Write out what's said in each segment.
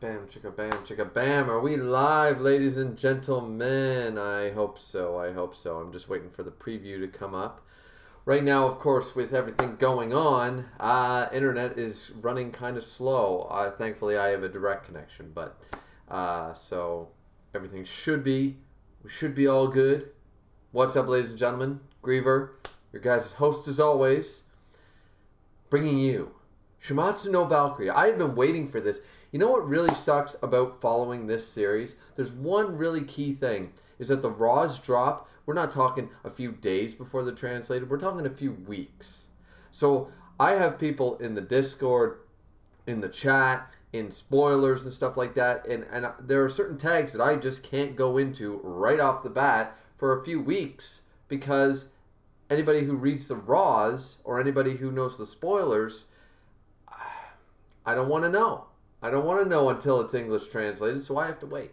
bam, chicka bam, chicka bam. Are we live, ladies and gentlemen? I hope so. I'm just waiting for the preview to come up. Right now, of course, with everything going on, internet is running kind of slow. Thankfully, I have a direct connection, but so everything we should be all good. What's up, ladies and gentlemen? Griever, your guys' host as always, bringing you Shuumatsu no Valkyrie. I have been waiting for this. You know what really sucks about following this series? There's one really key thing, is that the Raws drop. We're not talking a few days before they're translated. We're talking a few weeks. So I have people in the Discord, in the chat, in spoilers and stuff like that. And there are certain tags that I just can't go into right off the bat for a few weeks because anybody who reads the Raws or anybody who knows the spoilers, I don't want to know. I don't want to know until it's English translated, so I have to wait.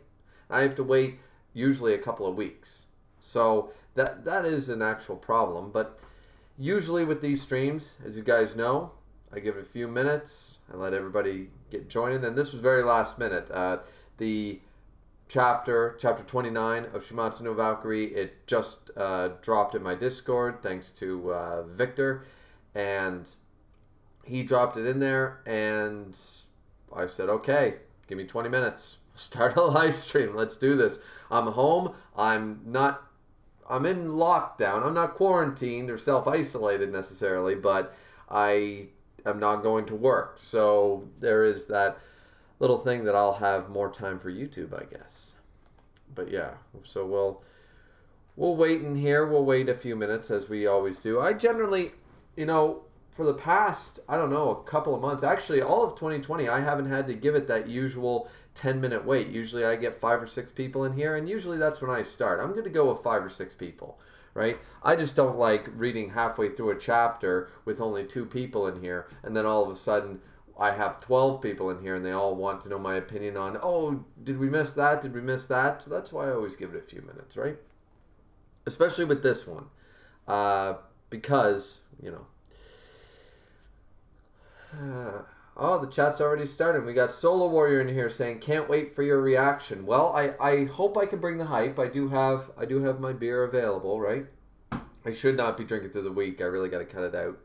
I have to wait usually a couple of weeks. So that is an actual problem. But usually with these streams, as you guys know, I give it a few minutes. I let everybody get joined. And this was very last minute. The chapter 29 of Shuumatsu no Valkyrie, it just dropped in my Discord thanks to Victor. And he dropped it in there, and I said, okay, give me 20 minutes. Start a live stream. Let's do this. I'm home. I'm in lockdown. I'm not quarantined or self-isolated necessarily, but I am not going to work. So there is that little thing that I'll have more time for YouTube, I guess. But yeah, so we'll wait in here. We'll wait a few minutes as we always do. I generally, for the past, a couple of months, actually all of 2020, I haven't had to give it that usual 10-minute wait. Usually I get 5 or 6 people in here, and usually that's when I start. I'm going to go with 5 or 6 people, right? I just don't like reading halfway through a chapter with only 2 people in here, and then all of a sudden I have 12 people in here, and they all want to know my opinion on, oh, did we miss that? Did we miss that? So that's why I always give it a few minutes, right? Especially with this one, because, the chat's already started. We got Solo Warrior in here saying, "Can't wait for your reaction." Well, I hope I can bring the hype. I do have my beer available, right? I should not be drinking through the week. I really got to cut it out.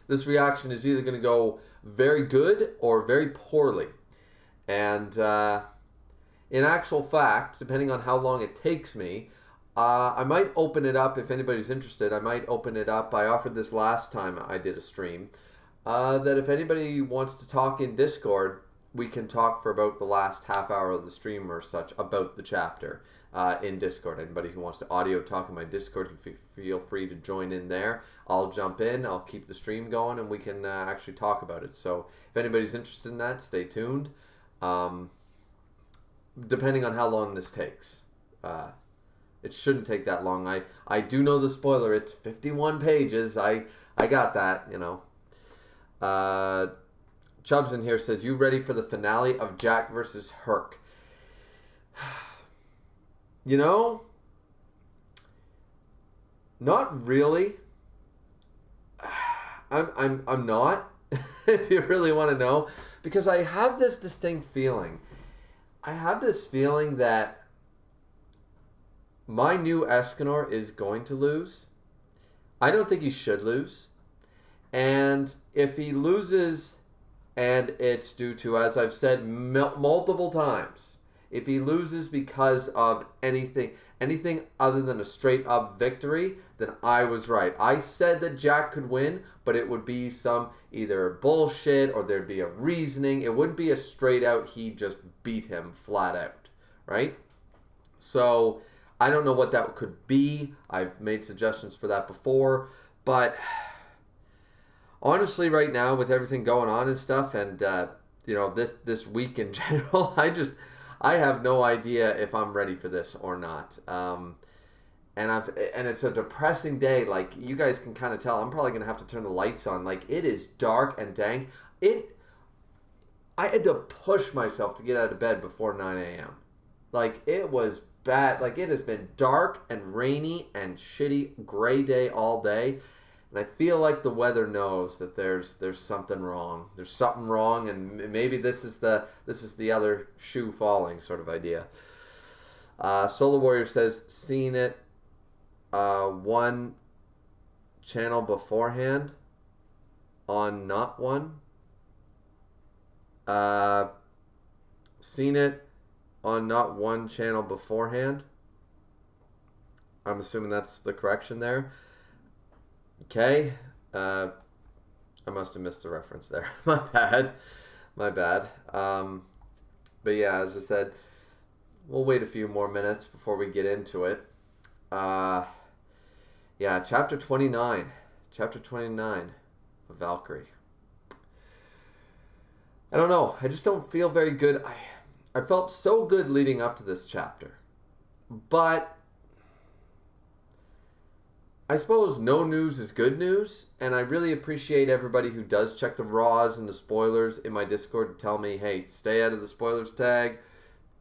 This reaction is either going to go very good or very poorly. And in actual fact, depending on how long it takes me, I might open it up if anybody's interested. I might open it up. I offered this last time I did a stream. That if anybody wants to talk in Discord, we can talk for about the last half hour of the stream or such about the chapter in Discord. Anybody who wants to audio talk in my Discord, feel free to join in there. I'll jump in. I'll keep the stream going, and we can actually talk about it. So if anybody's interested in that, stay tuned. Depending on how long this takes. It shouldn't take that long. I do know the spoiler. It's 51 pages. I got that, Chubbs in here says, "You ready for the finale of Jack versus Herc?" Not really. I'm not. If you really want to know, because I have this distinct feeling. I have this feeling that my new Escanor is going to lose. I don't think he should lose. And if he loses, and it's due to, as I've said multiple times, if he loses because of anything other than a straight up victory, then I was right. I said that Jack could win, but it would be some either bullshit or there'd be a reasoning. It wouldn't be a straight out, he just beat him flat out, right? So I don't know what that could be. I've made suggestions for that before. But honestly, right now, with everything going on and stuff, and this week in general, I have no idea if I'm ready for this or not. And it's a depressing day. Like, you guys can kind of tell, I'm probably gonna have to turn the lights on. Like, it is dark and dank. I had to push myself to get out of bed before 9 a.m. Like, it was bad. Like, it has been dark and rainy and shitty gray day all day. And I feel like the weather knows that there's something wrong. There's something wrong, and maybe this is the other shoe falling sort of idea. Solar Warrior says, seen it one channel beforehand on not one. Seen it on not one channel beforehand. I'm assuming that's the correction there. Okay. I must have missed the reference there. My bad. But yeah, as I said, we'll wait a few more minutes before we get into it. Yeah, chapter 29. Chapter 29 of Valkyrie. I don't know. I just don't feel very good. I felt so good leading up to this chapter. But I suppose no news is good news, and I really appreciate everybody who does check the raws and the spoilers in my Discord to tell me, hey, stay out of the spoilers tag.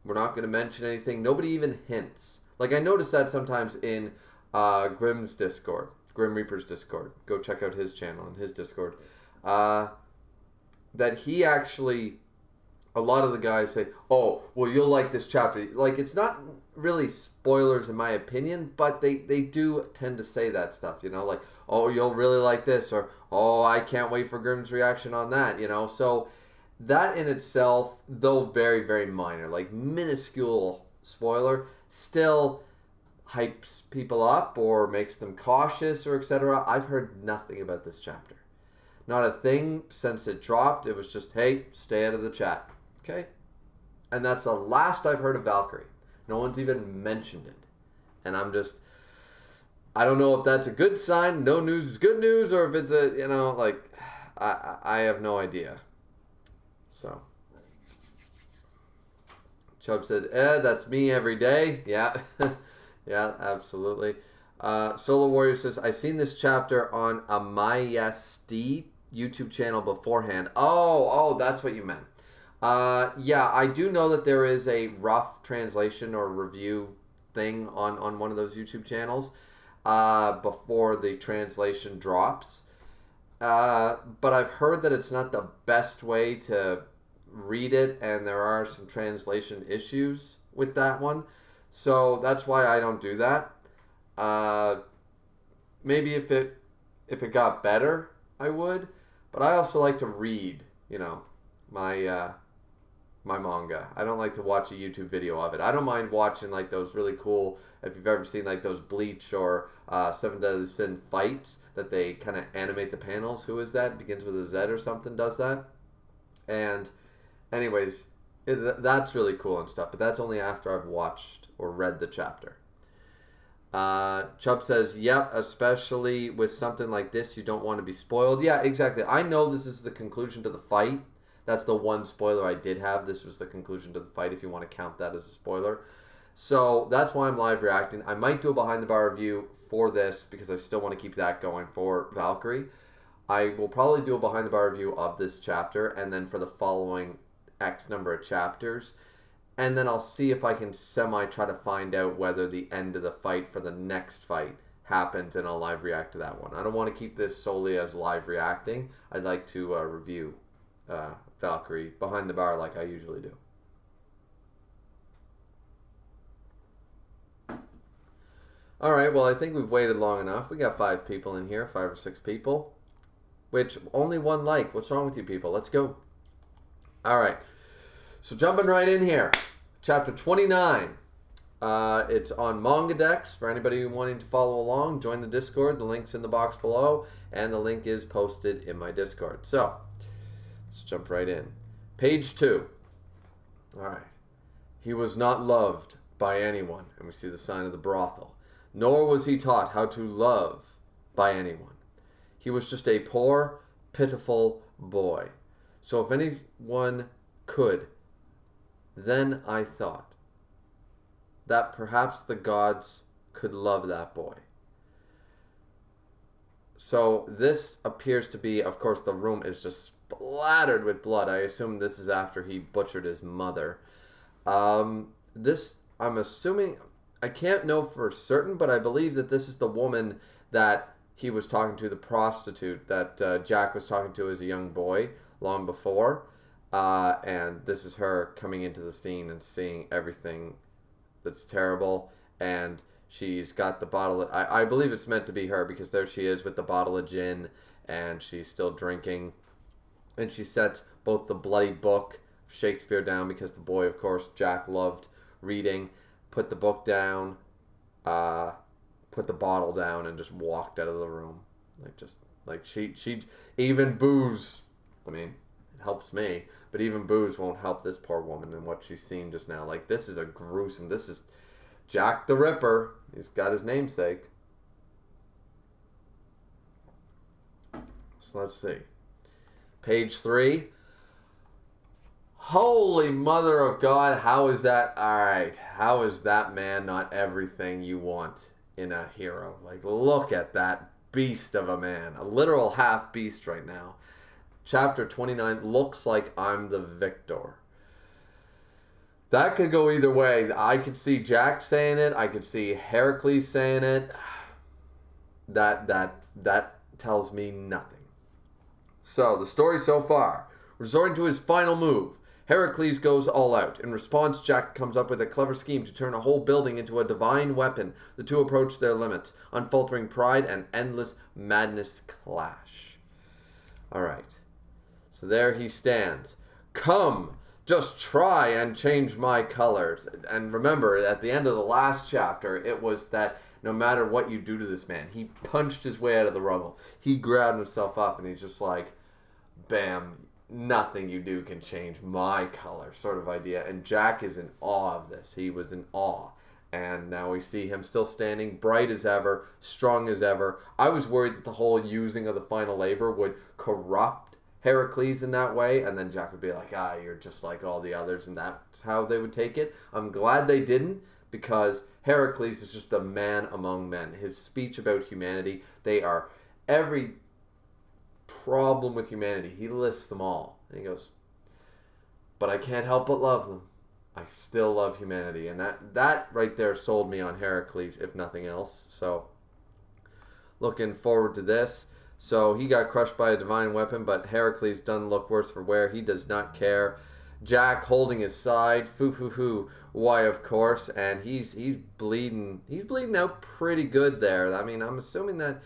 We're not going to mention anything. Nobody even hints. Like, I noticed that sometimes in Grim's Discord, Grim Reaper's Discord. Go check out his channel and his Discord. That he actually, a lot of the guys say, oh, well, you'll like this chapter. Like, it's not really spoilers in my opinion, but they do tend to say that stuff, you know, like, oh, you'll really like this, or, oh, I can't wait for Grim's reaction on that, you know. So that in itself, though very, very minor, like minuscule spoiler, still hypes people up or makes them cautious or etc. I've heard nothing about this chapter. Not a thing since it dropped. It was just, hey, stay out of the chat. Okay? And that's the last I've heard of Valkyrie. No one's even mentioned it. And I'm just, I don't know if that's a good sign, no news is good news, or if it's a, you know, like, I have no idea. So. Chubb said, that's me every day. Yeah. Yeah, absolutely. Solar Warrior says, I've seen this chapter on a MySD YouTube channel beforehand. Oh, that's what you meant. Yeah, I do know that there is a rough translation or review thing on one of those YouTube channels before the translation drops. But I've heard that it's not the best way to read it, and there are some translation issues with that one. So that's why I don't do that. Maybe if it got better, I would. But I also like to read, you know, my manga. I don't like to watch a YouTube video of it. I don't mind watching like those really cool, if you've ever seen like those Bleach or Seven Deadly Sin fights that they kind of animate the panels. Who is that? Begins with a Z or something, does that. And anyways, that's really cool and stuff. But that's only after I've watched or read the chapter. Chubb says, yep, especially with something like this, you don't want to be spoiled. Yeah, exactly. I know this is the conclusion to the fight. That's the one spoiler I did have. This was the conclusion to the fight, if you want to count that as a spoiler. So that's why I'm live reacting. I might do a behind the bar review for this because I still want to keep that going for Valkyrie. I will probably do a behind the bar review of this chapter, and then for the following X number of chapters. And then I'll see if I can try to find out whether the end of the fight for the next fight happens, and I'll live react to that one. I don't want to keep this solely as live reacting. I'd like to review Valkyrie behind the bar like I usually do. Alright, well, I think we've waited long enough. We got 5 people in here, 5 or 6 people. Which, only 1 like. What's wrong with you people? Let's go. Alright. So jumping right in here, chapter 29. It's on Manga Dex for anybody wanting to follow along. Join the Discord. The link's in the box below, and the link is posted in my Discord. So let's jump right in. Page 2. All right. He was not loved by anyone, and we see the sign of the brothel. Nor was he taught how to love by anyone. He was just a poor, pitiful boy. So if anyone could, then I thought that perhaps the gods could love that boy. So this appears to be, of course, the room is just splattered with blood. I assume this is after he butchered his mother. This, I'm assuming, I can't know for certain, but I believe that this is the woman that he was talking to the prostitute that Jack was talking to as a young boy long before. And this is her coming into the scene and seeing everything that's terrible. And she's got the bottle. I believe it's meant to be her because there she is with the bottle of gin and she's still drinking. And she sets both the bloody book, Shakespeare, down because the boy, of course, Jack loved reading. Put the book down, put the bottle down, and just walked out of the room. She even booze. I mean, it helps me, but even booze won't help this poor woman and what she's seen just now. Like, this is a gruesome. This is Jack the Ripper. He's got his namesake. So let's see. Page 3. Holy mother of God, how is that? Alright, how is that man not everything you want in a hero? Like, look at that beast of a man. A literal half beast right now. Chapter 29 looks like I'm the victor. That could go either way. I could see Jack saying it. I could see Heracles saying it. That tells me nothing. So, the story so far. Resorting to his final move, Heracles goes all out. In response, Jack comes up with a clever scheme to turn a whole building into a divine weapon. The two approach their limits. Unfaltering pride and endless madness clash. Alright. So there he stands. Come, just try and change my colors. And remember, at the end of the last chapter, it was that no matter what you do to this man, he punched his way out of the rubble. He grabbed himself up and he's just like, bam, nothing you do can change my color, sort of idea. And Jack is in awe of this. He was in awe. And now we see him still standing, bright as ever, strong as ever. I was worried that the whole using of the final labor would corrupt Heracles in that way, and then Jack would be like, you're just like all the others, and that's how they would take it. I'm glad they didn't, because Heracles is just a man among men. His speech about humanity, they are every problem with humanity, he lists them all. And he goes, but I can't help but love them. I still love humanity. And that right there sold me on Heracles, if nothing else. So, looking forward to this. So, he got crushed by a divine weapon, but Heracles doesn't look worse for wear. He does not care. Jack holding his side. Foo. Why, of course. And he's bleeding. He's bleeding out pretty good there. I mean, I'm assuming that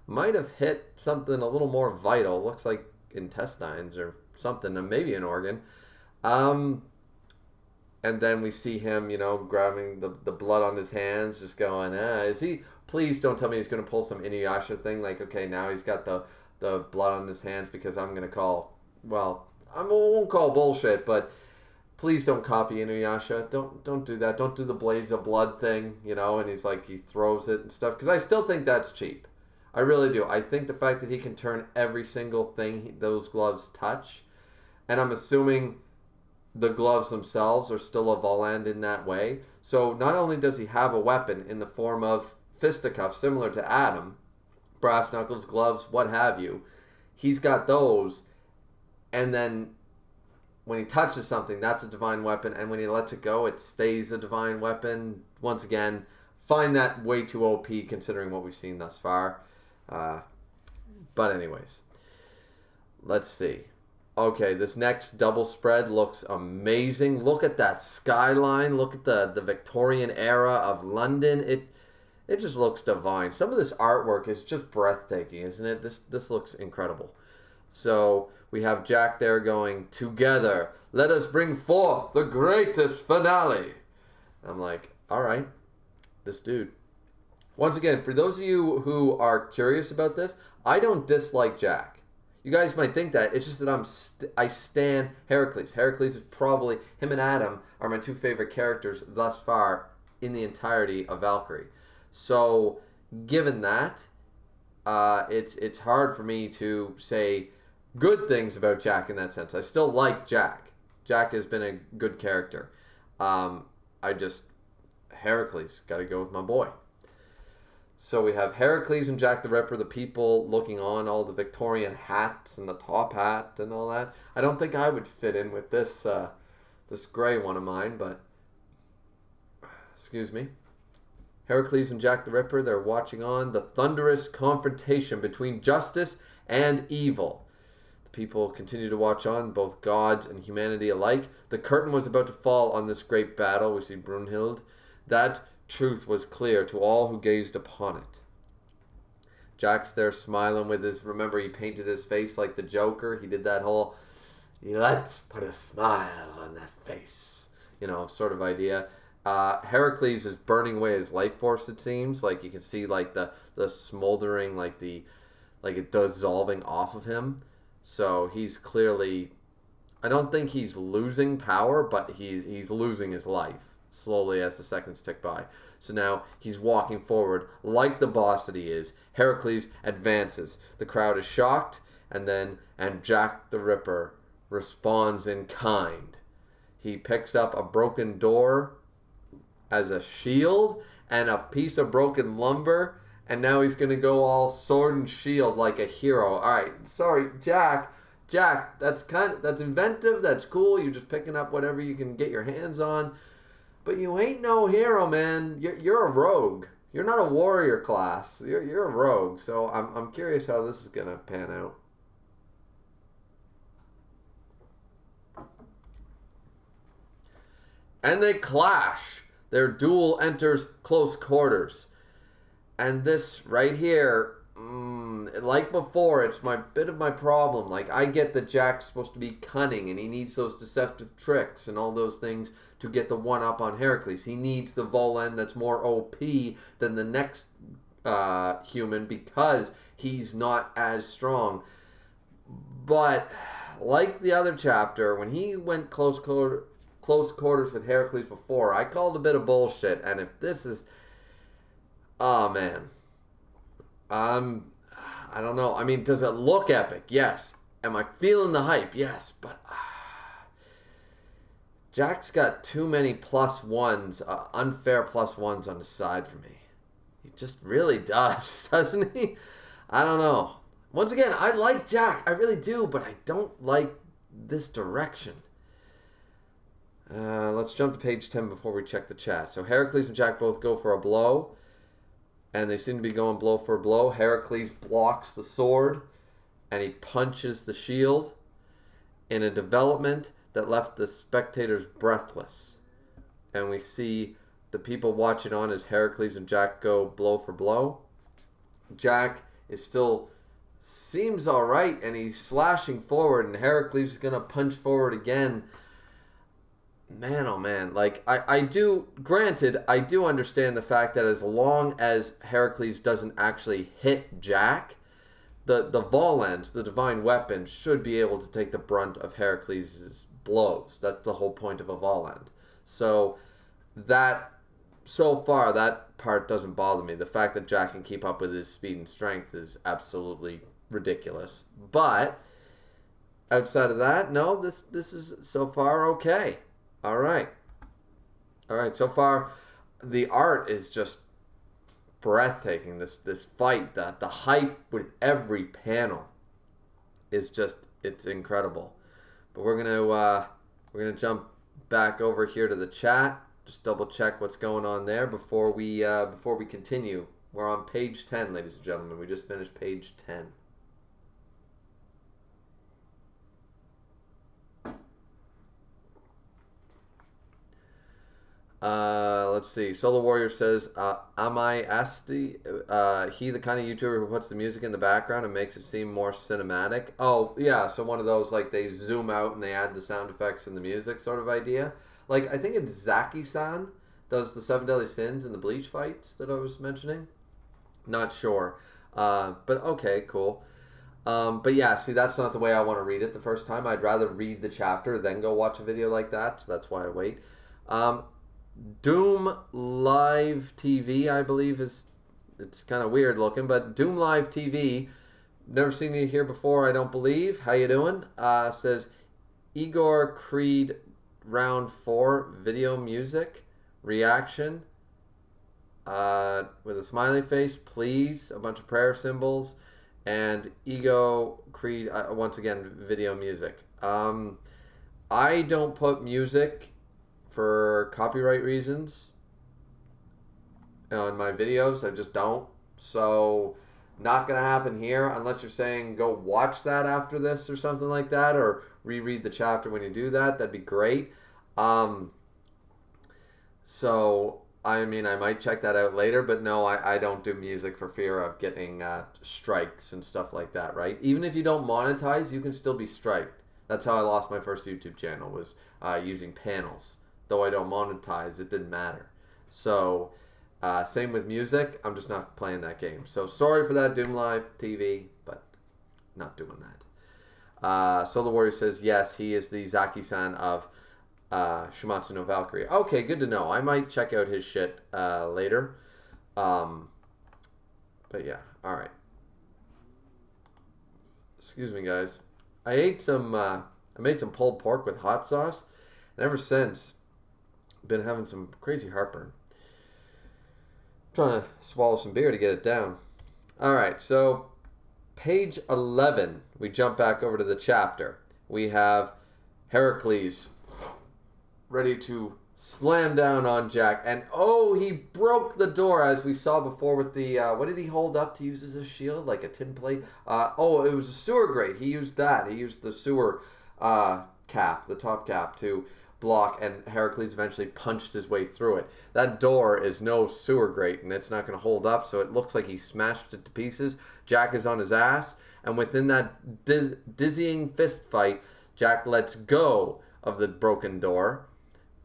might have hit something a little more vital. Looks like intestines or something, and maybe an organ. And then we see him, grabbing the blood on his hands, just going, is he, please don't tell me he's going to pull some Inuyasha thing, like, okay, now he's got the blood on his hands because I'm going to call, well, I won't call bullshit, but please don't copy Inuyasha. Don't do that. Don't do the blades of blood thing, and he's like, he throws it and stuff, because I still think that's cheap. I really do. I think the fact that he can turn every single thing those gloves touch, and I'm assuming the gloves themselves are still a Voland in that way. So not only does he have a weapon in the form of fisticuffs similar to Adam, brass knuckles, gloves, what have you, he's got those, and then when he touches something, that's a divine weapon, and when he lets it go, it stays a divine weapon. Once again, find that way too OP considering what we've seen thus far. But anyways, let's see. Okay, this next double spread looks amazing. Look at that skyline. Look at the Victorian era of London. It just looks divine. Some of this artwork is just breathtaking, isn't it? This looks incredible. So we have Jack there going, together, let us bring forth the greatest finale. And I'm like, all right, this dude. Once again, for those of you who are curious about this, I don't dislike Jack. You guys might think that. It's just that I stan Heracles. Heracles is probably, him and Adam are my two favorite characters thus far in the entirety of Valkyrie. So, given that, it's hard for me to say good things about Jack in that sense. I still like Jack. Jack has been a good character. Heracles, gotta go with my boy. So we have Heracles and Jack the Ripper, the people looking on, all the Victorian hats and the top hat and all that. I don't think I would fit in with this gray one of mine, but excuse me. Heracles and Jack the Ripper, they're watching on the thunderous confrontation between justice and evil. The people continue to watch on, both gods and humanity alike. The curtain was about to fall on this great battle. We see Brunhild. That truth was clear to all who gazed upon it. Jack's there smiling with his... Remember, he painted his face like the Joker. He did that whole... Let's put a smile on that face. Sort of idea. Heracles is burning away his life force, it seems. Like, you can see, like, the smoldering, like it dissolving off of him. So he's clearly... I don't think he's losing power, but he's losing his life slowly as the seconds tick by. So now he's walking forward like the boss that he is. Heracles advances. The crowd is shocked, and Jack the Ripper responds in kind. He picks up a broken door as a shield and a piece of broken lumber, and now he's going to go all sword and shield like a hero. All right, sorry, Jack, that's inventive, that's cool. You're just picking up whatever you can get your hands on. But you ain't no hero, man. You're a rogue. You're not a warrior class. You're a rogue. So I'm curious how this is going to pan out. And they clash. Their duel enters close quarters. And this right here, like before, it's bit of my problem. Like, I get that Jack's supposed to be cunning and he needs those deceptive tricks and all those things to get the one-up on Heracles. He needs the Volan that's more OP than the next human because he's not as strong. But like the other chapter, when he went close quarters with Heracles before, I called a bit of bullshit. And if this is... Oh, man. I don't know. I mean, does it look epic? Yes. Am I feeling the hype? Yes. But Jack's got too many plus ones, unfair plus ones on his side for me. He just really does, doesn't he? I don't know. Once again, I like Jack. I really do, but I don't like this direction. Let's jump to page 10 before we check the chat. So Heracles and Jack both go for a blow. And they seem to be going blow for blow. Heracles blocks the sword. And he punches the shield in a development that left the spectators breathless. And we see the people watching on as Heracles and Jack go blow for blow. Jack is still... seems alright. And he's slashing forward. And Heracles is going to punch forward again. Man, oh man, like, I do understand the fact that as long as Heracles doesn't actually hit Jack, the Volans, the divine weapon, should be able to take the brunt of Heracles' blows. That's the whole point of a Voland. So far, that part doesn't bother me. The fact that Jack can keep up with his speed and strength is absolutely ridiculous. But, outside of that, no, this is so far okay. All right. So far, the art is just breathtaking. This fight, the hype with every panel is just, it's incredible. But we're gonna jump back over here to the chat. Just double check what's going on there before we continue. We're on page 10, ladies and gentlemen. We just finished page 10. Let's see. Solo Warrior says, am I Asti? He the kind of YouTuber who puts the music in the background and makes it seem more cinematic. Oh, yeah. So one of those, like, they zoom out and they add the sound effects and the music sort of idea. Like, I think it's Zaki-san does the 7 Deadly Sins and the Bleach fights that I was mentioning. Not sure. But okay, cool. But yeah, see, that's not the way I want to read it the first time. I'd rather read the chapter then go watch a video like that. So that's why I wait. Doom Live TV, I believe it's kind of weird looking, but Doom Live TV, never seen you here before, I don't believe. How you doing? Says Igor Creed round 4 video music reaction with a smiley face, please, a bunch of prayer symbols, and Ego Creed once again video music. I don't put music for copyright reasons, on my videos. I just don't. So, not going to happen here unless you're saying go watch that after this or something like that, or reread the chapter when you do that. That'd be great. So, I mean, I might check that out later, but no, I don't do music for fear of getting strikes and stuff like that, right? Even if you don't monetize, you can still be striked. That's how I lost my first YouTube channel, was using panels. Though I don't monetize, it didn't matter. So, same with music. I'm just not playing that game. So, sorry for that, Doom Live TV, but not doing that. Solar Warrior says, yes, he is the Zaki-san of Shuumatsu no Valkyrie. Okay, good to know. I might check out his shit later. But yeah, all right. Excuse me, guys. I made some pulled pork with hot sauce, and ever since, I've been having some crazy heartburn. I'm trying to swallow some beer to get it down. All right, so page 11, we jump back over to the chapter. We have Heracles ready to slam down on Jack, and oh, he broke the door, as we saw before with the what did he hold up to use as a shield, like a tin plate? Oh, it was a sewer grate. He used that. He used the sewer cap, the top cap, to block, and Heracles eventually punched his way through it. That door is no sewer grate, and it's not going to hold up, so it looks like he smashed it to pieces. Jack is on his ass, and within that dizzying fist fight, Jack lets go of the broken door.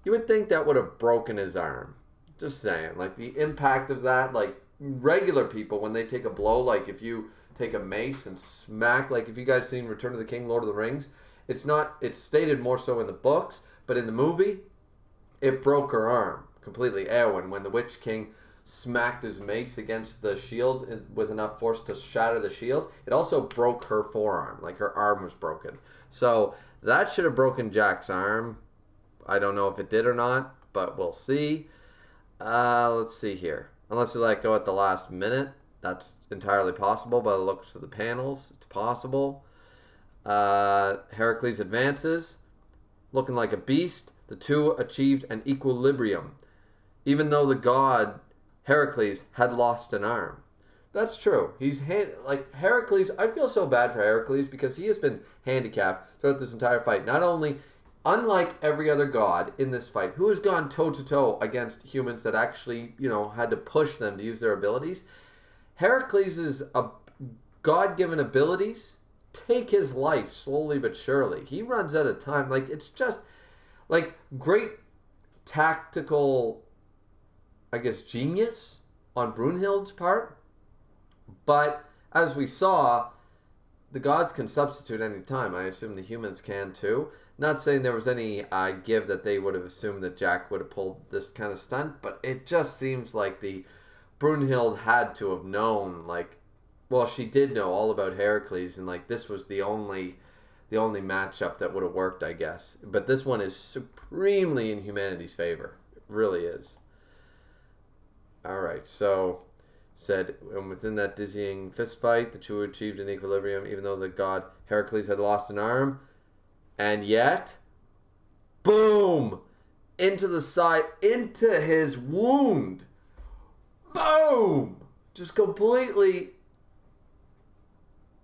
You would think that would have broken his arm. Just saying. Like, the impact of that, like, regular people, when they take a blow, like, if you take a mace and smack, like, if you guys seen Return of the King, Lord of the Rings, it's stated more so in the books, but in the movie, it broke her arm completely. Eowyn, when the Witch King smacked his mace against the shield with enough force to shatter the shield, it also broke her forearm. Like, her arm was broken. So, that should have broken Jack's arm. I don't know if it did or not, but we'll see. Let's see here. Unless they let go at the last minute. That's entirely possible by the looks of the panels. It's possible. Heracles advances, looking like a beast. The two achieved an equilibrium, even though the god Heracles had lost an arm. That's true. Like Heracles. I feel so bad for Heracles because he has been handicapped throughout this entire fight. Not only, unlike every other god in this fight, who has gone toe-to-toe against humans that actually, had to push them to use their abilities, Heracles' God-given abilities take his life slowly but surely. He runs out of time. Like, it's just, like, great tactical, I guess, genius on Brunhild's part. But, as we saw, the gods can substitute any time. I assume the humans can too. Not saying there was any give that they would have assumed that Jack would have pulled this kind of stunt, but it just seems like the Brunhild had to have known, like, well, she did know all about Heracles, and like this was the only matchup that would have worked, I guess. But this one is supremely in humanity's favor. It really is. All right, so said, and within that dizzying fist fight, the two achieved an equilibrium, even though the god Heracles had lost an arm. And yet, boom! Into the side, into his wound. Boom! Just completely,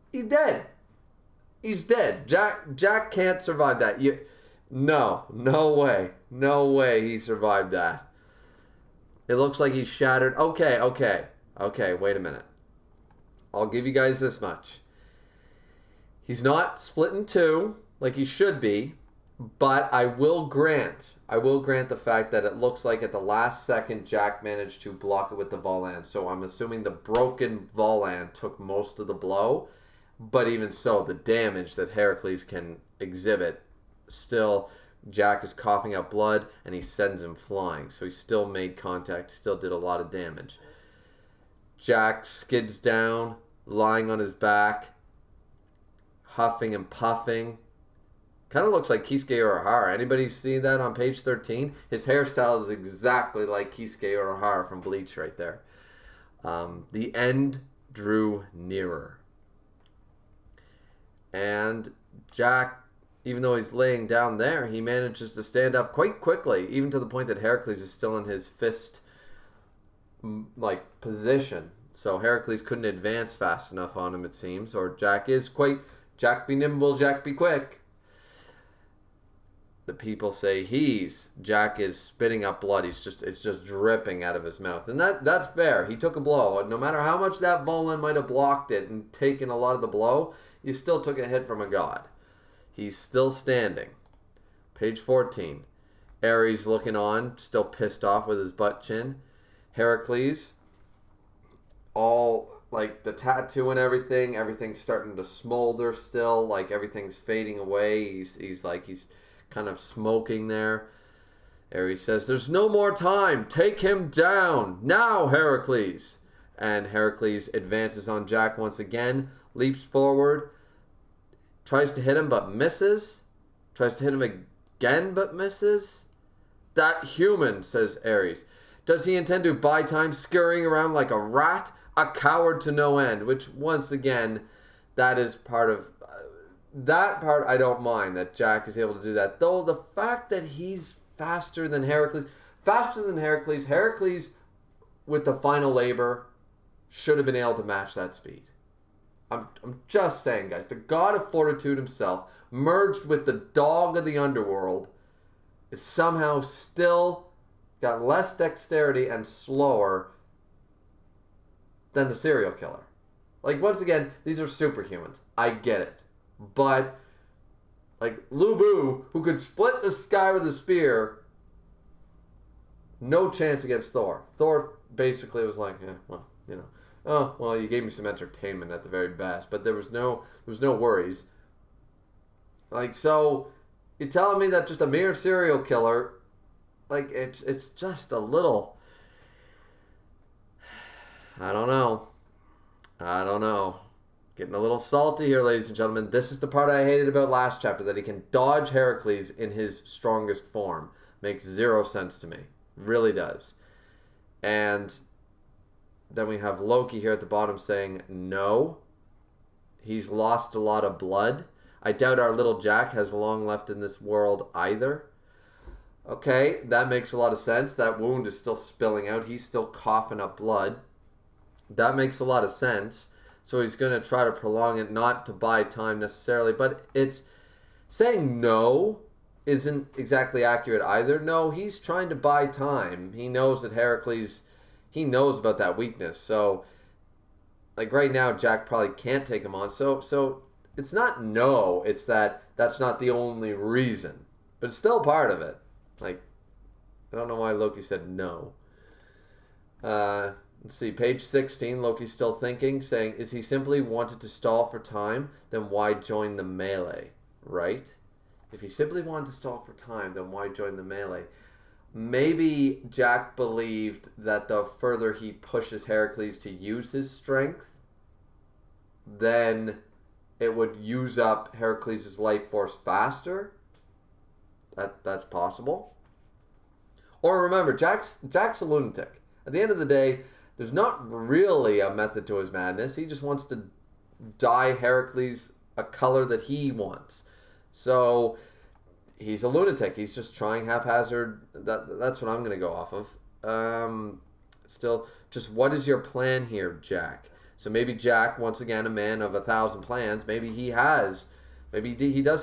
he's dead. He's dead. Jack can't survive that. No way. No way he survived that. It looks like he's shattered. Okay, wait a minute. I'll give you guys this much. He's not split in two like he should be, but I will grant the fact that it looks like at the last second Jack managed to block it with the Volan. So I'm assuming the broken Volan took most of the blow, but even so, the damage that Heracles can exhibit, still Jack is coughing up blood and he sends him flying. So he still made contact, still did a lot of damage. Jack skids down, lying on his back, huffing and puffing. Kind of looks like Kisuke Urahara. Anybody see that on page 13? His hairstyle is exactly like Kisuke Urahara from Bleach right there. The end drew nearer. And Jack, even though he's laying down there, he manages to stand up quite quickly, even to the point that Heracles is still in his fist position. So Heracles couldn't advance fast enough on him, it seems. Or Jack be nimble, Jack be quick. The people say Jack is spitting up blood. It's just dripping out of his mouth. And that's fair. He took a blow. No matter how much that Volan might have blocked it and taken a lot of the blow, you still took a hit from a god. He's still standing. Page 14. Ares looking on, still pissed off with his butt chin. Heracles, all like the tattoo and everything's starting to smolder still. Like everything's fading away. He's kind of smoking there. Ares says, "There's no more time. Take him down. Now, Heracles." And Heracles advances on Jack once again, leaps forward, tries to hit him but misses. Tries to hit him again but misses. "That human," says Ares. "Does he intend to buy time scurrying around like a rat? A coward to no end." Which, once again, that is part of... that part I don't mind, that Jack is able to do that. Though the fact that he's faster than Heracles, Heracles with the final labor should have been able to match that speed. I'm just saying, guys. The god of fortitude himself, merged with the dog of the underworld, is somehow still got less dexterity and slower than the serial killer. Like, once again, these are superhumans. I get it. But, like, Lu Bu, who could split the sky with a spear, no chance against Thor. Thor basically was like, oh, well, you gave me some entertainment at the very best, but there was no worries. Like, so, you're telling me that just a mere serial killer, like, it's just a little, I don't know. Getting a little salty here, ladies and gentlemen. This is the part I hated about last chapter, that he can dodge Heracles in his strongest form. Makes zero sense to me. Really does. And then we have Loki here at the bottom saying, no, he's lost a lot of blood. I doubt our little Jack has long left in this world either. Okay, that makes a lot of sense. That wound is still spilling out. He's still coughing up blood. That makes a lot of sense. So he's going to try to prolong it, not to buy time necessarily. But it's saying no isn't exactly accurate either. No, he's trying to buy time. He knows that Heracles, he knows about that weakness. So, like right now, Jack probably can't take him on. So it's not no. It's that's not the only reason. But it's still part of it. Like, I don't know why Loki said no. Let's see, page 16, Loki's still thinking, saying, is he simply wanted to stall for time, then why join the melee, right? If he simply wanted to stall for time, then why join the melee? Maybe Jack believed that the further he pushes Heracles to use his strength, then it would use up Heracles' life force faster. That's possible. Or remember, Jack's a lunatic. At the end of the day, there's not really a method to his madness. He just wants to dye Heracles a color that he wants. So he's a lunatic. He's just trying haphazard. That's what I'm going to go off of. Still, just what is your plan here, Jack? So maybe Jack, once again, a man of 1,000 plans. Maybe he does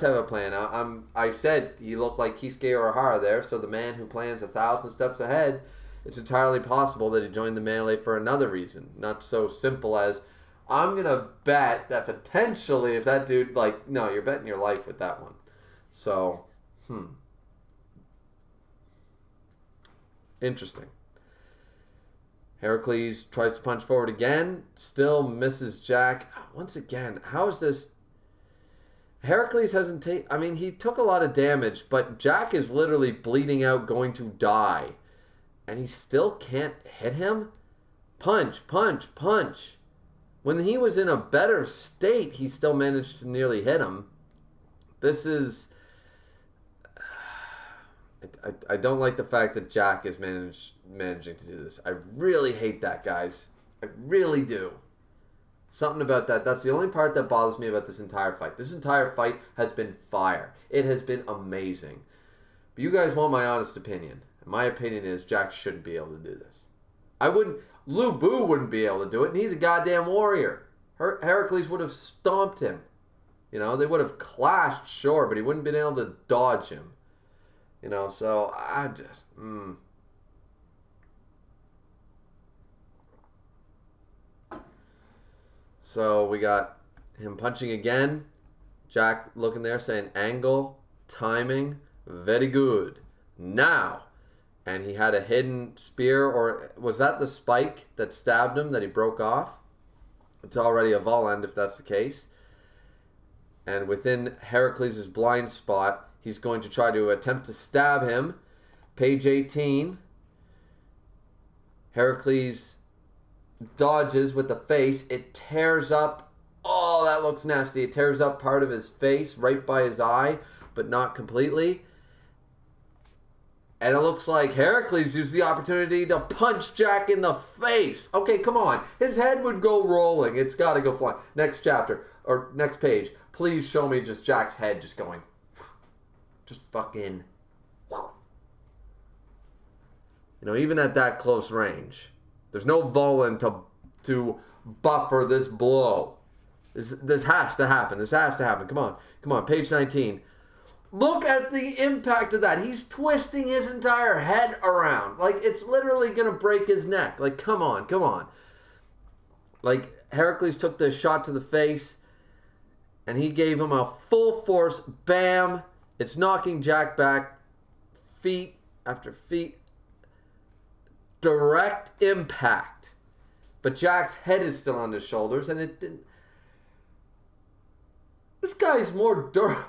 have a plan. I said he looked like Kisuke Urahara there. So the man who plans 1,000 steps ahead. It's entirely possible that he joined the melee for another reason. Not so simple as, I'm going to bet that potentially if that dude, like, no, you're betting your life with that one. So, interesting. Heracles tries to punch forward again. Still misses Jack. Once again, how is this? Heracles hasn't taken... I mean, he took a lot of damage, but Jack is literally bleeding out, going to die. And he still can't hit him? Punch, punch, punch. When he was in a better state, he still managed to nearly hit him. This is... I don't like the fact that Jack is managing to do this. I really hate that, guys. I really do. Something about that. That's the only part that bothers me about this entire fight. This entire fight has been fire. It has been amazing. But you guys want my honest opinion. My opinion is Jack shouldn't be able to do this. Lu Bu wouldn't be able to do it, and he's a goddamn warrior. Heracles would have stomped him. You know, they would have clashed, sure, but he wouldn't have been able to dodge him. You know, so I just... So we got him punching again. Jack looking there saying, angle, timing, very good. Now. And he had a hidden spear, or was that the spike that stabbed him that he broke off? It's already a Voland if that's the case. And within Heracles' blind spot, he's going to try to attempt to stab him. Page 18. Heracles dodges with the face. It tears up. Oh, that looks nasty. It tears up part of his face right by his eye, but not completely. And it looks like Heracles used the opportunity to punch Jack in the face. Okay, come on. His head would go rolling. It's got to go flying. Next chapter, or next page. Please show me just Jack's head just going. Just fucking. You know, even at that close range, there's no Volan to buffer this blow. This has to happen. This has to happen. Come on. Come on. Page 19. Look at the impact of that. He's twisting his entire head around. Like, it's literally going to break his neck. Like, come on. Come on. Like, Heracles took the shot to the face, and he gave him a full force bam. It's knocking Jack back. Feet after feet. Direct impact. But Jack's head is still on his shoulders, and it didn't... This guy's more durable.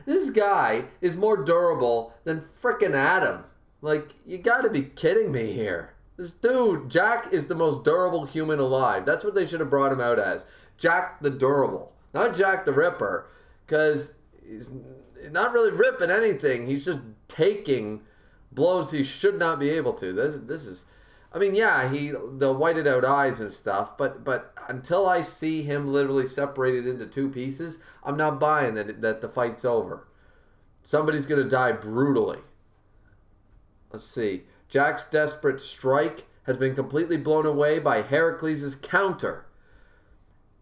This guy is more durable than frickin' Adam. Like, you gotta be kidding me here. This dude, Jack, is the most durable human alive. That's what they should have brought him out as. Jack the Durable. Not Jack the Ripper. Because he's not really ripping anything. He's just taking blows he should not be able to. This is... I mean, yeah, the whited out eyes and stuff, but until I see him literally separated into two pieces, I'm not buying that the fight's over. Somebody's going to die brutally. Let's see. Jack's desperate strike has been completely blown away by Heracles' counter.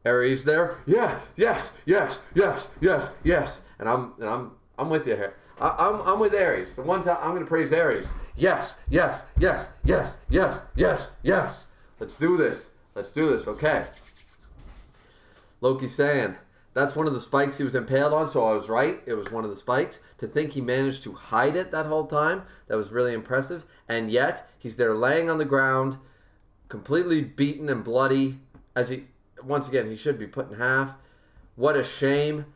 Ares there. Yes, yes, yes, yes, yes, yes. And I'm with you here. I'm with Ares. The one time I'm going to praise Ares. Yes, yes, yes, yes, yes, yes, yes. Let's do this. Let's do this. Okay. Loki saying, that's one of the spikes he was impaled on, so I was right. It was one of the spikes. To think he managed to hide it that whole time, that was really impressive. And yet, he's there laying on the ground, completely beaten and bloody. Once again, he should be put in half. What a shame.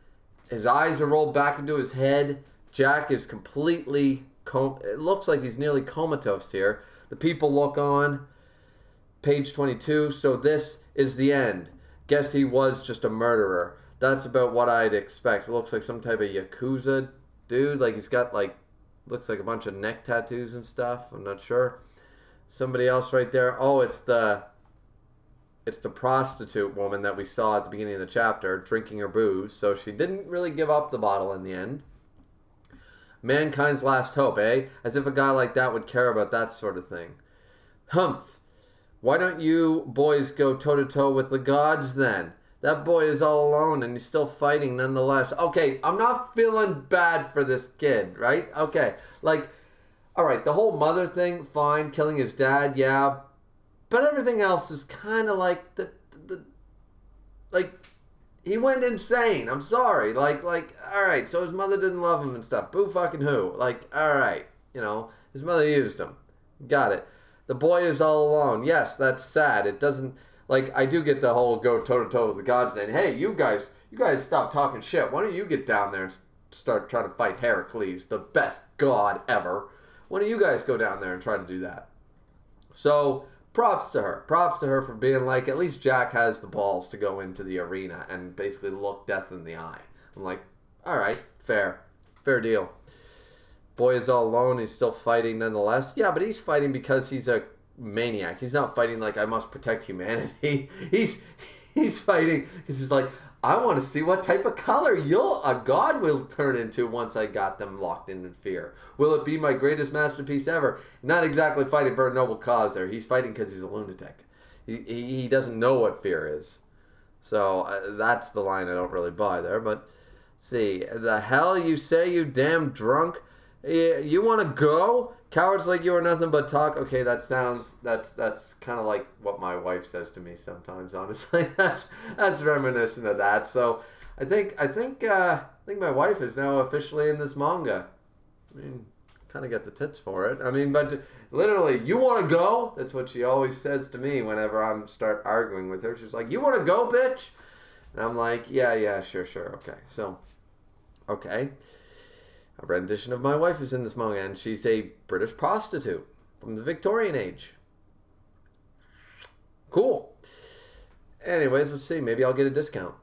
His eyes are rolled back into his head. Jack is completely... it looks like he's nearly comatose here. The people look on. Page 22. So this is the end. Guess he was just a murderer. That's about what I'd expect. It looks like some type of Yakuza dude. Like he's got like... looks like a bunch of neck tattoos and stuff. I'm not sure. Somebody else right there. Oh, it's the prostitute woman that we saw at the beginning of the chapter drinking her booze. So she didn't really give up the bottle in the end. Mankind's last hope, eh? As if a guy like that would care about that sort of thing. Humph. Why don't you boys go toe-to-toe with the gods then? That boy is all alone and he's still fighting nonetheless. Okay, I'm not feeling bad for this kid, right? Okay, like, alright, the whole mother thing, fine. Killing his dad, yeah. But everything else is kind of like like... He went insane. I'm sorry. Like, all right. So his mother didn't love him and stuff. Boo fucking who? Like, all right. You know, his mother used him. Got it. The boy is all alone. Yes, that's sad. It doesn't, like, I do get the whole go toe-to-toe with the gods saying, hey, you guys stop talking shit. Why don't you get down there and start trying to fight Heracles, the best god ever? Why don't you guys go down there and try to do that? So... props to her. Props to her for being like, at least Jack has the balls to go into the arena and basically look death in the eye. I'm like, all right, fair. Fair deal. Boy is all alone. He's still fighting nonetheless. Yeah, but he's fighting because he's a maniac. He's not fighting like, I must protect humanity. He's fighting because he's like, I want to see what type of color a god will turn into once I got them locked in fear. Will it be my greatest masterpiece ever? Not exactly fighting for a noble cause there. He's fighting because he's a lunatic. He doesn't know what fear is. So that's the line I don't really buy there. But see, the hell you say, you damn drunk? You want to go? Cowards like you are nothing but talk. Okay, that's kind of like what my wife says to me sometimes. Honestly, that's reminiscent of that. So I think my wife is now officially in this manga. I mean, kind of get the tits for it. I mean, but literally, you want to go? That's what she always says to me whenever I start arguing with her. She's like, "You want to go, bitch?" And I'm like, "Yeah, sure, okay." So, okay. A rendition of my wife is in this manga, and she's a British prostitute from the Victorian age. Cool. Anyways, let's see. Maybe I'll get a discount.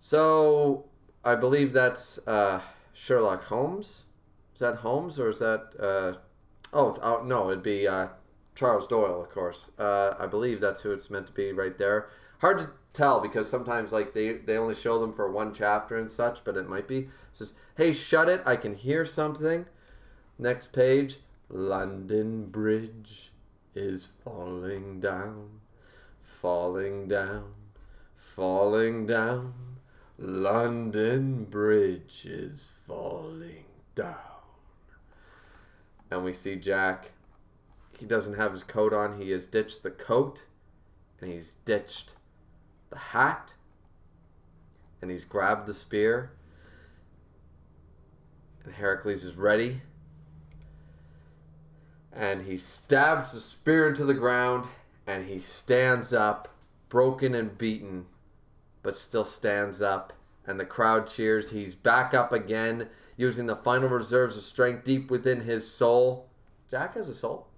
So, I believe that's Sherlock Holmes. Is that Holmes, or is that... no, it'd be Charles Doyle, of course. I believe that's who it's meant to be right there. Hard to tell, because sometimes like they only show them for one chapter and such, but it might be. It says, "Hey, shut it, I can hear something." Next page, London Bridge is falling down, falling down, falling down. London Bridge is falling down. And we see Jack. He doesn't have his coat on. He has ditched the coat, and he's ditched the hat, and he's grabbed the spear, and Heracles is ready, and he stabs the spear into the ground, and he stands up, broken and beaten, but still stands up, and the crowd cheers. He's back up again, using the final reserves of strength deep within his soul. Jack has a soul.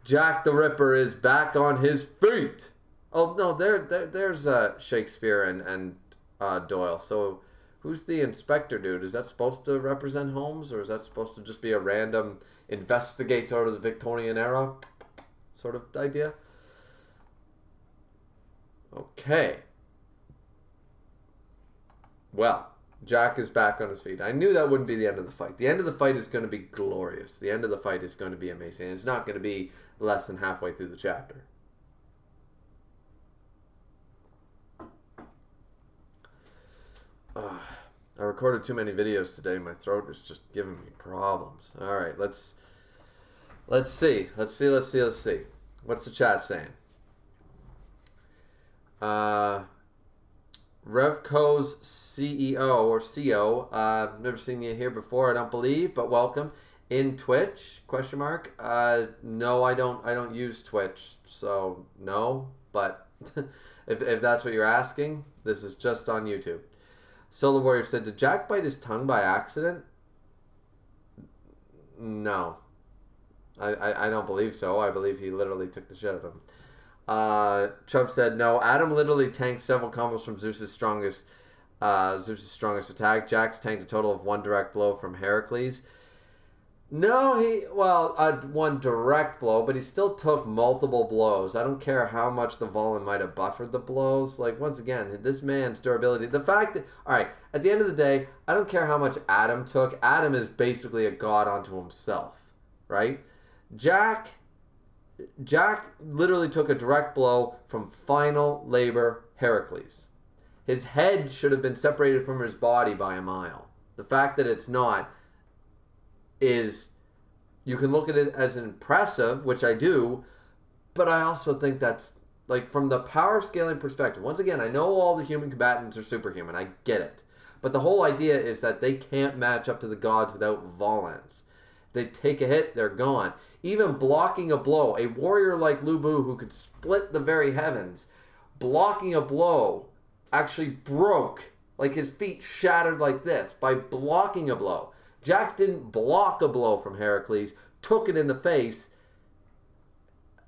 Jack the Ripper is back on his feet. Oh, no, there's Shakespeare and Doyle. So who's the inspector dude? Is that supposed to represent Holmes, or is that supposed to just be a random investigator of the Victorian era sort of idea? Okay. Well, Jack is back on his feet. I knew that wouldn't be the end of the fight. The end of the fight is going to be glorious. The end of the fight is going to be amazing. It's not going to be less than halfway through the chapter. I recorded too many videos today. My throat is just giving me problems. All right, let's see. Let's see. What's the chat saying? Revco's CEO or CO. I've never seen you here before, I don't believe, but welcome. In Twitch? ? No, I don't use Twitch, so no. But if that's what you're asking, this is just on YouTube. Solar Warrior said, "Did Jack bite his tongue by accident?" No. I don't believe so. I believe he literally took the shit out of him. Chubb said, "No, Adam literally tanked several combos from Zeus's strongest attack. Jack's tanked a total of one direct blow from Heracles." No, one direct blow, but he still took multiple blows. I don't care how much the Volan might have buffered the blows. Like, once again, this man's durability. The fact that, alright, at the end of the day, I don't care how much Adam took. Adam is basically a god unto himself, right? Jack literally took a direct blow from final labor Heracles. His head should have been separated from his body by a mile. The fact that it's not is, you can look at it as impressive, which I do, but I also think that's, like, from the power scaling perspective, once again, I know all the human combatants are superhuman, I get it, but the whole idea is that they can't match up to the gods without Volans. They take a hit, they're gone. Even blocking a blow, a warrior like Lu Bu who could split the very heavens, blocking a blow actually broke, like his feet shattered like this by blocking a blow. Jack didn't block a blow from Heracles, took it in the face.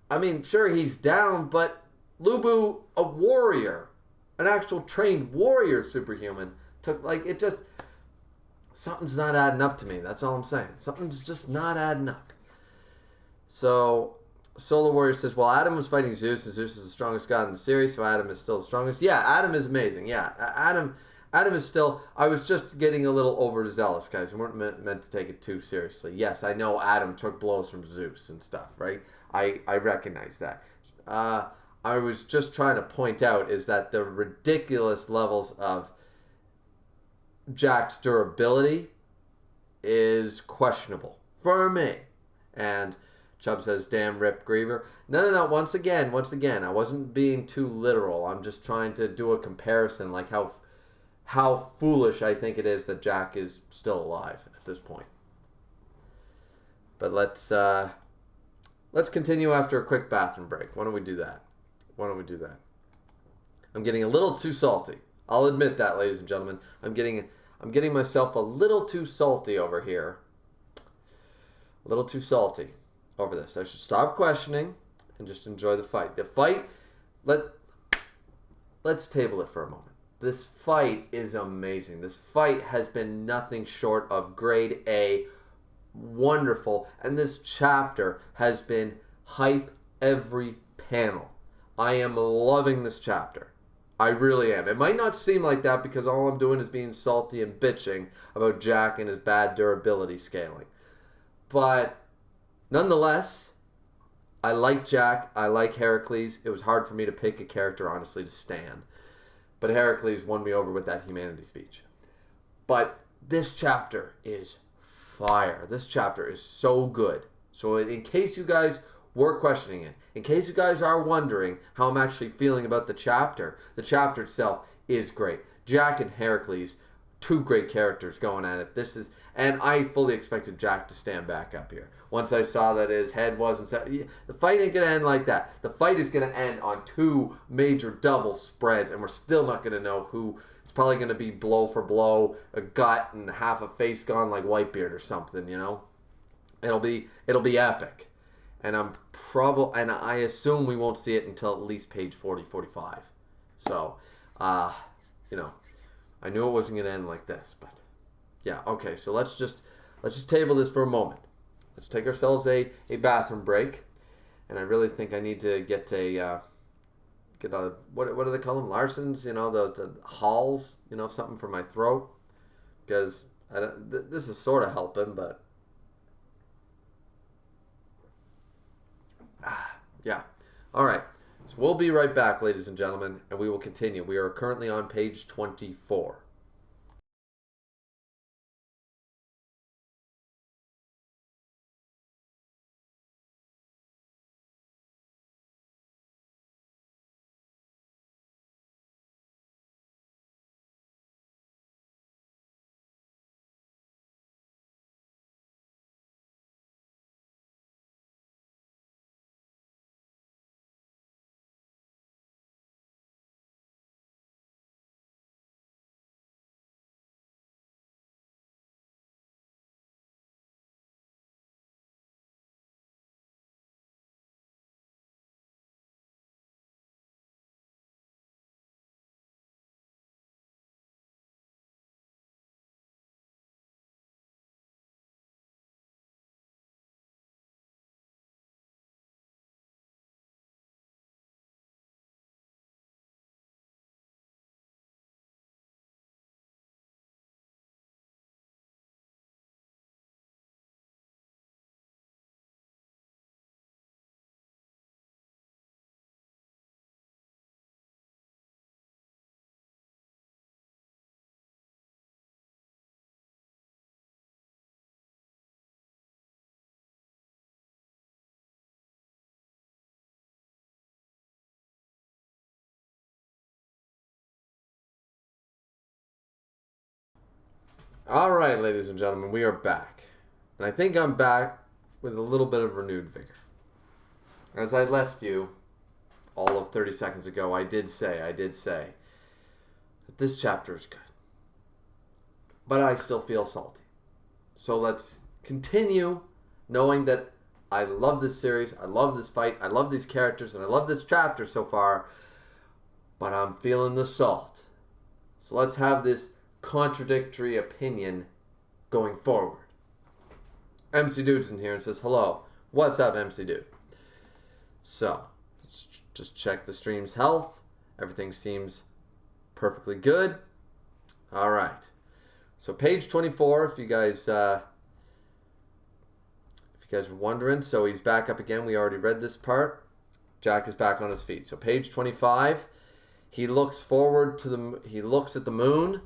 I mean, sure, he's down, but Lu Bu, a warrior, an actual trained warrior superhuman, took, like, it just, something's not adding up to me. That's all I'm saying. Something's just not adding up. So, Solar Warrior says, well, Adam was fighting Zeus, and Zeus is the strongest god in the series, so Adam is still the strongest. Yeah, Adam is amazing. Yeah, Adam is still... I was just getting a little overzealous, guys. We weren't meant to take it too seriously. Yes, I know Adam took blows from Zeus and stuff, right? I recognize that. I was just trying to point out is that the ridiculous levels of Jack's durability is questionable for me. And Chubb says, damn Rip Griever. No. Once again, I wasn't being too literal. I'm just trying to do a comparison, like how foolish I think it is that Jack is still alive at this point. But let's continue after a quick bathroom break. Why don't we do that? I'm getting a little too salty. I'll admit that, ladies and gentlemen. I'm getting myself a little too salty over here. A little too salty over this. I should stop questioning and just enjoy the fight. The fight, let's table it for a moment. This fight is amazing. This fight has been nothing short of grade A, wonderful, and this chapter has been hype every panel. I am loving this chapter. I really am. It might not seem like that because all I'm doing is being salty and bitching about Jack and his bad durability scaling. But nonetheless, I like Jack. I like Heracles. It was hard for me to pick a character, honestly, to stand. But Heracles won me over with that humanity speech. But this chapter is fire. This chapter is so good. So in case you guys were questioning it, in case you guys are wondering how I'm actually feeling about the chapter itself is great. Jack and Heracles, two great characters going at it. And I fully expected Jack to stand back up here. Once I saw that his head wasn't set, the fight ain't going to end like that. The fight is going to end on two major double spreads, and we're still not going to know who. It's probably going to be blow for blow, a gut and half a face gone like Whitebeard or something, you know? It'll be epic. And I assume we won't see it until at least page 40, 45. So, I knew it wasn't going to end like this, but yeah, okay. So let's just table this for a moment. Let's take ourselves a bathroom break, and I really think I need to get a what do they call them? Larson's, the Halls, something for my throat, because this is sort of helping, but yeah. All right. So we'll be right back, ladies and gentlemen, and we will continue. We are currently on page 24. All right, ladies and gentlemen, we are back. And I think I'm back with a little bit of renewed vigor. As I left you all of 30 seconds ago, I did say that this chapter is good. But I still feel salty. So let's continue knowing that I love this series, I love this fight, I love these characters, and I love this chapter so far. But I'm feeling the salt. So let's have this contradictory opinion going forward. MC Dude's in here and says, hello. What's up, MC Dude? So, let's just check the stream's health. Everything seems perfectly good. All right. So page 24, if you guys were wondering. So he's back up again. We already read this part. Jack is back on his feet. So page 25, he looks forward to he looks at the moon.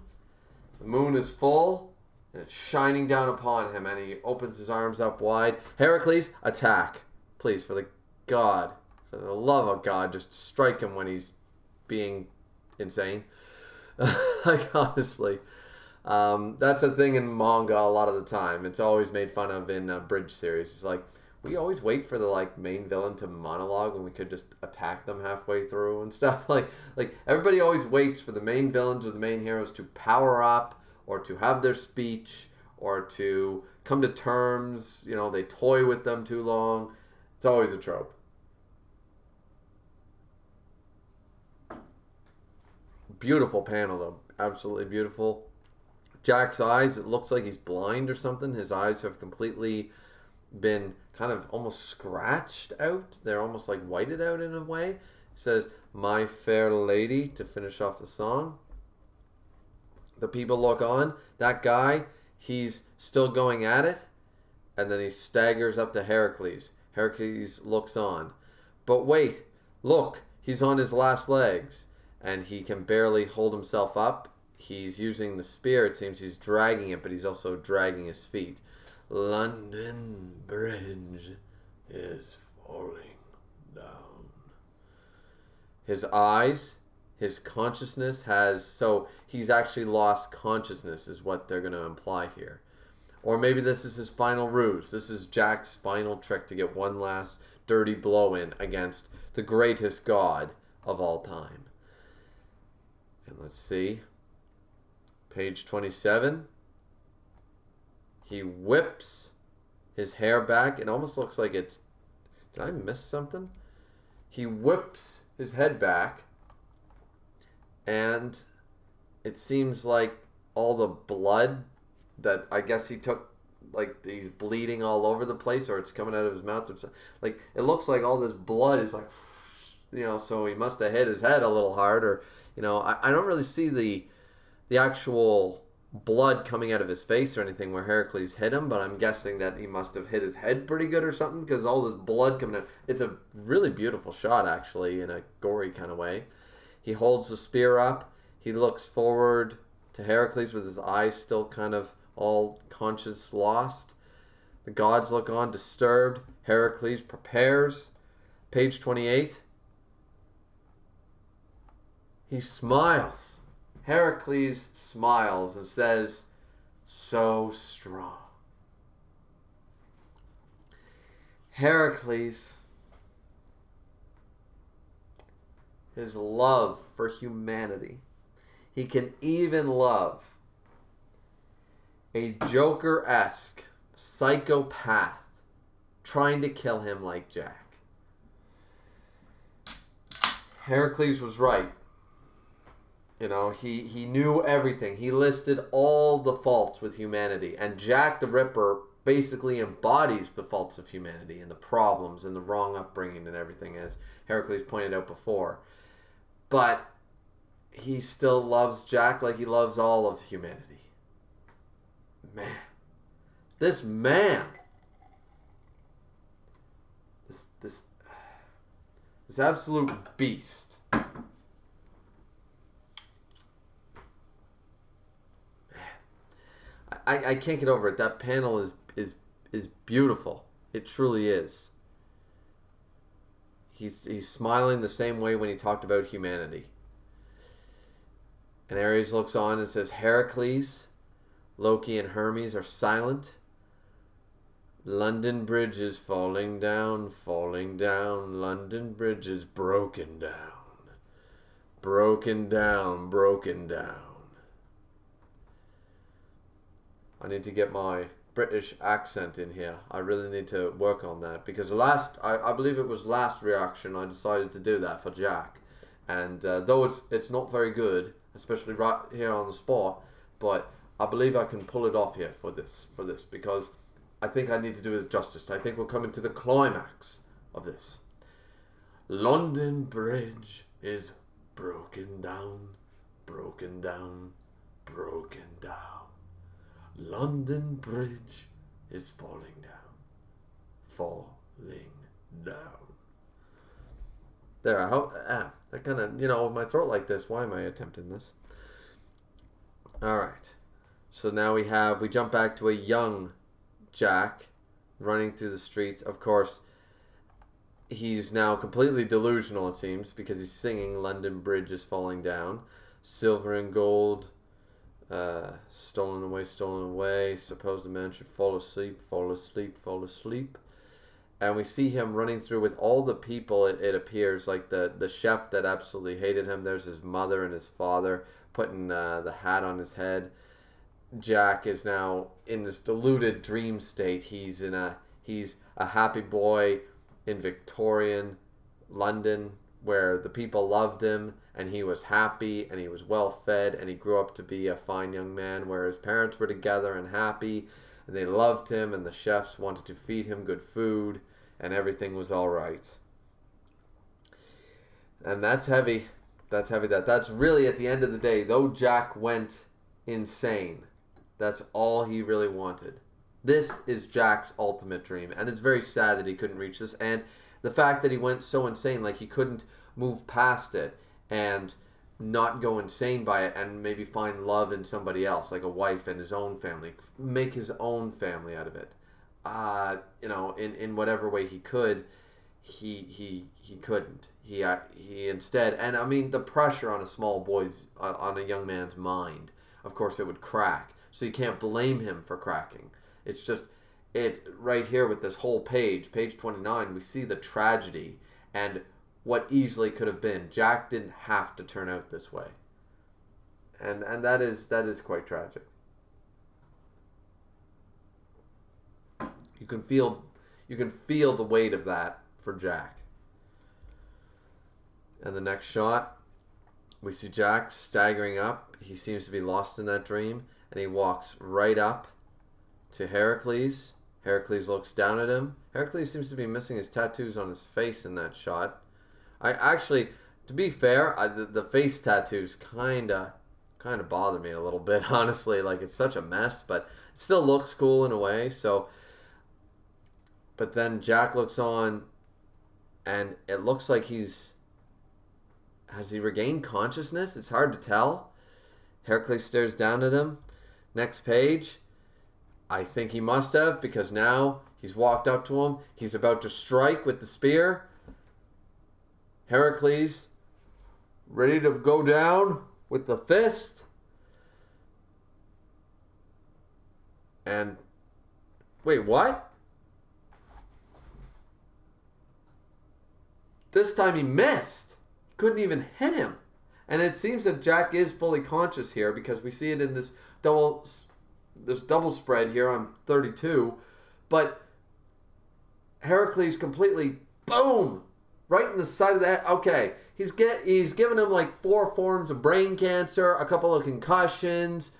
The moon is full, and it's shining down upon him, and he opens his arms up wide. Heracles, attack. Please, for the love of God, just strike him when he's being insane. Like, honestly. That's a thing in manga a lot of the time. It's always made fun of in bridge series. It's like, we always wait for the main villain to monologue when we could just attack them halfway through and stuff. Like everybody always waits for the main villains or the main heroes to power up or to have their speech or to come to terms. You know, they toy with them too long. It's always a trope. Beautiful panel though. Absolutely beautiful. Jack's eyes, it looks like he's blind or something. His eyes have completely been kind of almost scratched out. They're almost like whited out in a way. He says, "My fair lady," to finish off the song. The people look on. That guy, he's still going at it. And then he staggers up to Heracles. Heracles looks on. But wait, look, he's on his last legs. And he can barely hold himself up. He's using the spear. It seems he's dragging it, but he's also dragging his feet. London Bridge is falling down. His eyes, his consciousness has... So he's actually lost consciousness is what they're going to imply here. Or maybe this is his final ruse. This is Jack's final trick to get one last dirty blow in against the greatest god of all time. And let's see. Page 27. He whips his hair back. It almost looks like it's... Did I miss something? He whips his head back. And it seems like all the blood that I guess he took, like he's bleeding all over the place, or it's coming out of his mouth. It's like, it looks like all this blood is like, you know, so he must have hit his head a little hard, or, you know, I don't really see the actual blood coming out of his face or anything where Heracles hit him, but I'm guessing that he must have hit his head pretty good or something, because all this blood coming out. It's a really beautiful shot, actually, in a gory kind of way. He holds the spear up. He looks forward to Heracles with his eyes still kind of all conscious lost. The gods look on, disturbed. Heracles prepares. Page 28. He smiles. Heracles smiles and says, "So strong." Heracles, his love for humanity. He can even love a Joker-esque psychopath trying to kill him like Jack. Heracles was right. You know, he knew everything. He listed all the faults with humanity. And Jack the Ripper basically embodies the faults of humanity and the problems and the wrong upbringing and everything, as Heracles pointed out before. But he still loves Jack like he loves all of humanity. Man. This man. This absolute beast. I can't get over it. That panel is beautiful. It truly is. He's smiling the same way when he talked about humanity. And Ares looks on and says, "Heracles, Loki and Hermes are silent. London Bridge is falling down, falling down. London Bridge is broken down. Broken down, broken down." I need to get my British accent in here. I really need to work on that, because I believe it was last reaction I decided to do that for Jack. And though it's not very good, especially right here on the spot, but I believe I can pull it off here for this, because I think I need to do it justice. I think we're coming to the climax of this. London Bridge is broken down, broken down, broken down. London Bridge is falling down, falling down. There, I hope. That kind of, with my throat like this, why am I attempting this? Alright. So now we jump back to a young Jack running through the streets. Of course, he's now completely delusional, it seems, because he's singing London Bridge is Falling Down. Silver and gold, stolen away. Suppose the man should fall asleep, fall asleep, fall asleep. And we see him running through with all the people, it appears, like the chef that absolutely hated him. There's his mother and his father putting the hat on his head. Jack is now in this deluded dream state. He's a happy boy in Victorian London where the people loved him and he was happy and he was well fed and he grew up to be a fine young man where his parents were together and happy and they loved him and the chefs wanted to feed him good food and everything was all right. And that's heavy. That's really, at the end of the day, though Jack went insane, that's all he really wanted. This is Jack's ultimate dream, and it's very sad that he couldn't reach this, and the fact that he went so insane, like he couldn't move past it and not go insane by it and maybe find love in somebody else, like a wife and his own family, make his own family out of it. In whatever way he could, he couldn't. He instead, and I mean the pressure on a young man's mind, of course it would crack. So you can't blame him for cracking. It's just, right here with this whole page 29, we see the tragedy and what easily could have been. Jack didn't have to turn out this way. And that is quite tragic. You can feel the weight of that for Jack. And the next shot, we see Jack staggering up. He seems to be lost in that dream, and he walks right up to Heracles. Heracles looks down at him. Heracles seems to be missing his tattoos on his face in that shot. I actually, to be fair, the face tattoos kind of bother me a little bit, honestly. Like, it's such a mess, but it still looks cool in a way. So, but then Jack looks on, and it looks like has he regained consciousness? It's hard to tell. Heracles stares down at him. Next page. I think he must have, because now he's walked up to him. He's about to strike with the spear. Heracles, ready to go down with the fist. And, wait, what? This time he missed. Couldn't even hit him. And it seems that Jack is fully conscious here, because we see it in this double spread here on 32. But Heracles completely, boom, right in the side of the head. Okay, he's given him like 4 forms of brain cancer, a couple of concussions,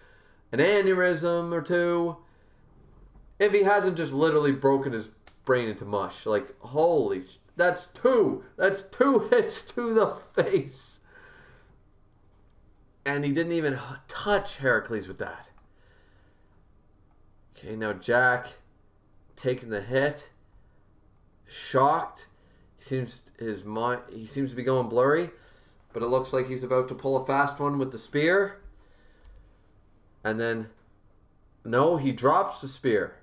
an aneurysm or 2. If he hasn't just literally broken his brain into mush. Like, holy, that's 2 hits to the face. And he didn't even touch Heracles with that. Okay, now Jack taking the hit, shocked. He seems to be going blurry, but it looks like he's about to pull a fast one with the spear. And then, no, he drops the spear.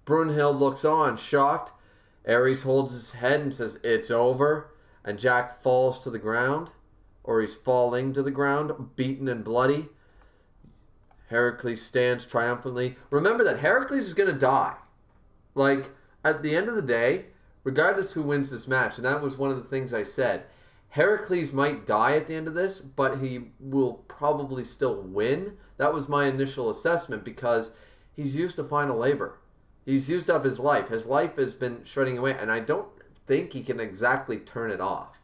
Brunhild looks on, shocked. Ares holds his head and says, "It's over." And Jack falls to the ground, or he's falling to the ground, beaten and bloody. Heracles stands triumphantly. Remember that Heracles is going to die. Like, at the end of the day, regardless who wins this match, and that was one of the things I said, Heracles might die at the end of this, but he will probably still win. That was my initial assessment, because he's used to final labor. He's used up his life. His life has been shredding away, and I don't think he can exactly turn it off.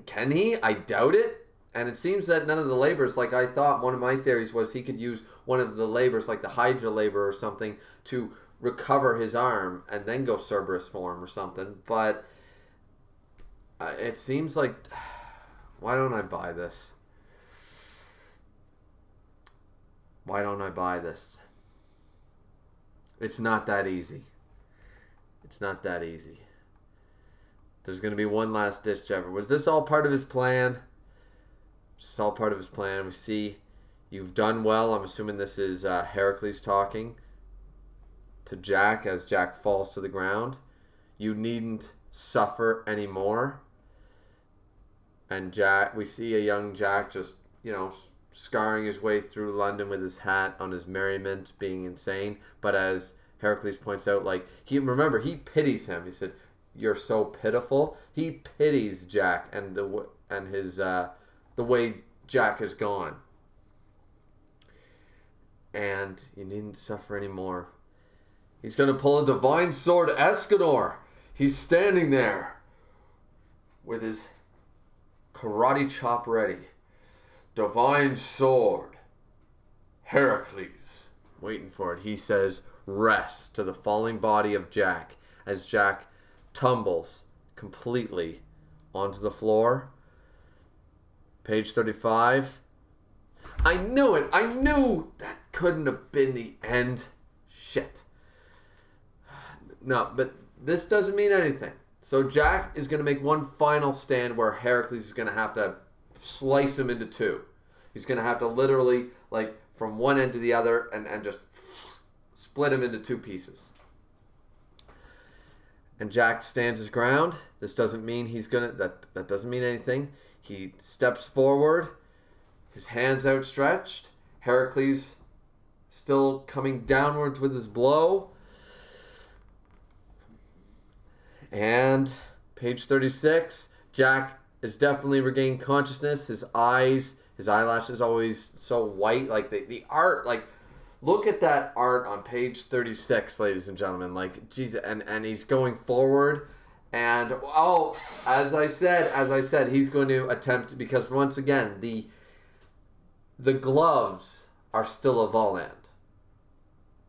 Can he? I doubt it. And it seems that none of the labors, like I thought, one of my theories was he could use one of the labors, like the Hydra labor or something, to recover his arm and then go Cerberus form or something. But it seems like, why don't I buy this? Why don't I buy this? It's not that easy. It's not that easy. There's going to be one last ditch effort. Was this all part of his plan? It's all part of his plan. We see you've done well. I'm assuming this is Heracles talking to Jack as Jack falls to the ground. You needn't suffer anymore. And Jack, we see a young Jack just, scarring his way through London with his hat on his merriment, being insane. But as Heracles points out, he pities him. He said, "You're so pitiful." He pities Jack and the way Jack has gone. And you needn't suffer anymore. He's going to pull a divine sword, Escanor. He's standing there with his karate chop ready. Divine sword. Heracles. Waiting for it. He says, "Rest," to the falling body of Jack as Jack tumbles completely onto the floor. Page 35. I knew it. I knew that couldn't have been the end. Shit. No, but this doesn't mean anything. So Jack is going to make one final stand where Heracles is going to have to slice him into two. He's going to have to literally, from one end to the other and just split him into two pieces. And Jack stands his ground. This doesn't mean that doesn't mean anything. He steps forward, his hands outstretched. Heracles still coming downwards with his blow. And page 36, Jack is definitely regained consciousness. His eyelashes always so white. The art, look at that art on page 36, ladies and gentlemen. Jesus, and he's going forward. And, as I said, he's going to attempt, because once again, the gloves are still a Voland.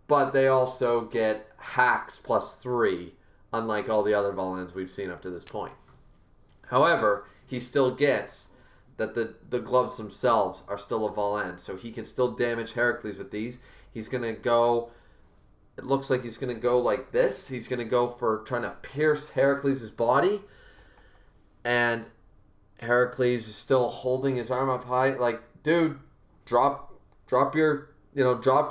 But they also get hacks +3, unlike all the other Volans we've seen up to this point. However, he still gets that the gloves themselves are still a Voland, so he can still damage Heracles with these. He's going to go, it looks like he's going to go like this. He's going to go for trying to pierce Heracles' body. And Heracles is still holding his arm up high. Dude, drop your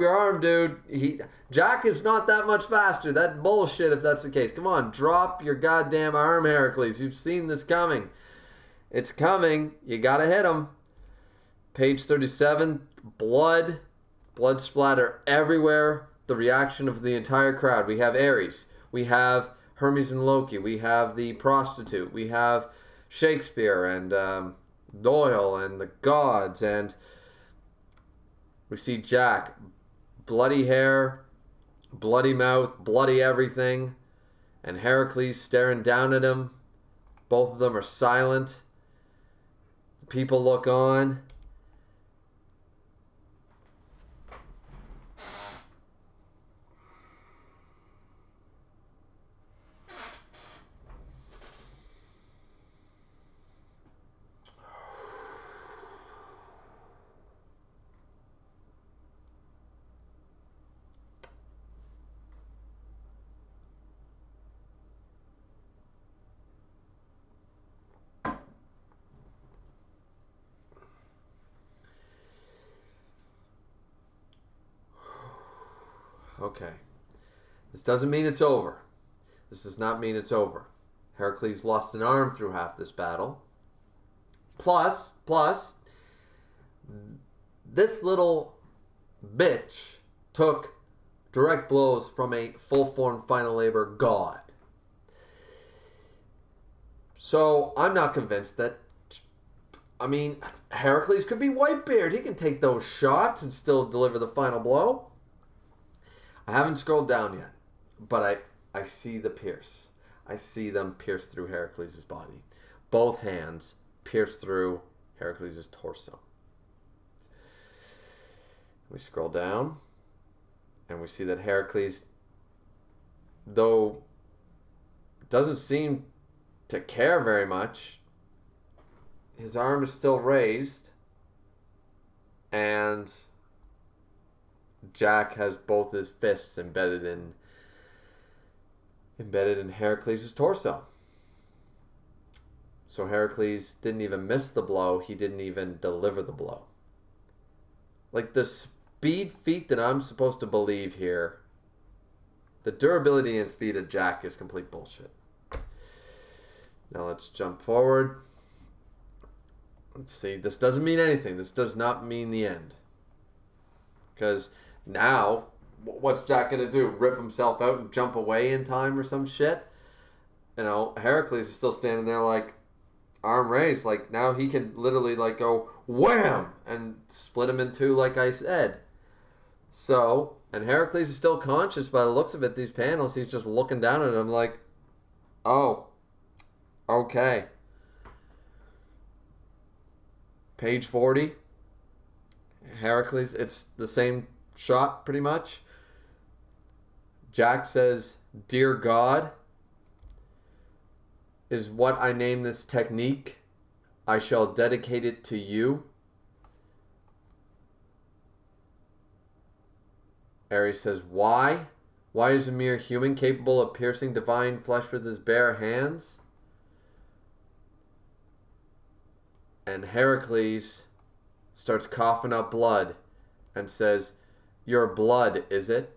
arm, dude. Jack is not that much faster. That's bullshit if that's the case. Come on, drop your goddamn arm, Heracles. You've seen this coming. It's coming. You gotta hit him. Page 37, blood splatter everywhere. The reaction of the entire crowd. We have Ares. We have Hermes and Loki. We have the prostitute. We have Shakespeare and Doyle and the gods. And we see Jack. Bloody hair, bloody mouth, bloody everything. And Heracles staring down at him. Both of them are silent. People look on. Okay. This doesn't mean it's over. This does not mean it's over. Heracles lost an arm through half this battle. Plus, this little bitch took direct blows from a full-form final labor god. So, I'm not convinced that... Heracles could be Whitebeard. He can take those shots and still deliver the final blow. I haven't scrolled down yet, but I see the pierce. I see them pierce through Heracles' body. Both hands pierce through Heracles' torso. We scroll down, and we see that Heracles, though doesn't seem to care very much, his arm is still raised, and Jack has both his fists embedded in Heracles' torso. So Heracles didn't even miss the blow. He didn't even deliver the blow. Like the speed feat that I'm supposed to believe here, the durability and speed of Jack is complete bullshit. Now let's jump forward. Let's see. This doesn't mean anything. This does not mean the end. Because now, what's Jack going to do? Rip himself out and jump away in time or some shit? You know, Heracles is still standing there like, arm raised. Like, now he can literally like go, wham! And split him in two like I said. So, and Heracles is still conscious by the looks of it, these panels. He's just looking down at him like, oh, okay. Page 40. Heracles, it's the same shot pretty much. Jack says, "Dear God, is what I name this technique. I shall dedicate it to you." Ares says, "Why? Why is a mere human capable of piercing divine flesh with his bare hands?" And Heracles starts coughing up blood and says, "Your blood, is it?"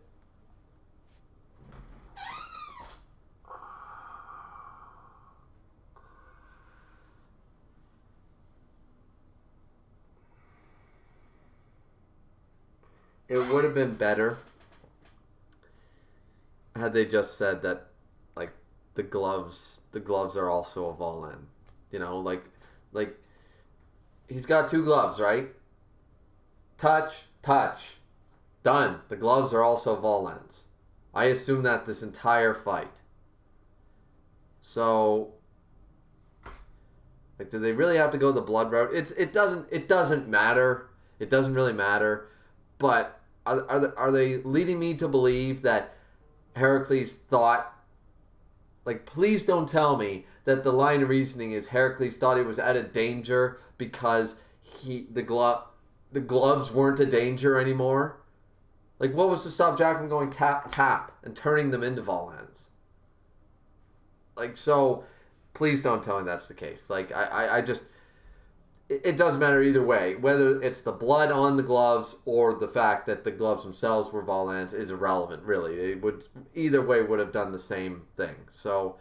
It would have been better had they just said that, like, the gloves are also a Volan. You know, like he's got two gloves, right? Touch, touch. Done. The gloves are also Volans. I assume that this entire fight. So, like, do they really have to go the blood route? It doesn't matter. It doesn't really matter. But are they leading me to believe that Heracles thought, like, please don't tell me that the line of reasoning is Heracles thought he was out of danger because the gloves weren't a danger anymore? Like, what was to stop Jack from going tap, tap and turning them into Volans? Like, so, please don't tell me that's the case. Like, I just... It doesn't matter either way. Whether it's the blood on the gloves or the fact that the gloves themselves were Volans is irrelevant, really. It would... Either way would have done the same thing. So...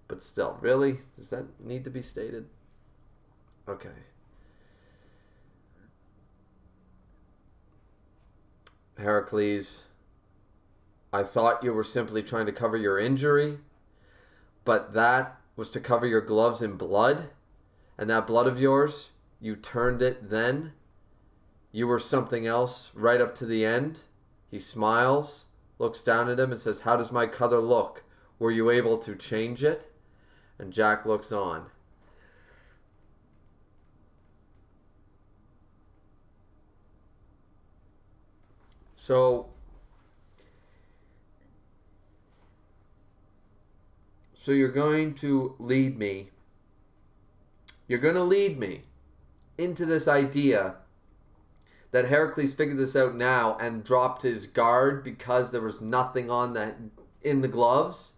But still, really? Does that need to be stated? Okay. Heracles, I thought you were simply trying to cover your injury, but that was to cover your gloves in blood, and that blood of yours, you turned it then. You were something else right up to the end. He smiles, looks down at him and says, "How does my color look? Were you able to change it?" And Jack looks on. So you're going to lead me. You're going to lead me into this idea that Heracles figured this out now and dropped his guard because there was nothing on that in the gloves.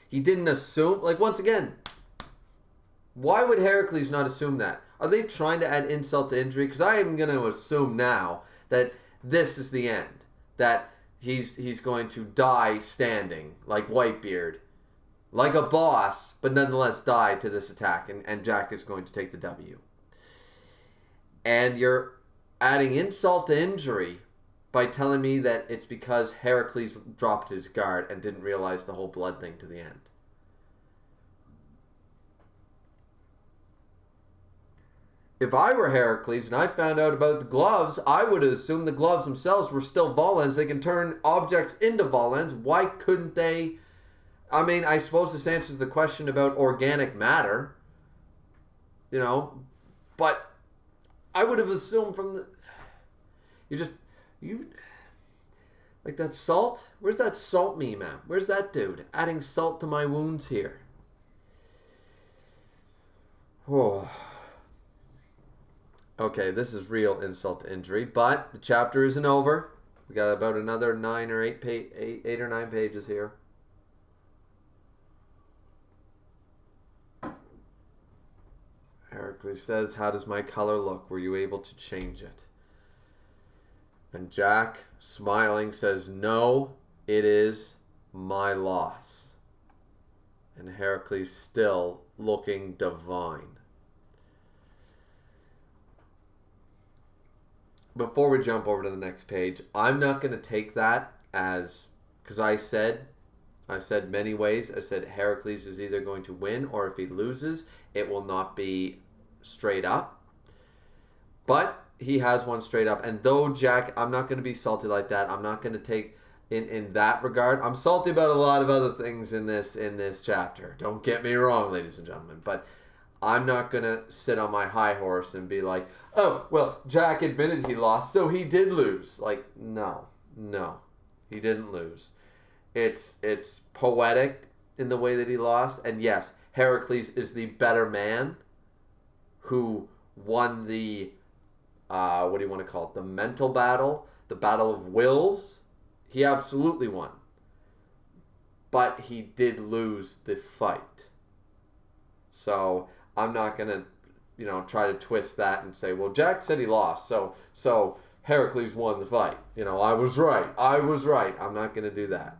He didn't assume, like, once again, why would Heracles not assume that? Are they trying to add insult to injury? Because I am going to assume now that this is the end. That he's going to die standing, like Whitebeard. Like a boss, but nonetheless die to this attack. And Jack is going to take the W. And you're adding insult to injury by telling me that it's because Heracles dropped his guard and didn't realize the whole blood thing to the end. If I were Heracles and I found out about the gloves, I would have assumed the gloves themselves were still Volans. They can turn objects into Volans. Why couldn't they? I mean, I suppose this answers the question about organic matter. You know, but I would have assumed from the... You like that salt? Where's that salt meme at? Where's that dude? Adding salt to my wounds here. Oh... Okay, this is real insult to injury, but the chapter isn't over. We got about another 9 or 8 or 9 pages here. Heracles says, how does my color look? Were you able to change it? And Jack, smiling, says, no, it is my loss. And Heracles still looking divine. Before we jump over to the next page, I'm not going to take that as, because I said many ways. I said Heracles is either going to win, or if he loses, it will not be straight up. But he has one straight up. And though Jack, I'm not going to be salty like that. I'm not going to take in that regard. I'm salty about a lot of other things in this chapter. Don't get me wrong, ladies and gentlemen. But I'm not going to sit on my high horse and be like, oh, well, Jack admitted he lost, so he did lose. Like, no, he didn't lose. It's poetic in the way that he lost. And yes, Heracles is the better man who won the, what do you want to call it? The mental battle, the battle of wills. He absolutely won. But he did lose the fight. So I'm not going to, try to twist that and say, well, Jack said he lost, so Heracles won the fight. I was right. I'm not going to do that.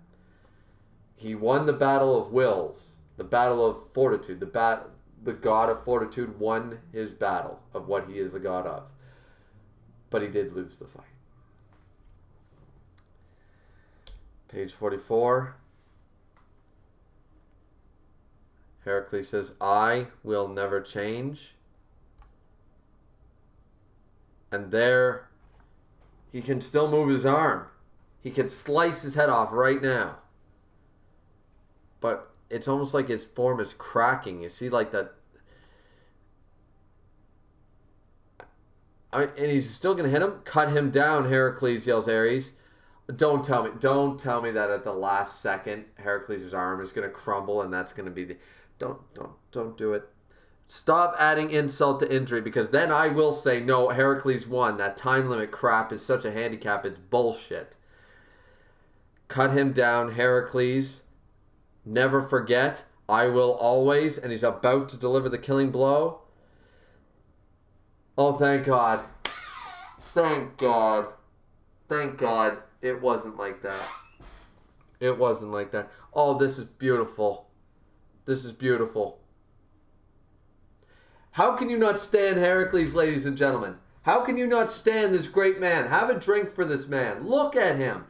He won the battle of wills, the battle of fortitude. The god of fortitude won his battle of what he is the god of. But he did lose the fight. Page 44. Heracles says, I will never change. And there, he can still move his arm. He can slice his head off right now. But it's almost like his form is cracking. You see, like that. And he's still going to hit him. Cut him down, Heracles, yells Ares. Don't tell me that at the last second, Heracles' arm is going to crumble and that's going to be the... Don't do it. Stop adding insult to injury, because then I will say, no, Heracles won. That time limit crap is such a handicap. It's bullshit. Cut him down, Heracles. Never forget, I will always. And he's about to deliver the killing blow. Oh, thank God. Thank God. Thank God. It wasn't like that. It wasn't like that. Oh, this is beautiful. This is beautiful. How can you not stand Heracles, ladies and gentlemen? How can you not stand this great man? Have a drink for this man. Look at him.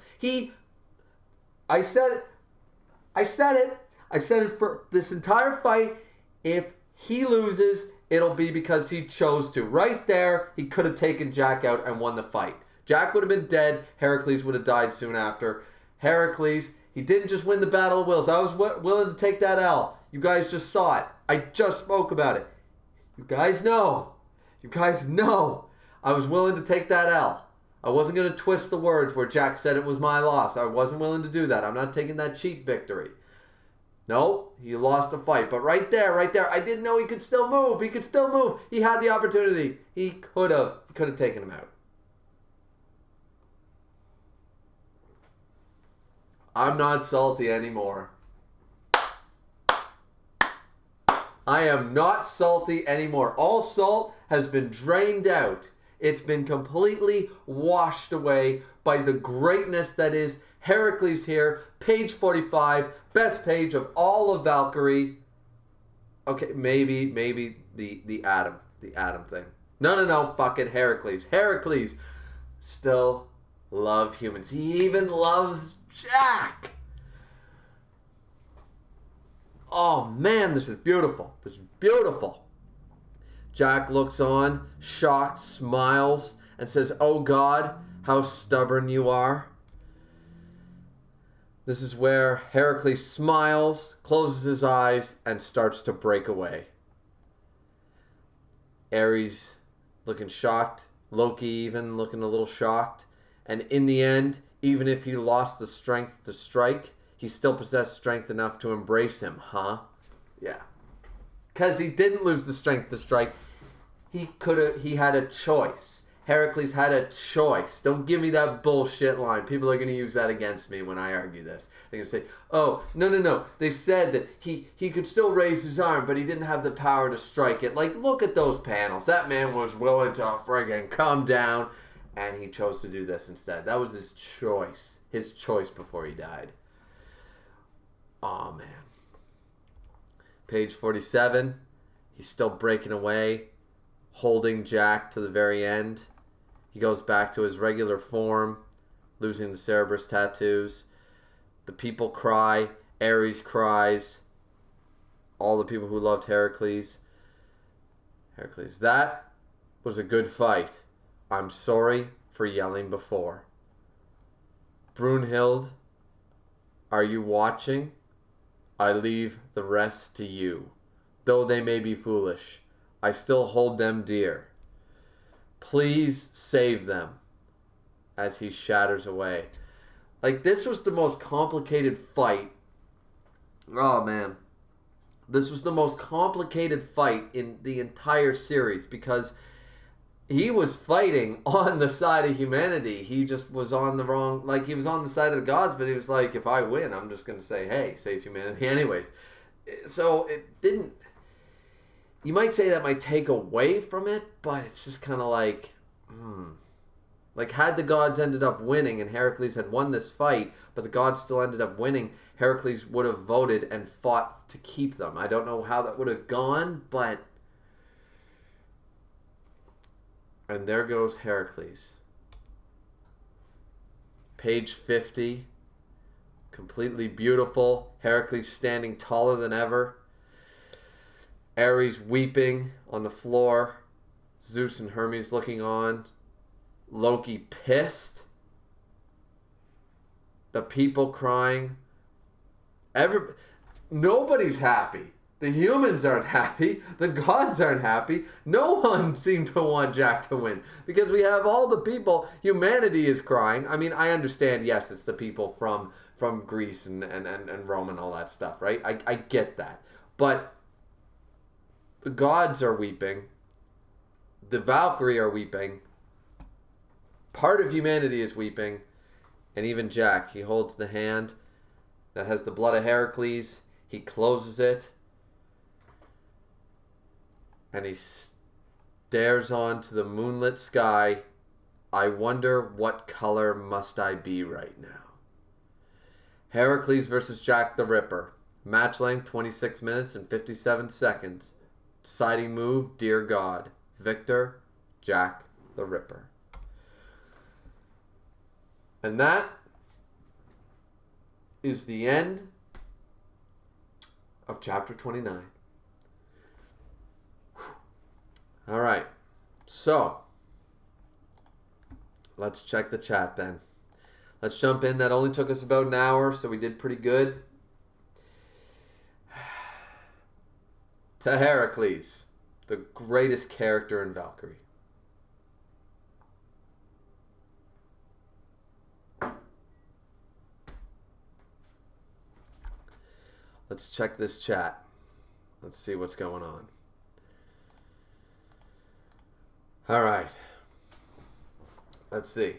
I said it. I said it for this entire fight. If he loses, it'll be because he chose to. Right there, he could have taken Jack out and won the fight. Jack would have been dead. Heracles would have died soon after. Heracles, he didn't just win the Battle of Wills. I was willing to take that L. You guys just saw it. I just spoke about it. You guys know. I was willing to take that L. I wasn't going to twist the words where Jack said it was my loss. I wasn't willing to do that. I'm not taking that cheap victory. No, he lost the fight. But right there, I didn't know he could still move. He had the opportunity. He could have taken him out. I'm not salty anymore. I am not salty anymore. All salt has been drained out. It's been completely washed away by the greatness that is Heracles here. Page 45, best page of all of Valkyrie. Okay, maybe the Adam thing. No, fuck it, Heracles. Heracles still love humans. He even loves Jack. Oh man, this is beautiful. Jack looks on, shocked, smiles, and says, oh God, how stubborn you are. This is where Heracles smiles, closes his eyes, and starts to break away. Ares looking shocked, Loki even looking a little shocked, and in the end, even if he lost the strength to strike, he still possessed strength enough to embrace him, huh? Yeah. Because he didn't lose the strength to strike. He had a choice. Heracles had a choice. Don't give me that bullshit line. People are going to use that against me when I argue this. They're going to say, oh, no. They said that he could still raise his arm, but he didn't have the power to strike it. Like, look at those panels. That man was willing to friggin' come down, and he chose to do this instead. That was his choice. His choice before he died. Oh, man. Page 47. He's still breaking away, holding Jack to the very end. He goes back to his regular form, losing the Cerberus tattoos. The people cry. Ares cries. All the people who loved Heracles. That was a good fight. I'm sorry for yelling before. Brunhild, are you watching? I leave the rest to you. Though they may be foolish, I still hold them dear. Please save them. As he shatters away. Like, this was the most complicated fight. Oh, man. This was the most complicated fight in the entire series because he was fighting on the side of humanity. He just was on the wrong... Like, he was on the side of the gods, but he was like, if I win, I'm just going to say, hey, save humanity anyways. So, it didn't... You might say that might take away from it, but it's just kind of like... Like, had the gods ended up winning and Heracles had won this fight, but the gods still ended up winning, Heracles would have voted and fought to keep them. I don't know how that would have gone, but... And there goes Heracles. Page 50. Completely beautiful. Heracles standing taller than ever. Ares weeping on the floor. Zeus and Hermes looking on. Loki pissed. The people crying. Nobody's happy. The humans aren't happy. The gods aren't happy. No one seemed to want Jack to win. Because we have all the people. Humanity is crying. I mean, I understand, yes, it's the people from Greece and Rome and all that stuff, right? I get that. But the gods are weeping. The Valkyrie are weeping. Part of humanity is weeping. And even Jack, he holds the hand that has the blood of Heracles. He closes it. And he stares onto the moonlit sky. I wonder what color must I be right now. Heracles versus Jack the Ripper. Match length 26 minutes and 57 seconds. Deciding move, Dear God. Victor, Jack the Ripper. And that is the end of chapter 29. All right. So, let's check the chat then. Let's jump in. That only took us about an hour, so we did pretty good. To Heracles, the greatest character in Valkyrie. Let's check this chat. Let's see what's going on. All right. Let's see.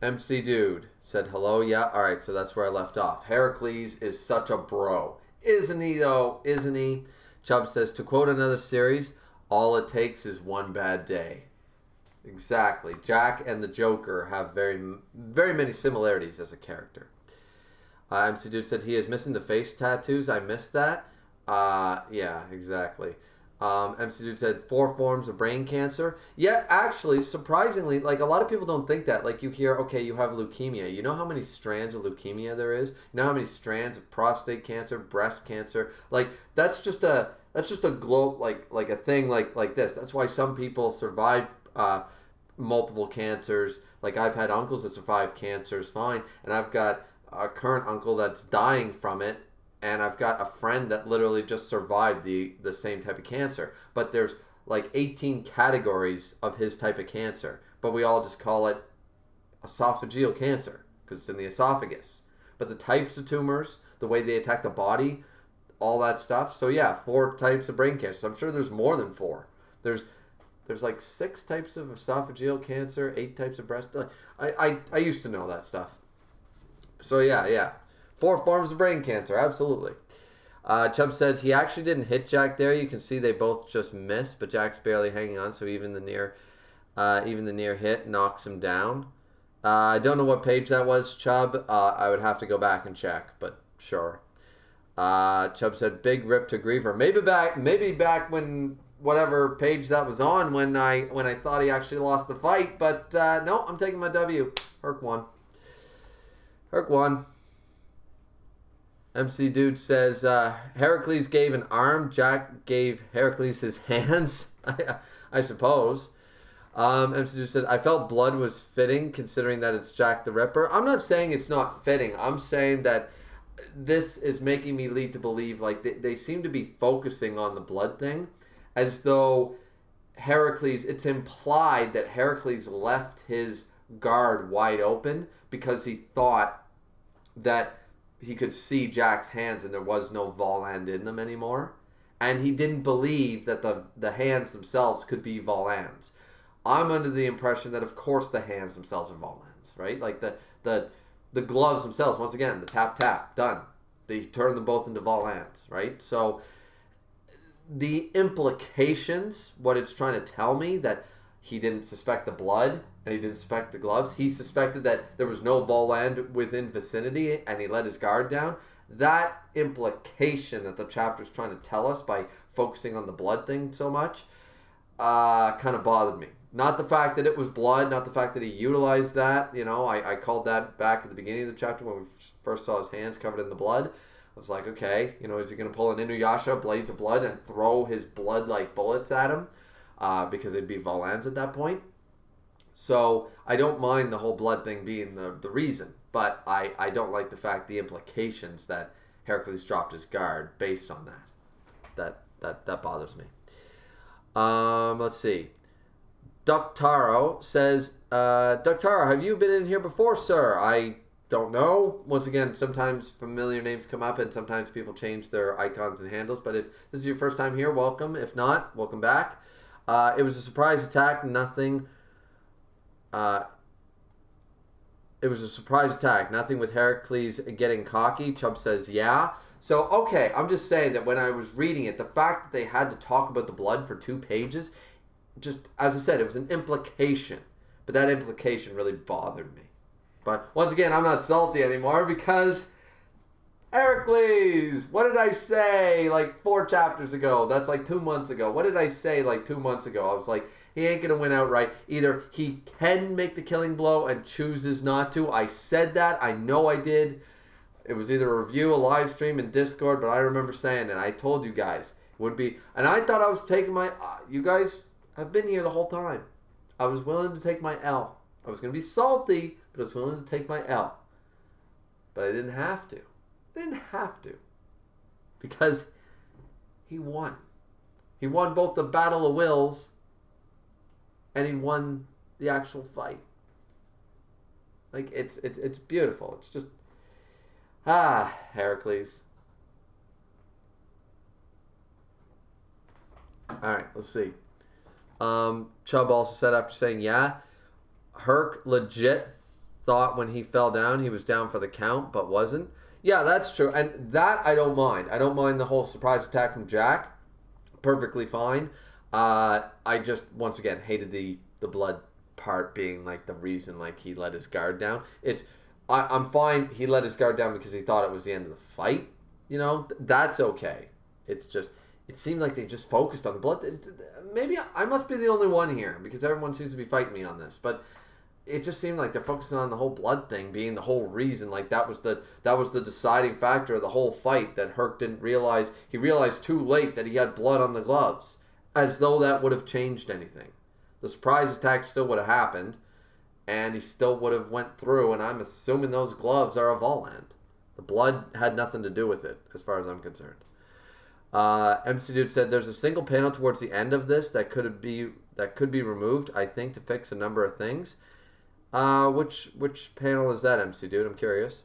MC Dude said hello. Yeah. All right. So that's where I left off. Heracles is such a bro. Isn't he though? Isn't he? Chubb says, to quote another series, all it takes is one bad day. Exactly. Jack and the Joker have very, very many similarities as a character. MC Dude said he is missing the face tattoos. I missed that. Yeah, exactly. MC Dude said 4 forms of brain cancer. Yeah, actually, surprisingly, like a lot of people don't think that. Like you hear, okay, you have leukemia. You know how many strands of leukemia there is? You know how many strands of prostate cancer, breast cancer? Like that's just a globe, like a thing like this. That's why some people survive multiple cancers. Like I've had uncles that survived cancers fine, and I've got a current uncle that's dying from it, and I've got a friend that literally just survived the same type of cancer. But there's like 18 categories of his type of cancer, but we all just call it esophageal cancer because it's in the esophagus. But the types of tumors, the way they attack the body, all that stuff. So yeah, 4 types of brain cancer. So I'm sure there's more than 4. There's there's like 6 types of esophageal cancer, 8 types of breast. I used to know that stuff. So yeah. 4 forms of brain cancer, absolutely. Chubb says he actually didn't hit Jack there. You can see they both just missed, but Jack's barely hanging on, so even the near hit knocks him down. I don't know what page that was, Chubb. I would have to go back and check, but sure. Chubb said big rip to Griever. Maybe back when whatever page that was on when I thought he actually lost the fight, but no, I'm taking my W. Herc won. MC Dude says Heracles gave an arm, Jack gave Heracles his hands. I suppose. MC Dude said I felt blood was fitting considering that it's Jack the Ripper. I'm not saying it's not fitting. I'm saying that this is making me lead to believe like they seem to be focusing on the blood thing as though Heracles, it's implied that Heracles left his guard wide open because he thought that he could see Jack's hands and there was no Voland in them anymore. And he didn't believe that the hands themselves could be Volans. I'm under the impression that, of course, the hands themselves are Volans, right? Like the gloves themselves, once again, the tap, done. They turn them both into Volans, right? So the implications, what it's trying to tell me, that he didn't suspect the blood and he didn't suspect the gloves. He suspected that there was no Voland within vicinity and he let his guard down. That implication that the chapter's trying to tell us by focusing on the blood thing so much kind of bothered me. Not the fact that it was blood, not the fact that he utilized that. You know, I called that back at the beginning of the chapter when we first saw his hands covered in the blood. I was like, okay, you know, is he going to pull an Inuyasha, blades of blood, and throw his blood-like bullets at him? Because it'd be Volans at that point. So I don't mind the whole blood thing being the reason, but I don't like the fact, the implications that Heracles dropped his guard based on that. That bothers me. Let's see. Duck Taro says, Duck Taro, have you been in here before, sir? I don't know. Once again, sometimes familiar names come up and sometimes people change their icons and handles, but if this is your first time here, welcome. If not, welcome back. It was a surprise attack, nothing... it was a surprise attack, nothing with Heracles getting cocky. Chubb says, yeah. So, okay, I'm just saying that when I was reading it, the fact that they had to talk about the blood for 2 pages, just, as I said, it was an implication. But that implication really bothered me. But, once again, I'm not salty anymore because... Heracles! What did I say like 4 chapters ago? That's like 2 months ago. What did I say like 2 months ago? I was like, he ain't going to win outright. Either he can make the killing blow and chooses not to. I said that. I know I did. It was either a review, a live stream in Discord, but I remember saying it. I told you guys it wouldn't be. And I thought I was taking my... you guys have been here the whole time. I was willing to take my L. I was going to be salty, but I was willing to take my L. But I didn't have to. I didn't have to. Because he won. He won both the Battle of Wills and he won the actual fight. Like, it's beautiful. It's just... Heracles. Alright, let's see. Chubb also said after saying, yeah, Herc legit thought when he fell down he was down for the count, but wasn't. Yeah, that's true. And that I don't mind. I don't mind the whole surprise attack from Jack. Perfectly fine. I just, once again, hated the blood part being like the reason like he let his guard down. I'm fine he let his guard down because he thought it was the end of the fight. You know, that's okay. It's just, it seemed like they just focused on the blood. Maybe I must be the only one here because everyone seems to be fighting me on this. But it just seemed like they're focusing on the whole blood thing being the whole reason. Like that was the deciding factor of the whole fight, that Herc didn't realize. He realized too late that he had blood on the gloves, as though that would have changed anything. The surprise attack still would have happened, and he still would have went through, and I'm assuming those gloves are a Voland. The blood had nothing to do with it, as far as I'm concerned. MC Dude said there's a single panel towards the end of this that could be removed, I think, to fix a number of things. Which panel is that, MC Dude? I'm curious.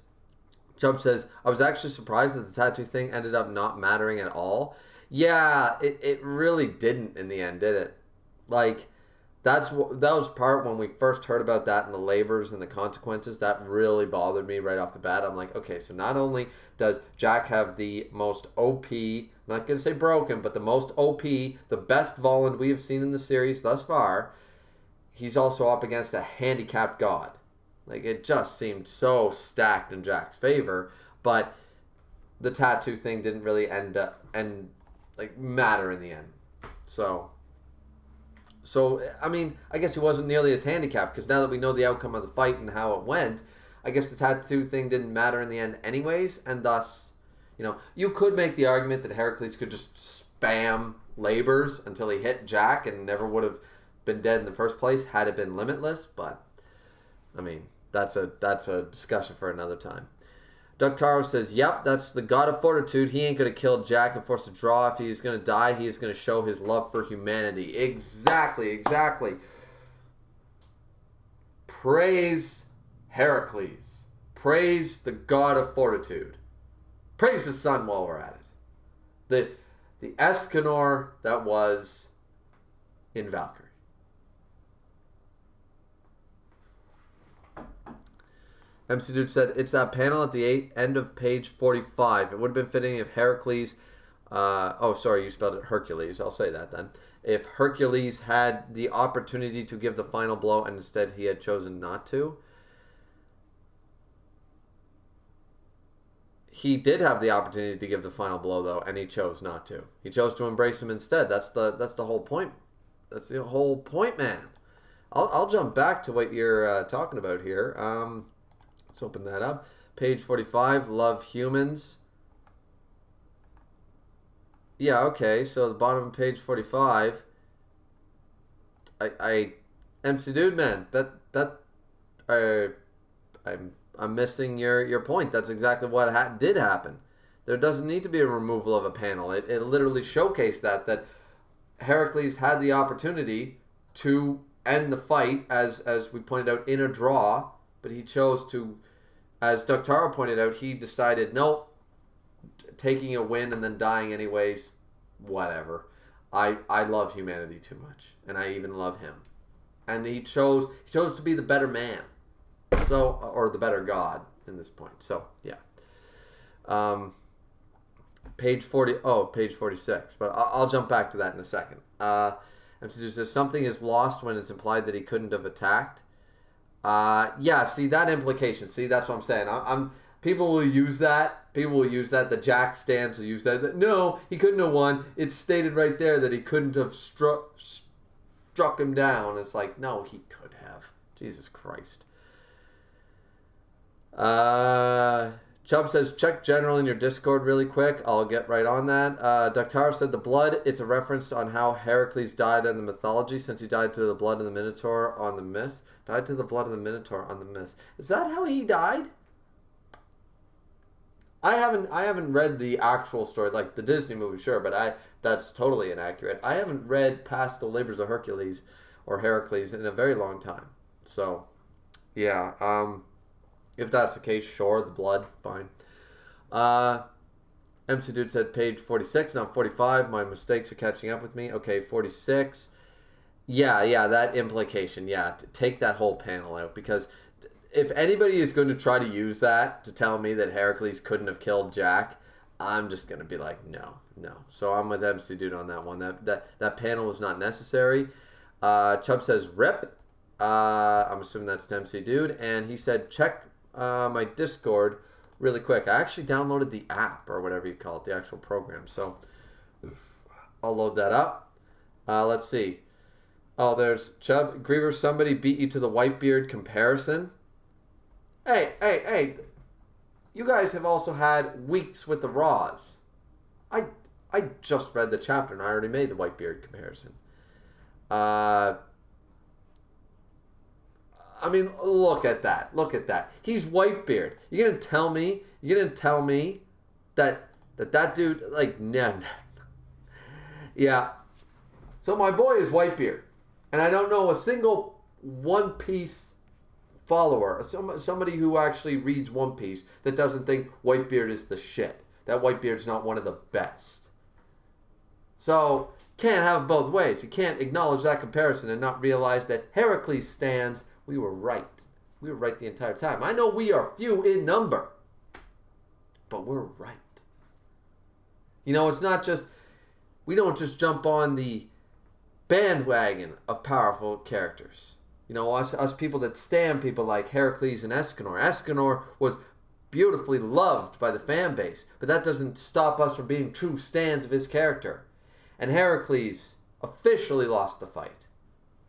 Chubb says, I was actually surprised that the tattoo thing ended up not mattering at all. Yeah, it really didn't in the end, did it? Like, that was part when we first heard about that and the labors and the consequences. That really bothered me right off the bat. I'm like, okay, so not only does Jack have the most OP, I'm not going to say broken, but the most OP, the best Voland we have seen in the series thus far, he's also up against a handicapped god. Like, it just seemed so stacked in Jack's favor, but the tattoo thing didn't really matter in the end. So, I mean, I guess he wasn't nearly as handicapped, because now that we know the outcome of the fight and how it went, I guess the tattoo thing didn't matter in the end anyways, and thus, you could make the argument that Heracles could just spam labors until he hit Jack and never would have been dead in the first place had it been limitless, but, I mean, that's a discussion for another time. Doug Taro says, yep, that's the god of fortitude. He ain't going to kill Jack and force a draw. If he's going to die, he is going to show his love for humanity. Exactly. Praise Heracles. Praise the god of fortitude. Praise the sun while we're at it. The Escanor that was in Valkyrie. MC Dude said, it's that panel at the end of page 45. It would have been fitting if Heracles... you spelled it Hercules. I'll say that then. If Hercules had the opportunity to give the final blow and instead he had chosen not to. He did have the opportunity to give the final blow, though, and he chose not to. He chose to embrace him instead. That's the whole point. That's the whole point, man. I'll jump back to what you're talking about here. Let's open that up. Page 45, love humans. Yeah, okay, so the bottom of page 45. MC Dude, man, I'm missing your point. That's exactly what did happen. There doesn't need to be a removal of a panel. It literally showcased that Heracles had the opportunity to end the fight, as we pointed out, in a draw, but he chose to, as Doug Taro pointed out, he decided, nope, taking a win and then dying anyways, whatever. I love humanity too much, and I even love him. And he chose to be the better man. So, or the better god in this point. So, yeah. Page 46. But I'll jump back to that in a second. MC says, something is lost when it's implied that he couldn't have attacked. Yeah, see, that implication. See, that's what I'm saying. People will use that. The Jack stands will use that. No, he couldn't have won. It's stated right there that he couldn't have struck him down. It's like, no, he could have. Jesus Christ. Chubb says, check general in your Discord really quick. I'll get right on that. Dr. said the blood, it's a reference on how Heracles died in the mythology, since he died to the blood of the Minotaur on the Mist. Died to the blood of the Minotaur on the Mist. Is that how he died? I haven't read the actual story, like the Disney movie, sure, but that's totally inaccurate. I haven't read past the Labors of Hercules or Heracles in a very long time. So, yeah, if that's the case, sure, the blood, fine. MC Dude said page 46, not 45. My mistakes are catching up with me. Okay, 46. Yeah, that implication. Yeah, take that whole panel out, because if anybody is going to try to use that to tell me that Heracles couldn't have killed Jack, I'm just going to be like, no. So I'm with MC Dude on that one. That panel was not necessary. Chubb says rip. I'm assuming that's to MC Dude. And he said, check my Discord really quick. I actually downloaded the app, or whatever you call it, the actual program. So I'll load that up. Let's see. Oh, there's Chubb. Griever, somebody beat you to the Whitebeard comparison. Hey. You guys have also had weeks with the Raws. I just read the chapter and I already made the Whitebeard comparison. I mean, look at that. He's Whitebeard. You're gonna tell me that dude, like, no. Yeah. So my boy is Whitebeard, and I don't know a single One Piece follower, somebody who actually reads One Piece, that doesn't think Whitebeard is the shit. That Whitebeard's not one of the best. So can't have it both ways. You can't acknowledge that comparison and not realize that Heracles stands, we were right. We were right the entire time. I know we are few in number, but we're right. You know, it's not just, we don't just jump on the bandwagon of powerful characters. You know, us people that stand people like Heracles and Escanor. Escanor was beautifully loved by the fan base, but that doesn't stop us from being true stands of his character. And Heracles officially lost the fight,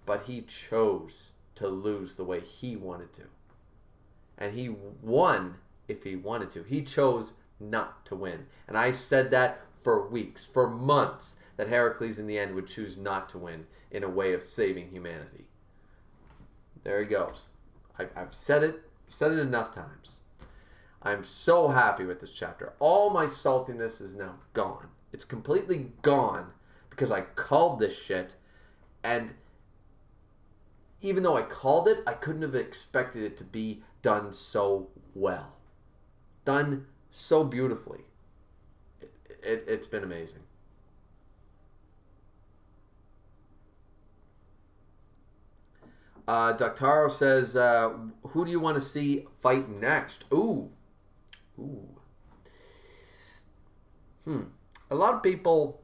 but he chose to lose the way he wanted to. And he won if he wanted to. He chose not to win. And I said that for weeks, for months, that Heracles in the end would choose not to win in a way of saving humanity. There he goes. I've said it enough times. I'm so happy with this chapter. All my saltiness is now gone. It's completely gone because I called this shit, and even though I called it, I couldn't have expected it to be done so well. Done so beautifully. It's been amazing. Doctaro says, who do you want to see fight next? Ooh. A lot of people,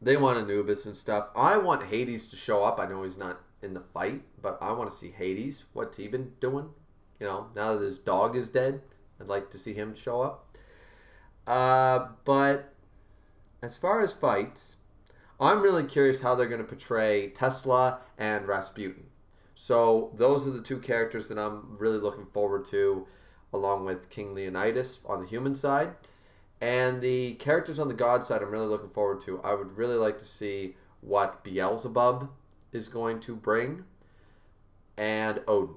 they want Anubis and stuff. I want Hades to show up. I know he's not in the fight, but I want to see Hades. What's he been doing? You know, now that his dog is dead, I'd like to see him show up. But as far as fights, I'm really curious how they're going to portray Tesla and Rasputin. So those are the two characters that I'm really looking forward to, along with King Leonidas on the human side. And the characters on the god side I'm really looking forward to. I would really like to see what Beelzebub is going to bring, and Odin.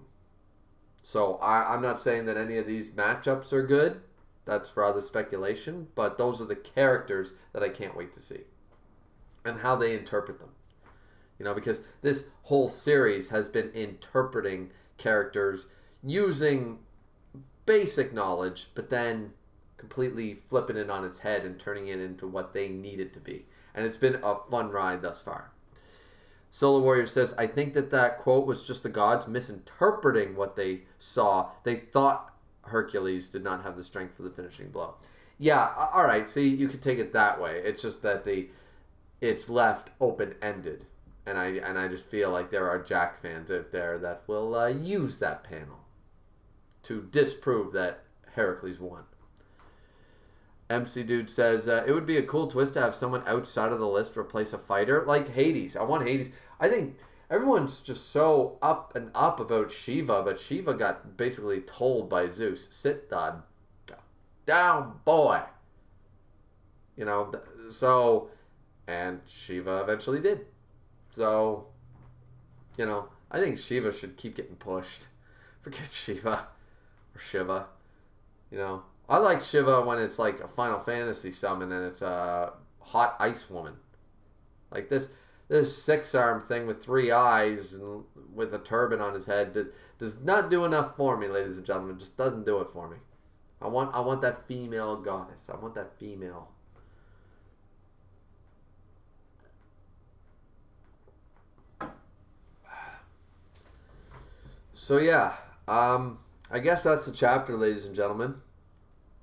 So I'm not saying that any of these matchups are good. That's for other speculation. But those are the characters that I can't wait to see, and how they interpret them. You know, because this whole series has been interpreting characters using basic knowledge, but then completely flipping it on its head and turning it into what they need it to be. And it's been a fun ride thus far. Solar Warrior says, I think that quote was just the gods misinterpreting what they saw. They thought Hercules did not have the strength for the finishing blow. Yeah, all right. See, you could take it that way. It's just that it's left open-ended. And I just feel like there are Jack fans out there that will use that panel to disprove that Heracles won. MC Dude says, it would be a cool twist to have someone outside of the list replace a fighter like Hades. I want Hades. I think everyone's just so up and up about Shiva, but Shiva got basically told by Zeus, sit down, boy. You know, so, and Shiva eventually did. So, you know, I think Shiva should keep getting pushed. Forget Shiva or Shiva. You know, I like Shiva when it's like a Final Fantasy summon and it's a hot ice woman. Like this 6-arm thing with 3 eyes and with a turban on his head does not do enough for me, ladies and gentlemen. Just doesn't do it for me. I want that female goddess. I want that female. So yeah, I guess that's the chapter, ladies and gentlemen.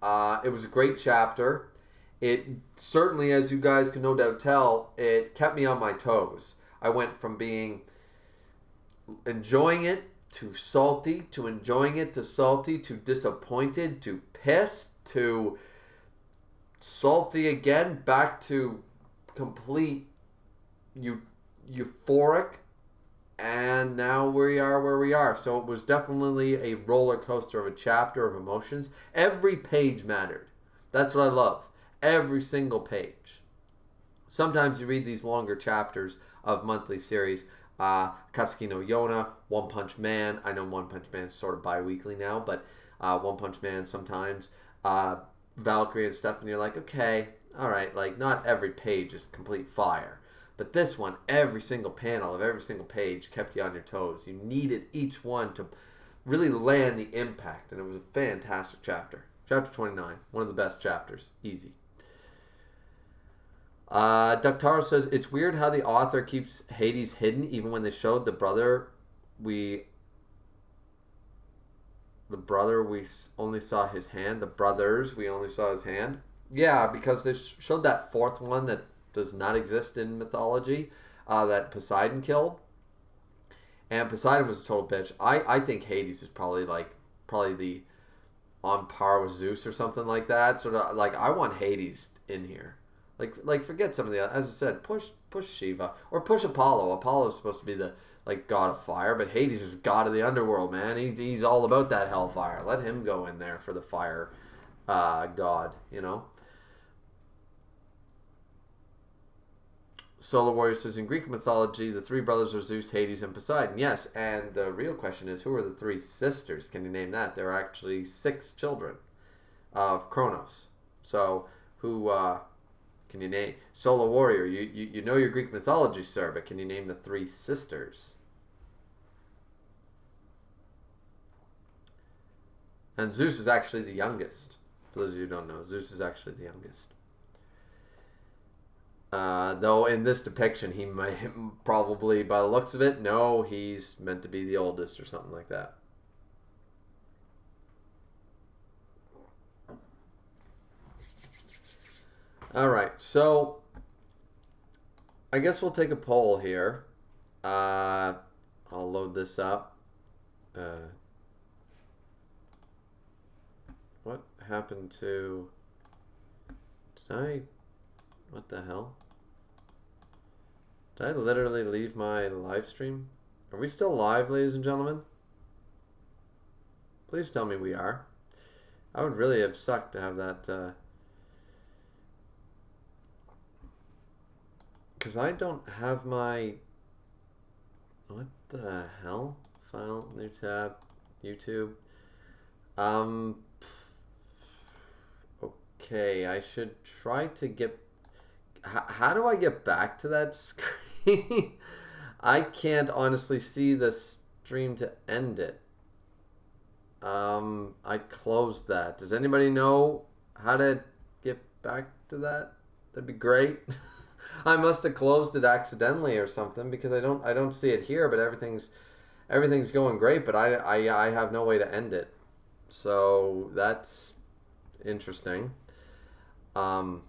It was a great chapter. It certainly, as you guys can no doubt tell, it kept me on my toes. I went from being enjoying it to salty, to enjoying it to salty, to disappointed, to pissed, to salty again, back to complete euphoric. And now we are where we are. So it was definitely a roller coaster of a chapter of emotions. Every page mattered. That's what I love. Every single page. Sometimes you read these longer chapters of monthly series. Katsuki no Yona, One Punch Man. I know One Punch Man is sort of bi-weekly now, but One Punch Man sometimes. Valkyrie and stuff, and you're like, okay, all right, like not every page is complete fire. But this one, every single panel of every single page kept you on your toes. You needed each one to really land the impact. And it was a fantastic chapter. Chapter 29, one of the best chapters. Easy. Ductaro says, it's weird how the author keeps Hades hidden even when they showed the brother we only saw his hand. The brothers, we only saw his hand. Yeah, because they showed that fourth one that does not exist in mythology, that Poseidon killed. And Poseidon was a total bitch. I think Hades is probably the on par with Zeus or something like that. Sort of like, I want Hades in here. Like forget some of the, as I said, push Shiva or push Apollo. Apollo is supposed to be the god of fire, but Hades is god of the underworld, man. He's all about that hellfire. Let him go in there for the fire god, you know. Solar Warrior says, in Greek mythology, the three brothers are Zeus, Hades, and Poseidon. Yes, and the real question is, who are the three sisters? Can you name that? There are actually 6 children of Kronos. So, who can you name? Solar Warrior, you know your Greek mythology, sir, but can you name the 3 sisters? And Zeus is actually the youngest. For those of you who don't know, Zeus is actually the youngest. Though in this depiction, he might probably, by the looks of it, no, he's meant to be the oldest or something like that. All right, so I guess we'll take a poll here. I'll load this up. What happened to... What the hell? Did I literally leave my live stream? Are we still live, ladies and gentlemen? Please tell me we are. I would really have sucked to have that... Because I don't have my... What the hell? File, new tab, YouTube. Okay, I should try to get... How do I get back to that screen? I can't honestly see the stream to end it. I closed that. Does anybody know how to get back to that? That'd be great. I must have closed it accidentally or something because I don't see it here, but everything's going great, but I have no way to end it. So that's interesting. I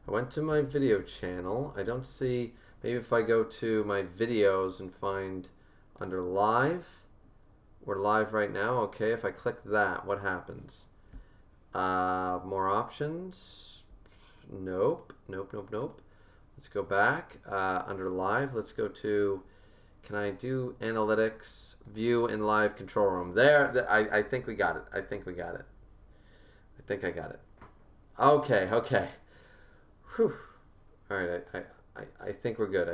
went to my video channel. I don't see, maybe if I go to my videos and find under live, we're live right now. Okay, if I click that, what happens? More options. Nope. Let's go back. Under live, let's go to, can I do analytics, view in live control room? There, I think we got it. I think I got it. Okay. Whew. All right, I think we're good.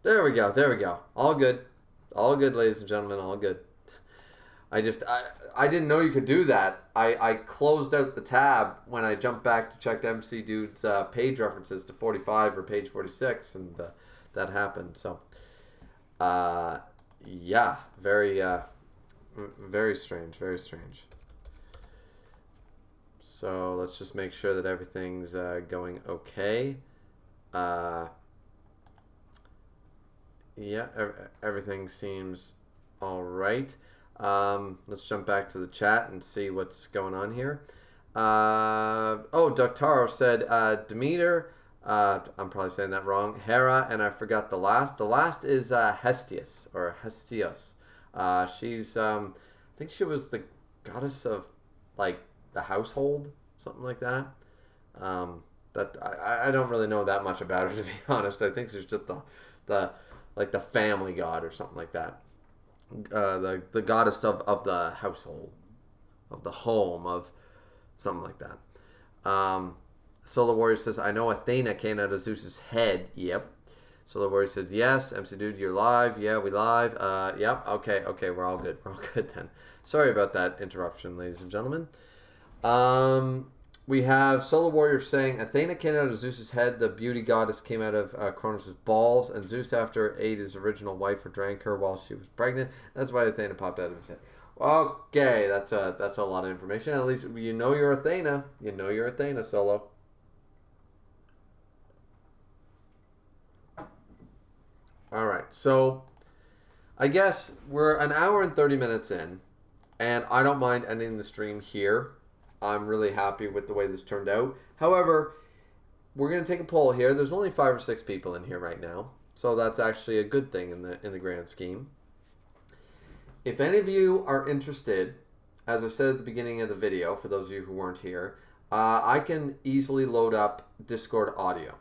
There we go. All good, ladies and gentlemen, all good. I didn't know you could do that. I closed out the tab when I jumped back to check the MC Dude's page references to 45 or page 46, and that happened. So, yeah, very strange. So let's just make sure that everything's going okay. Yeah, everything seems all right. Let's jump back to the chat and see what's going on here. Ductaro said Demeter, I'm probably saying that wrong, Hera, and I forgot the last. The last is Hestios, or Hestios. She's, I think she was the goddess of, like, the household, something like that. I don't really know that much about her, to be honest. I think she's just the family god or something like that. The goddess of the household, of the home, of something like that. Solar Warrior says, I know Athena came out of Zeus's head. Yep. Solar Warrior says, yes. MC Dude, you're live. Yeah, we live. Yep. Okay, we're all good then. Sorry about that interruption, ladies and gentlemen. We have Solar Warrior saying Athena came out of Zeus's head, the beauty goddess came out of Cronus' balls, and Zeus, after ate his original wife or drank her while she was pregnant. That's why Athena popped out of his head. Okay, that's a lot of information. At least you know you're Athena. You know you're Athena, Solo. All right, so I guess we're an hour and 30 minutes in, and I don't mind ending the stream here. I'm really happy with the way this turned out. However, we're going to take a poll here. There's only 5 or 6 people in here right now, so that's actually a good thing in the grand scheme. If any of you are interested, as I said at the beginning of the video, for those of you who weren't here, I can easily load up Discord audio,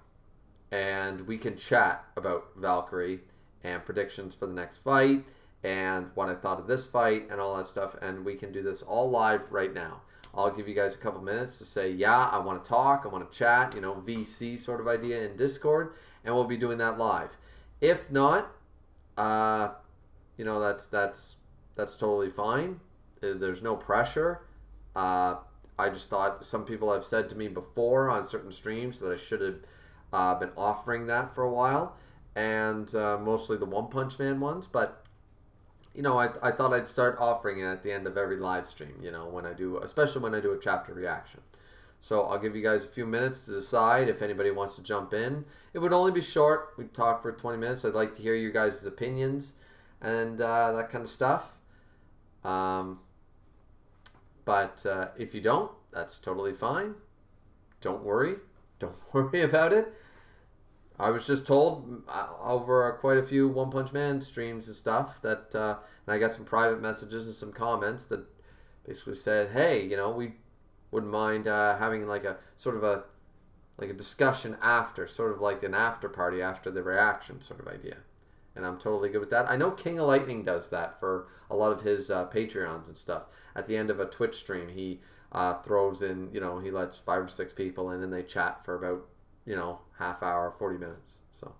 and we can chat about Valkyrie and predictions for the next fight and what I thought of this fight and all that stuff, and we can do this all live right now. I'll give you guys a couple minutes to say, yeah, I want to talk, I want to chat, you know, VC sort of idea in Discord, and we'll be doing that live. If not, you know, that's totally fine. There's no pressure. I just thought some people have said to me before on certain streams that I should have been offering that for a while, and mostly the One Punch Man ones, but you know, I thought I'd start offering it at the end of every live stream, you know, when I do, especially when I do a chapter reaction. So I'll give you guys a few minutes to decide if anybody wants to jump in. It would only be short. We'd talk for 20 minutes. I'd like to hear your guys' opinions and that kind of stuff. But if you don't, that's totally fine. Don't worry. Don't worry about it. I was just told over quite a few One Punch Man streams and stuff that, and I got some private messages and some comments that basically said, hey, you know, we wouldn't mind having like a sort of a discussion after, sort of like an after party after the reaction sort of idea. And I'm totally good with that. I know King of Lightning does that for a lot of his Patreons and stuff. At the end of a Twitch stream, he throws in, you know, he lets 5 or 6 people in and they chat for about, you know, half hour, 40 minutes. So.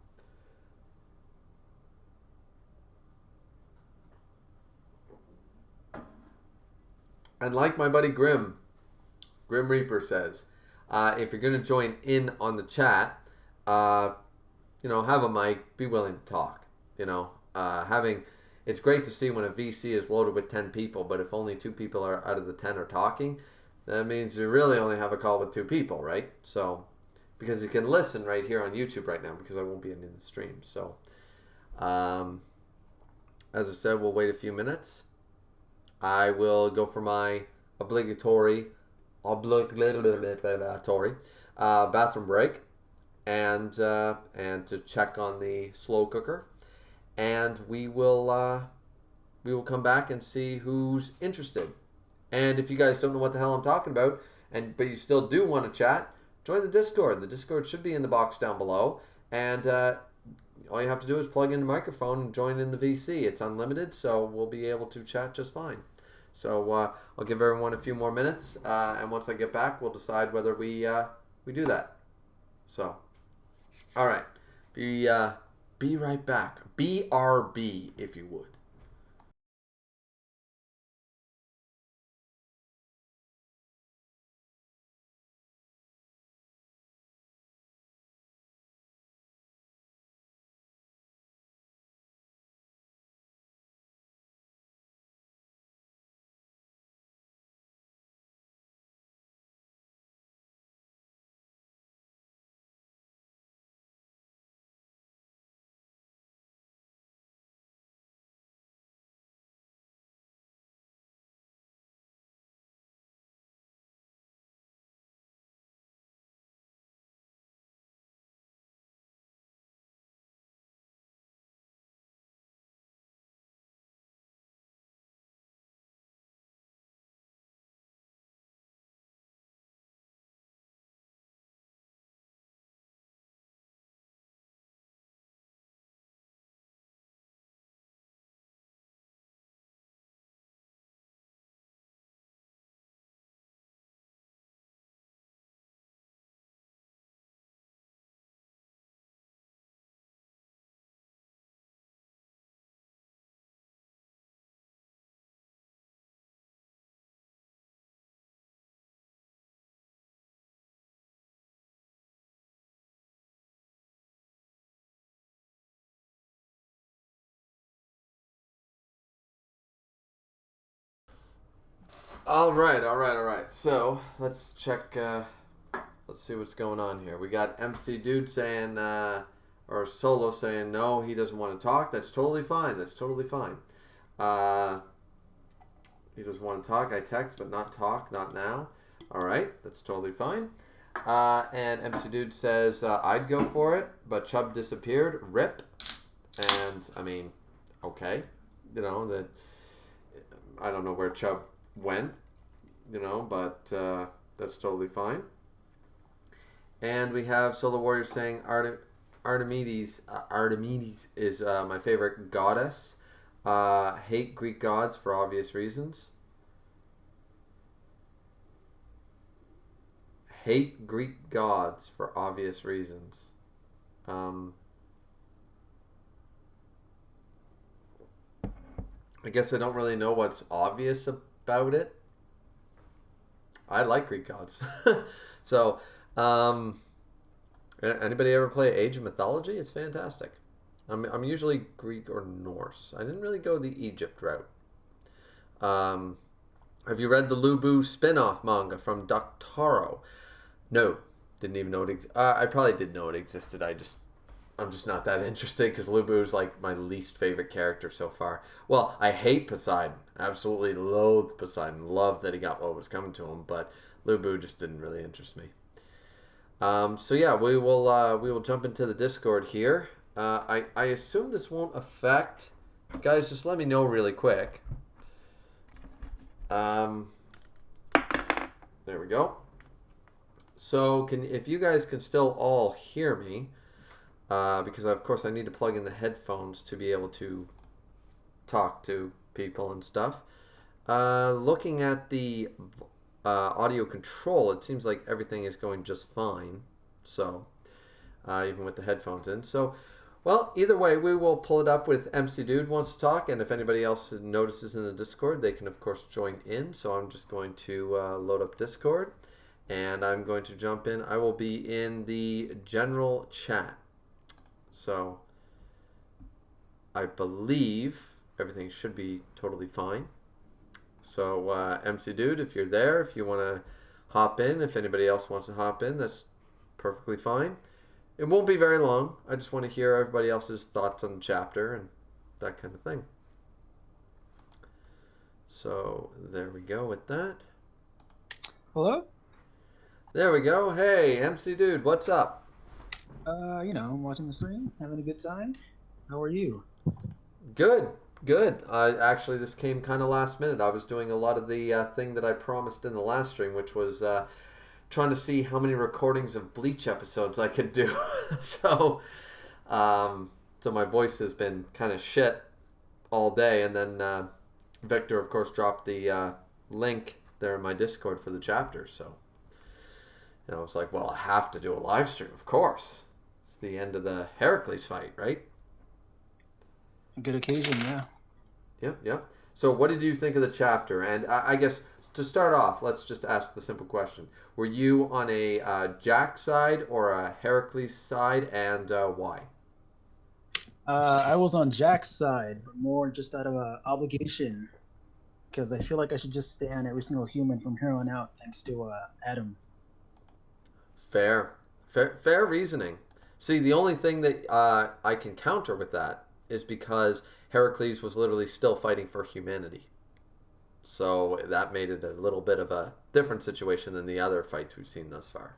And like my buddy Grim Reaper says, if you're going to join in on the chat, you know, have a mic, be willing to talk. You know, it's great to see when a VC is loaded with 10 people, but if only 2 people are out of the 10 are talking, that means you really only have a call with 2 people, right? So, because you can listen right here on YouTube right now, because I won't be in the stream. So, as I said, we'll wait a few minutes. I will go for my obligatory bathroom break and to check on the slow cooker, and we will come back and see who's interested. And if you guys don't know what the hell I'm talking about, but you still do want to chat, join the Discord. The Discord should be in the box down below, and all you have to do is plug in the microphone and join in the VC. It's unlimited, so we'll be able to chat just fine. So I'll give everyone a few more minutes, and once I get back, we'll decide whether we do that. So, all right, be right back. BRB, if you would. All right, all right, all right. So let's check. Let's see what's going on here. We got MC Dude saying, or Solo saying, no, he doesn't want to talk. That's totally fine. That's totally fine. He doesn't want to talk. I text, but not talk, not now. All right, that's totally fine. And MC Dude says, I'd go for it, but Chubb disappeared. Rip. And, I mean, okay. You know, that I don't know where Chubb went, you know, but that's totally fine. And we have Solar Warrior saying Artemis is my favorite goddess. Hate Greek gods for obvious reasons. Hate Greek gods for obvious reasons. I guess I don't really know what's obvious about it. I like Greek gods. So, anybody ever play Age of Mythology? It's fantastic. I'm usually Greek or Norse. I didn't really go the Egypt route. Have you read the Lubu spin-off manga from Doctaro? No, didn't even know it existed. I probably did know it existed. I'm just not that interested because Lubu is like my least favorite character so far. Well, I hate Poseidon. Absolutely loathe Poseidon. Love that he got what was coming to him, but Lubu just didn't really interest me. So yeah, we will jump into the Discord here. I assume this won't affect. Guys, just let me know really quick. There we go. So if you guys can still all hear me. Because of course I need to plug in the headphones to be able to talk to people and stuff. Looking at the audio control, it seems like everything is going just fine. So, even with the headphones in. So, well, either way, we will pull it up with MC Dude wants to talk, and if anybody else notices in the Discord, they can of course join in. So I'm just going to load up Discord, and I'm going to jump in. I will be in the general chat. So, I believe everything should be totally fine. So, MC Dude, if you're there, if you want to hop in, if anybody else wants to hop in, that's perfectly fine. It won't be very long. I just want to hear everybody else's thoughts on the chapter and that kind of thing. So, there we go with that. Hello? There we go. Hey, MC Dude, what's up? Watching the stream, having a good time. How are you? Good, good. Actually, this came kind of last minute. I was doing a lot of the thing that I promised in the last stream, which was trying to see how many recordings of Bleach episodes I could do. So my voice has been kind of shit all day. And then Victor, of course, dropped the link there in my Discord for the chapter. So, I was like, well, I have to do a live stream, of course. It's the end of the Heracles fight, right? A good occasion, yeah. Yep, yep. So what did you think of the chapter? And I guess to start off, let's just ask the simple question. Were you on a Jack side or a Heracles side, and why? I was on Jack's side, but more just out of obligation, because I feel like I should just stay on every single human from here on out, thanks to Adam. Fair reasoning. See, the only thing that I can counter with that is because Heracles was literally still fighting for humanity. So that made it a little bit of a different situation than the other fights we've seen thus far.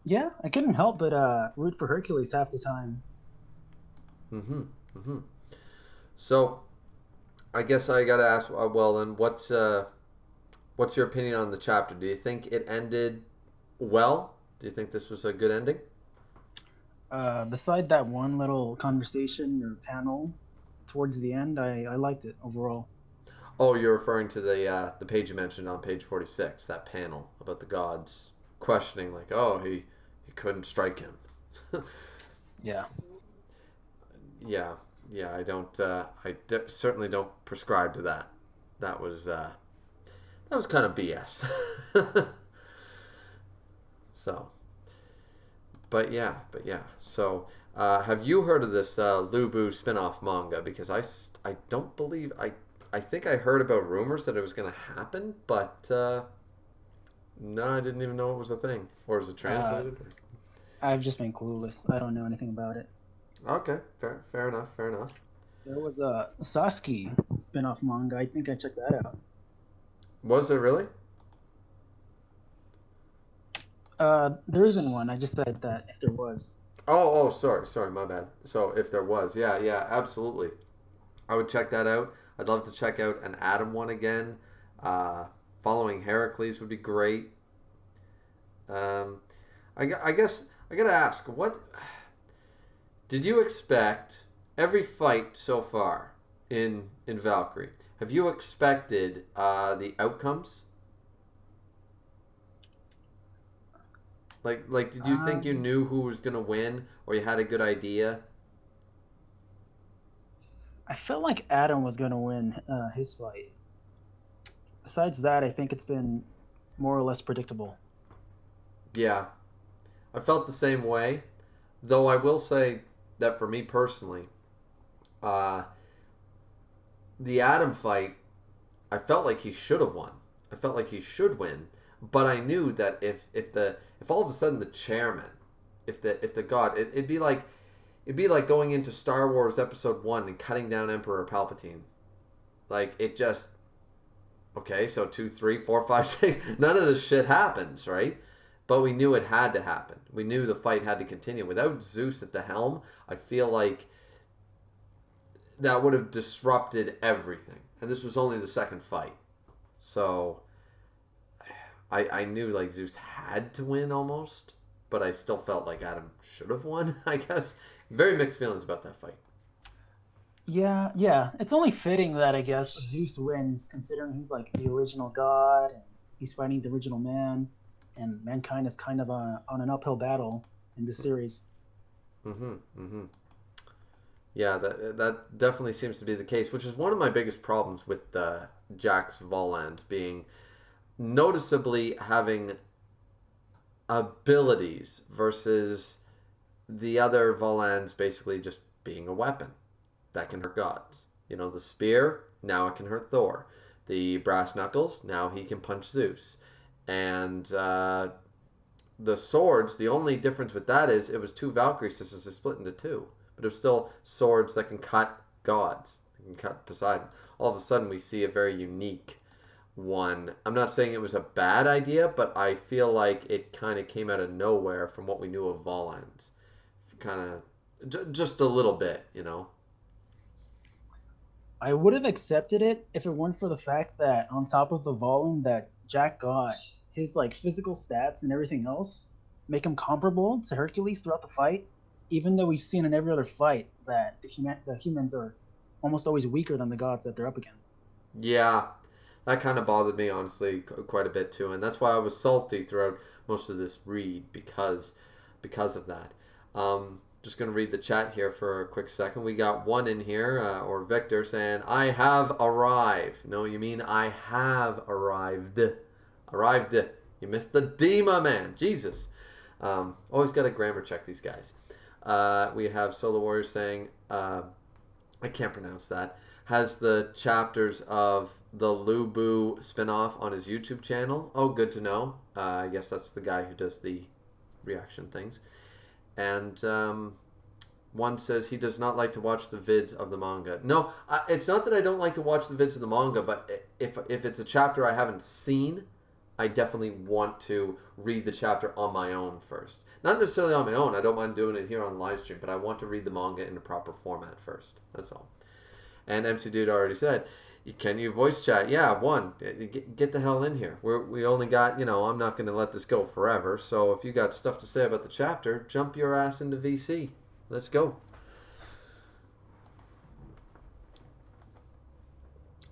Yeah, I couldn't help but root for Hercules half the time. So, I guess I gotta ask. Well, then, what's your opinion on the chapter? Do you think it ended well? Do you think this was a good ending? Beside that one little conversation or panel towards the end, I liked it overall. Oh, you're referring to the page you mentioned on page 46, that panel about the gods questioning, like, oh, he couldn't strike him. Yeah. Yeah, I don't. Certainly don't prescribe to that. That was kind of BS. So, but yeah. So, have you heard of this Lubu spin-off manga? Because I don't believe I think I heard about rumors that it was going to happen, but no, I didn't even know it was a thing. Or is it Uh, translated? I've just been clueless. I don't know anything about it. Okay, fair enough, fair enough. There was a Sasuke spin-off manga. I think I checked that out. Was it really? There isn't one. I just said that if there was. Sorry, my bad. So if there was, yeah, absolutely. I would check that out. I'd love to check out an Adam one again. Uh, Following Heracles would be great. Um, I guess I gotta ask, what did you expect every fight so far in Valkyrie? Have you expected the outcomes? Like, did you think you Um, knew who was gonna win, or you had a good idea? I felt like Adam was gonna win his fight. Besides that, I think it's been more or less predictable. Yeah, I felt the same way. Though I will say that for me personally, uh, the Adam fight, I felt like he should have won. I felt like he should win, but I knew that if all of a sudden the chairman, if the god, it'd be like going into Star Wars Episode 1 and cutting down Emperor Palpatine. Like, it just, okay, so 2, 3, 4, 5, 6, none of this shit happens, right? But we knew it had to happen. We knew the fight had to continue. Without Zeus at the helm, I feel like that would have disrupted everything. And this was only the second fight. So I knew like Zeus had to win almost, but I still felt like Adam should have won, I guess. Very mixed feelings about that fight. Yeah, yeah. It's only fitting that I guess Zeus wins, considering he's like the original god and he's fighting the original man, and mankind is kind of on an uphill battle in this series. Mm-hmm. Mm-hmm. Yeah, that definitely seems to be the case, which is one of my biggest problems with Jax Voland being noticeably having abilities versus the other Volans basically just being a weapon that can hurt gods. You know, the spear, now it can hurt Thor. The brass knuckles, now he can punch Zeus. And the swords, the only difference with that is it was two Valkyrie sisters that split into two. But it was still swords that can cut gods, that can cut Poseidon. All of a sudden, we see a very unique one. I'm not saying it was a bad idea, but I feel like it kind of came out of nowhere from what we knew of Volans. Kind of, just a little bit, you know? I would have accepted it if it weren't for the fact that on top of the volume that Jack got, his like physical stats and everything else make him comparable to Hercules throughout the fight. Even though we've seen in every other fight that the humans are almost always weaker than the gods that they're up against. Yeah, that kind of bothered me, honestly, quite a bit too. And that's why I was salty throughout most of this read because of that. Just going to read the chat here for a quick second. We got one in here, or Victor, saying, I have arrived. No, you mean I have arrived. Arrived. You missed the D, my man. Jesus. Always got to grammar check these guys. We have Solo Warrior saying, I can't pronounce that, has the chapters of the Lubu spinoff on his YouTube channel. Oh, good to know. I guess that's the guy who does the reaction things. And one says he does not like to watch the vids of the manga. No, it's not that I don't like to watch the vids of the manga, but if it's a chapter I haven't seen, I definitely want to read the chapter on my own first. Not necessarily on my own. I don't mind doing it here on live stream, but I want to read the manga in a proper format first. That's all. And MC Dude already said, can you voice chat? Yeah, one. Get the hell in here. We only got, I'm not going to let this go forever. So if you got stuff to say about the chapter, jump your ass into VC. Let's go.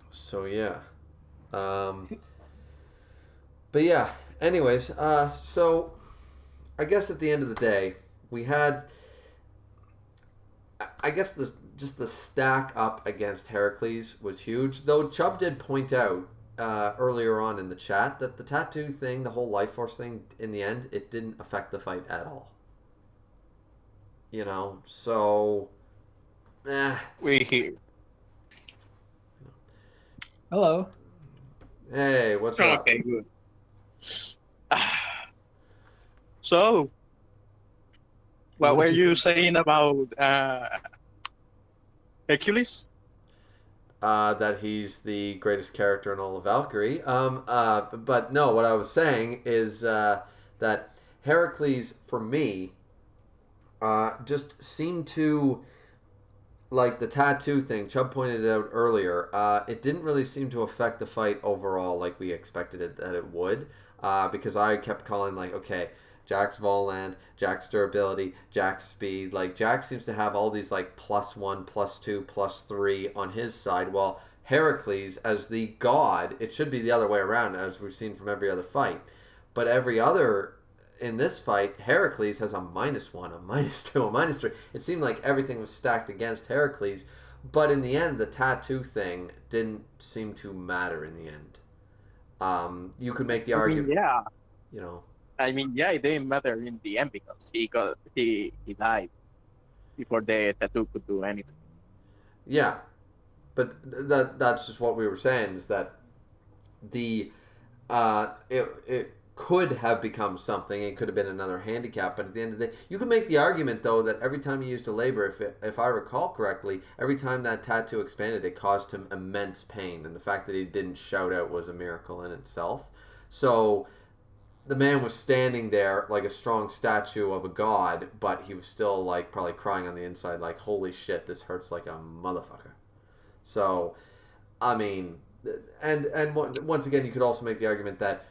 So, yeah. But yeah, anyways, so I guess at the end of the day, we had, I guess just the stack up against Heracles was huge. Though Chubb did point out earlier on in the chat that the tattoo thing, the whole life force thing, in the end, it didn't affect the fight at all. So, We Hello. Hey, what's up? Okay, good. So, Why what were don't you? you saying about Hercules? That he's the greatest character in all of Valkyrie. But no, what I was saying is that Heracles, for me, just seemed to like the tattoo thing. Chubb pointed it out earlier. It didn't really seem to affect the fight overall like we expected it that it would. Because I kept calling like, okay, Jack's Voland, Jack's durability, Jack's speed. Like Jack seems to have all these like +1, +2, +3 on his side. While Heracles, as the god, it should be the other way around, as we've seen from every other fight. But every other in this fight, Heracles has a -1, a -2, a -3. It seemed like everything was stacked against Heracles, but in the end, the tattoo thing didn't seem to matter in the end. You could make the I mean, argument, yeah. you know, Yeah, it didn't matter in the end because he died before the tattoo could do anything. yeah, but that's just what we were saying is that the it could have become something. It could have been another handicap, but at the end of the day, you can make the argument though that every time he used a labor, if I recall correctly, every time that tattoo expanded, it caused him immense pain, and the fact that he didn't shout out was a miracle in itself. So the man was standing there like a strong statue of a god, but he was still like probably crying on the inside, like holy shit, this hurts like a motherfucker. So I mean, and once again, you could also make the argument that,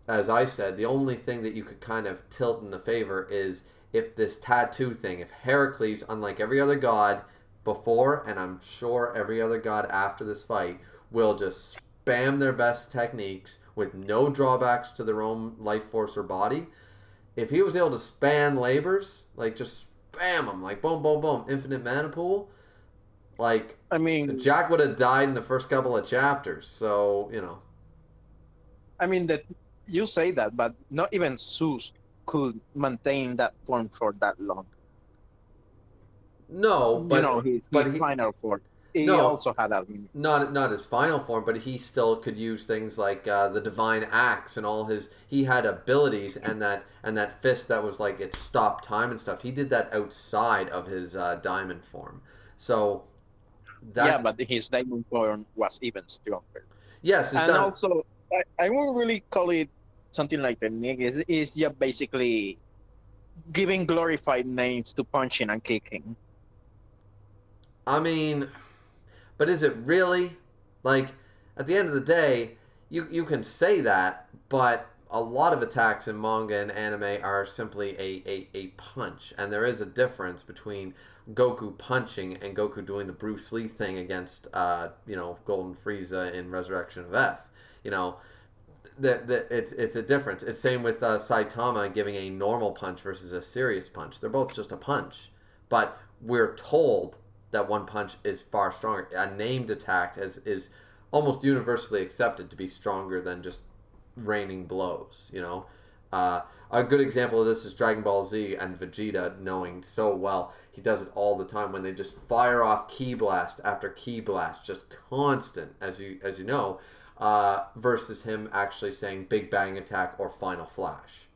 as I said, the only thing that you could kind of tilt in the favor is if this tattoo thing, if Heracles, unlike every other god before, and I'm sure every other god after this fight, will just spam their best techniques with no drawbacks to their own life force or body. If he was able to span labors, like just spam them, like boom, boom, boom, infinite mana pool, like I mean, Jack would have died in the first couple of chapters. So that you say that, but not even Zeus could maintain that form for that long. no, His but he final form. He no, also had a limit. not his final form, but he still could use things like the divine axe and all his. He had abilities and that fist that was like it stopped time and stuff. He did that outside of his diamond form. So Yeah, that but his diamond form was even stronger. yes, his And diamond. also, I won't really call it something like the nick. Is just basically giving glorified names to punching and kicking. I mean, but is it really? Like, at the end of the day, you can say that, but a lot of attacks in manga and anime are simply a punch. And there is a difference between Goku punching and Goku doing the Bruce Lee thing against, Golden Frieza in Resurrection of F. You know, it's a difference. It's same with Saitama giving a normal punch versus a serious punch. They're both just a punch, but we're told that one punch is far stronger. A named attack is almost universally accepted to be stronger than just raining blows. A good example of this is Dragon Ball Z and Vegeta knowing so well. He does it all the time when they just fire off ki blast after ki blast, just constant, as you know versus him actually saying Big Bang Attack or Final Flash.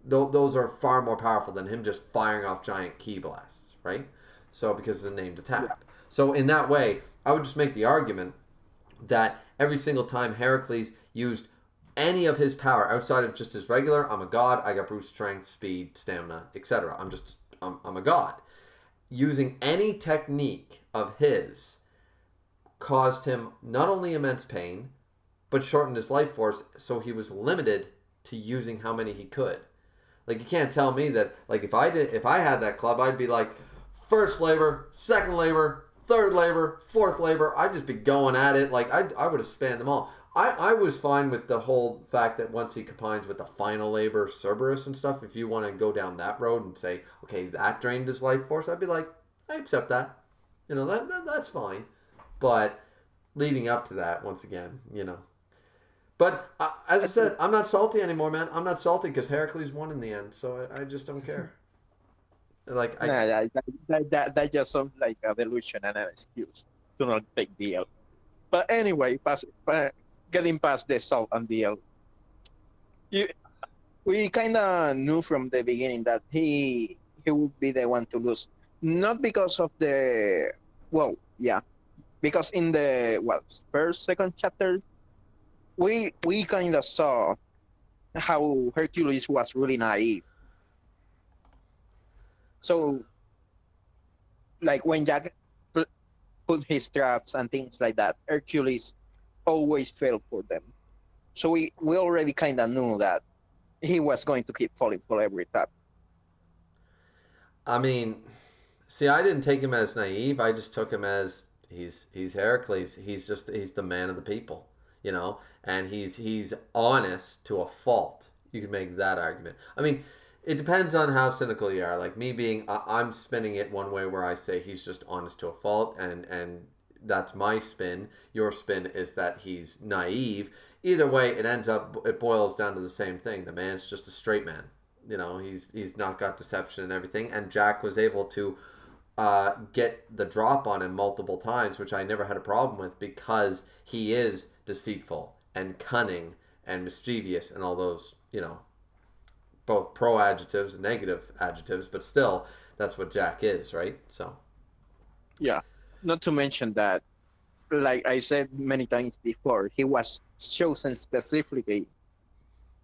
Those are far more powerful than him just firing off giant ki blasts, right? So because it's a named Yeah. attack. So in that way, I would just make the argument that every single time Heracles used any of his power outside of just his regular, I'm a god, I got brute strength, speed, stamina, etc. I'm a god. Using any technique of his caused him not only immense pain, but shortened his life force, so he was limited to using how many he could. Like you can't tell me that like if I had that club, I'd be like first labor, second labor, third labor, fourth labor. I'd just be going at it. Like I would have spanned them all. I was fine with the whole fact that once he combines with the final labor, Cerberus and stuff, if you want to go down that road and say, okay, that drained his life force, I'd be like, I accept that. That's fine. But leading up to that, once again, But as I said, I'm not salty anymore, man. I'm not salty because Heracles won in the end, so I just don't care. Like I, Nah, that just sounds like a delusion and an excuse to not take the L. But anyway, getting past the salt and the L, you, we kind of knew from the beginning that he would be the one to lose, not because of the well, yeah, because in the first second chapter we kind of saw how Hercules was really naive. So like when Jack put his traps and things like that, Hercules always fell for them. So we already kind of knew that he was going to keep falling for every trap. I mean, see, I didn't take him as naive. I just took him as he's Heracles. He's the man of the people, you know, and he's honest to a fault. You could make that argument. I mean, it depends on how cynical you are. Like me being, I'm spinning it one way where I say he's just honest to a fault, and that's my spin. Your spin is that he's naive. Either way, it boils down to the same thing. The man's just a straight man. You know, he's not got deception and everything. And Jack was able to get the drop on him multiple times, which I never had a problem with because he is deceitful and cunning and mischievous and all those, you know, both pro adjectives and negative adjectives, but still, that's what Jack is, right? So, Yeah. Not to mention that, like I said many times before, he was chosen specifically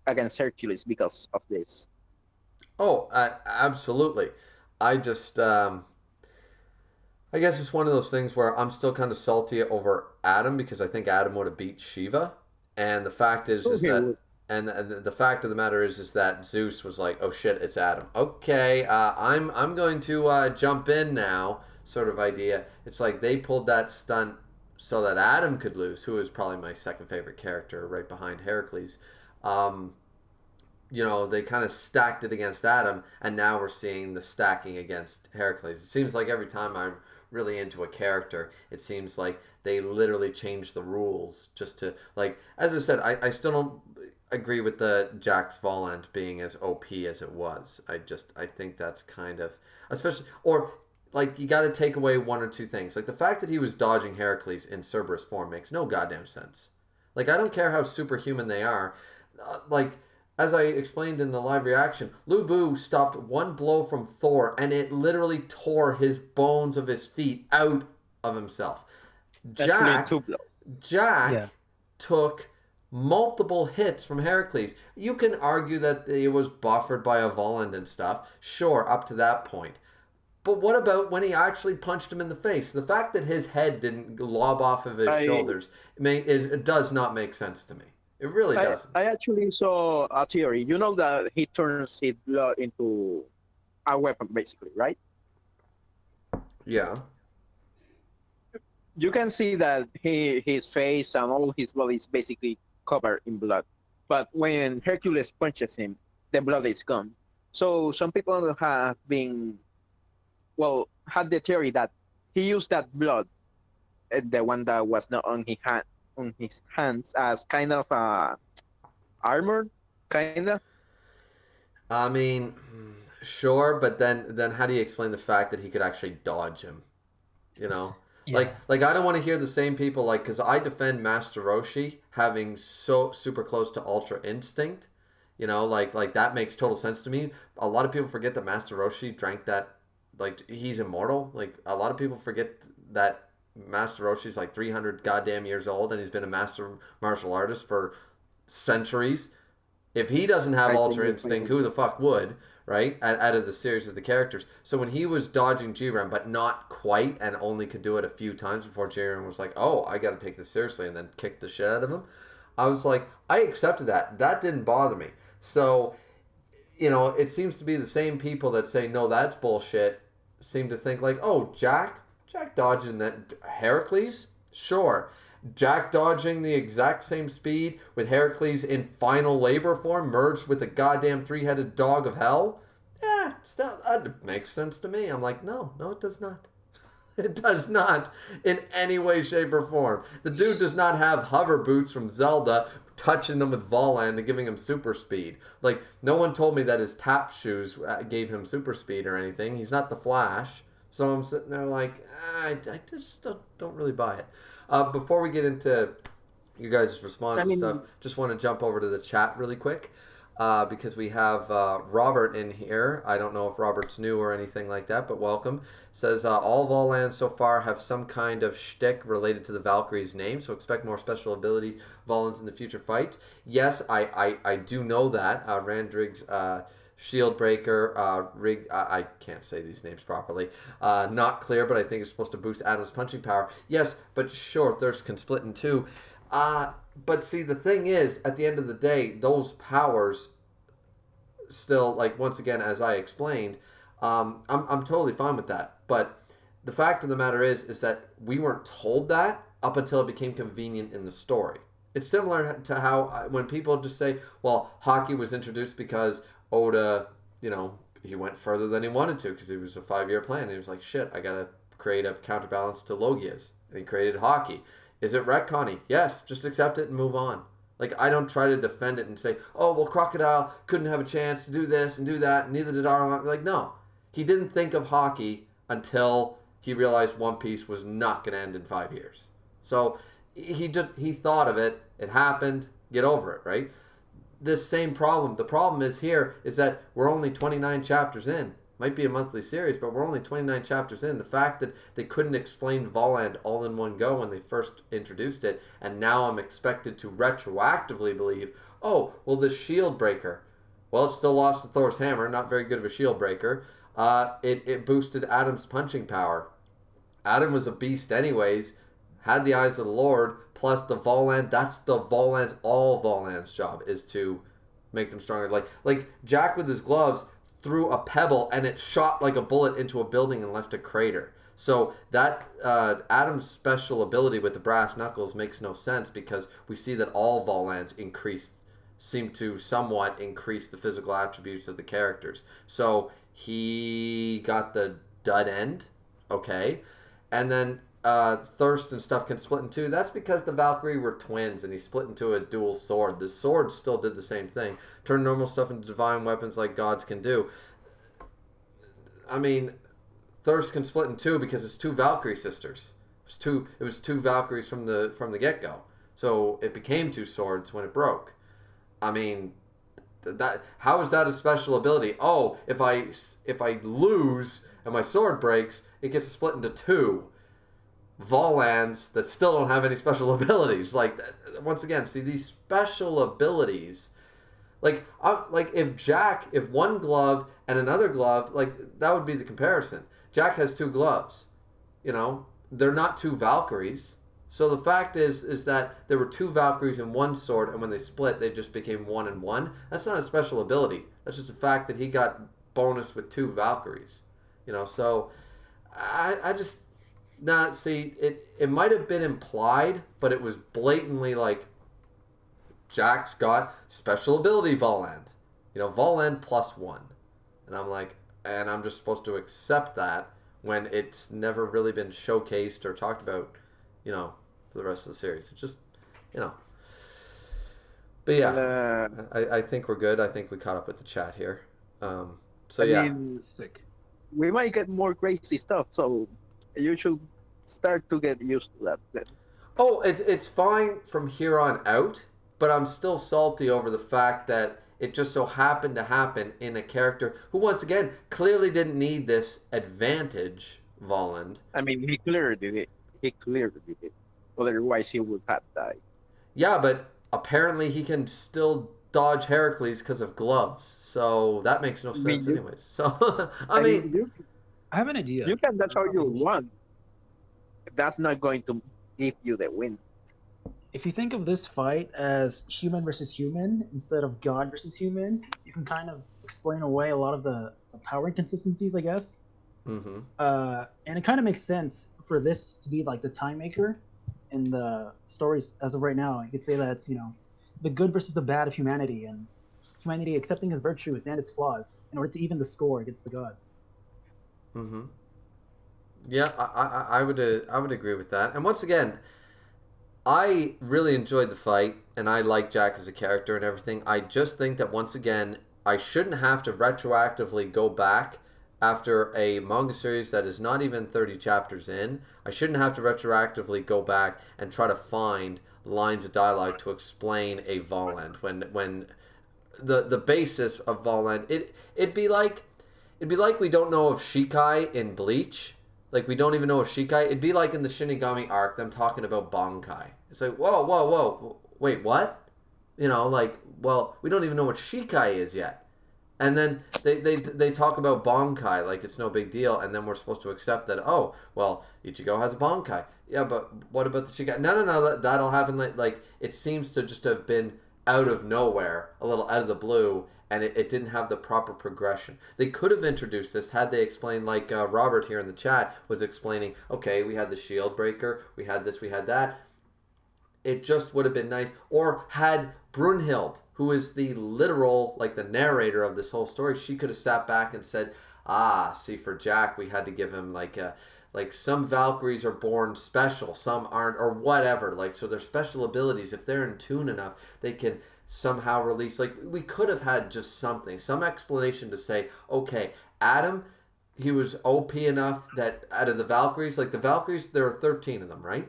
against Hercules because of this. oh, absolutely. I just, I guess it's one of those things where I'm still kind of salty over Adam because I think Adam would have beat Shiva, and the fact is that and the fact of the matter is that Zeus was like, "Oh shit, it's Adam." Okay, I'm going to jump in now, sort of idea. It's like they pulled that stunt so that Adam could lose, who is probably my second favorite character, right behind Heracles. Um, you know, they kind of stacked it against Adam, and now we're seeing the stacking against Heracles. It seems like every time I'm really into a character, it seems like they literally change the rules just to, like, as I said, I still don't agree with the Jax Volant being as OP as it was. I think that's kind of, especially, or like you got to take away one or two things. Like the fact that he was dodging Heracles in Cerberus form makes no goddamn sense. Like I don't care how superhuman they are. Like as I explained in the live reaction, Lu Bu stopped one blow from Thor and it literally tore his bones of his feet out of himself. Jack, Jack Yeah. took multiple hits from Heracles. You can argue that it was buffered by a Voland and stuff. Sure, up to that point. But what about when he actually punched him in the face? The fact that his head didn't lob off of his shoulders it does not make sense to me. It really doesn't. I actually saw a theory. You know that he turns his blood into a weapon, basically, right? Yeah. You can see that his face and all his body is basically covered in blood. But when Hercules punches him, the blood is gone. So some people have been, had the theory that he used that blood, the one that was not on his hands, as kind of armor, kinda. I mean, sure, but then how do you explain the fact that he could actually dodge him? You know? Yeah. Like I don't want to hear the same people because I defend Master Roshi having so super close to Ultra Instinct, you know, like that makes total sense to me. A lot of people forget that Master Roshi drank that, like he's immortal. Like a lot of people forget that Master Roshi's like 300 goddamn years old and he's been a master martial artist for centuries. If he doesn't have Ultra Instinct, who the fuck would? Right? Out of the series of the characters. So when he was dodging Jiren, but not quite, and only could do it a few times before Jiren was like, oh, I got to take this seriously, and then kicked the shit out of him, I was like, I accepted that. That didn't bother me. So, you know, it seems to be the same people that say, no, that's bullshit, seem to think like, oh, Jack dodging that Heracles? Sure. Jack dodging the exact same speed with Heracles in final labor form merged with the goddamn three-headed dog of hell? Yeah, still, that makes sense to me. I'm like, no, it does not. It does not in any way, shape, or form. The dude does not have hover boots from Zelda touching them with Voland and giving him super speed. Like, no one told me that his tap shoes gave him super speed or anything. He's not the Flash. So I'm sitting there like, I just don't really buy it. Before we get into you guys' response I and stuff, mean, just want to jump over to the chat really quick. Because we have Robert in here. I don't know if Robert's new or anything like that, but welcome. Says all Volans so far have some kind of shtick related to the Valkyrie's name, so expect more special ability Volans in the future fights. Yes, I do know that. Randrig's Shield Breaker, I can't say these names properly. Not clear, but I think it's supposed to boost Adam's punching power. Yes, but sure, Thirst can split in two. But see, the thing is, at the end of the day, those powers still, like, once again, as I explained, I'm totally fine with that. But the fact of the matter is that we weren't told that up until it became convenient in the story. It's similar to how when people just say, well, hockey was introduced because Oda, he went further than he wanted to because it was a 5-year plan. And he was like, shit, I got to create a counterbalance to Logia's. And he created hockey. Is it retconning? Yes, just accept it and move on. Like, I don't try to defend it and say, oh, well, Crocodile couldn't have a chance to do this and do that, and neither did Arlong. Like, no. He didn't think of hockey until he realized One Piece was not going to end in 5 years. So he thought of it. It happened. Get over it, right? This same problem. The problem is here is that we're only 29 chapters in. Might be a monthly series, but we're only 29 chapters in. The fact that they couldn't explain Voland all in one go when they first introduced it, and now I'm expected to retroactively believe, oh, well, the shield breaker. Well, it still lost to Thor's hammer, not very good of a shield breaker. It boosted Adam's punching power. Adam was a beast anyways, had the eyes of the Lord, plus the Voland. That's all Voland's job is to make them stronger. Like Jack with his gloves threw a pebble and it shot like a bullet into a building and left a crater. So that Adam's special ability with the brass knuckles makes no sense because we see that all Volans seem to somewhat increase the physical attributes of the characters. So he got the dud end, okay, and then Thirst and stuff can split in two. That's because the Valkyrie were twins and he split into a dual sword. The sword still did the same thing. Turn normal stuff into divine weapons like gods can do. I mean, Thirst can split in two because it's two Valkyrie sisters. It was two Valkyries from the get-go. So it became two swords when it broke. I mean, how is that a special ability? Oh, if I lose and my sword breaks, it gets split into two Volans that still don't have any special abilities. Like, once again, see these special abilities. Like if one glove and another glove, like that would be the comparison. Jack has two gloves. They're not two Valkyries. So the fact is that there were two Valkyries in one sword, and when they split, they just became one and one. That's not a special ability. That's just the fact that he got bonus with two Valkyries. So I just not see it. It might have been implied, but it was blatantly like Jack's got special ability Voland. Voland +1, and I'm like, and I'm just supposed to accept that when it's never really been showcased or talked about. For the rest of the series. It's just, But yeah, I think we're good. I think we caught up with the chat here. So I yeah. mean, we might get more crazy stuff, so you should start to get used to that then. Oh, it's fine from here on out, but I'm still salty over the fact that it just so happened to happen in a character who, once again, clearly didn't need this advantage, Voland. I mean, he clearly did it. Otherwise, he would have died. Yeah, but apparently he can still dodge Heracles because of gloves. So that makes no sense anyways. So, I mean... I have an idea. You can, that's how you won. That's not going to give you the win. If you think of this fight as human versus human instead of God versus human, you can kind of explain away a lot of the power inconsistencies, I guess. Mm-hmm. And it kind of makes sense for this to be like the time maker in the stories as of right now. You could say that it's, the good versus the bad of humanity, and humanity accepting its virtues and its flaws in order to even the score against the gods. Mm-hmm. Yeah, I would agree with that. And once again, I really enjoyed the fight, and I like Jack as a character and everything. I just think that once again, I shouldn't have to retroactively go back after a manga series that is not even 30 chapters in, I shouldn't have to retroactively go back and try to find lines of dialogue to explain a Voland when the basis of Voland it'd be like we don't know of Shikai in Bleach. Like we don't even know of Shikai. It'd be like in the Shinigami arc them talking about Bankai. It's like whoa whoa whoa wait what? Like well we don't even know what Shikai is yet. And then they talk about Bankai like it's no big deal, and then we're supposed to accept that, oh, well, Ichigo has a Bankai. Yeah, but what about the Shikai? No, that'll happen. Like, it seems to just have been out of nowhere, a little out of the blue, and it didn't have the proper progression. They could have introduced this had they explained, like Robert here in the chat was explaining, okay, we had the shield breaker, we had this, we had that. It just would have been nice. Or had Brunhild, who is the literal, like the narrator of this whole story, she could have sat back and said, see, for Jack, we had to give him like some Valkyries are born special, some aren't, or whatever. Like, so their special abilities, if they're in tune enough, they can somehow release. Like, we could have had just something, some explanation to say, okay, Adam, he was OP enough that out of the Valkyries, like the Valkyries, there are 13 of them, right?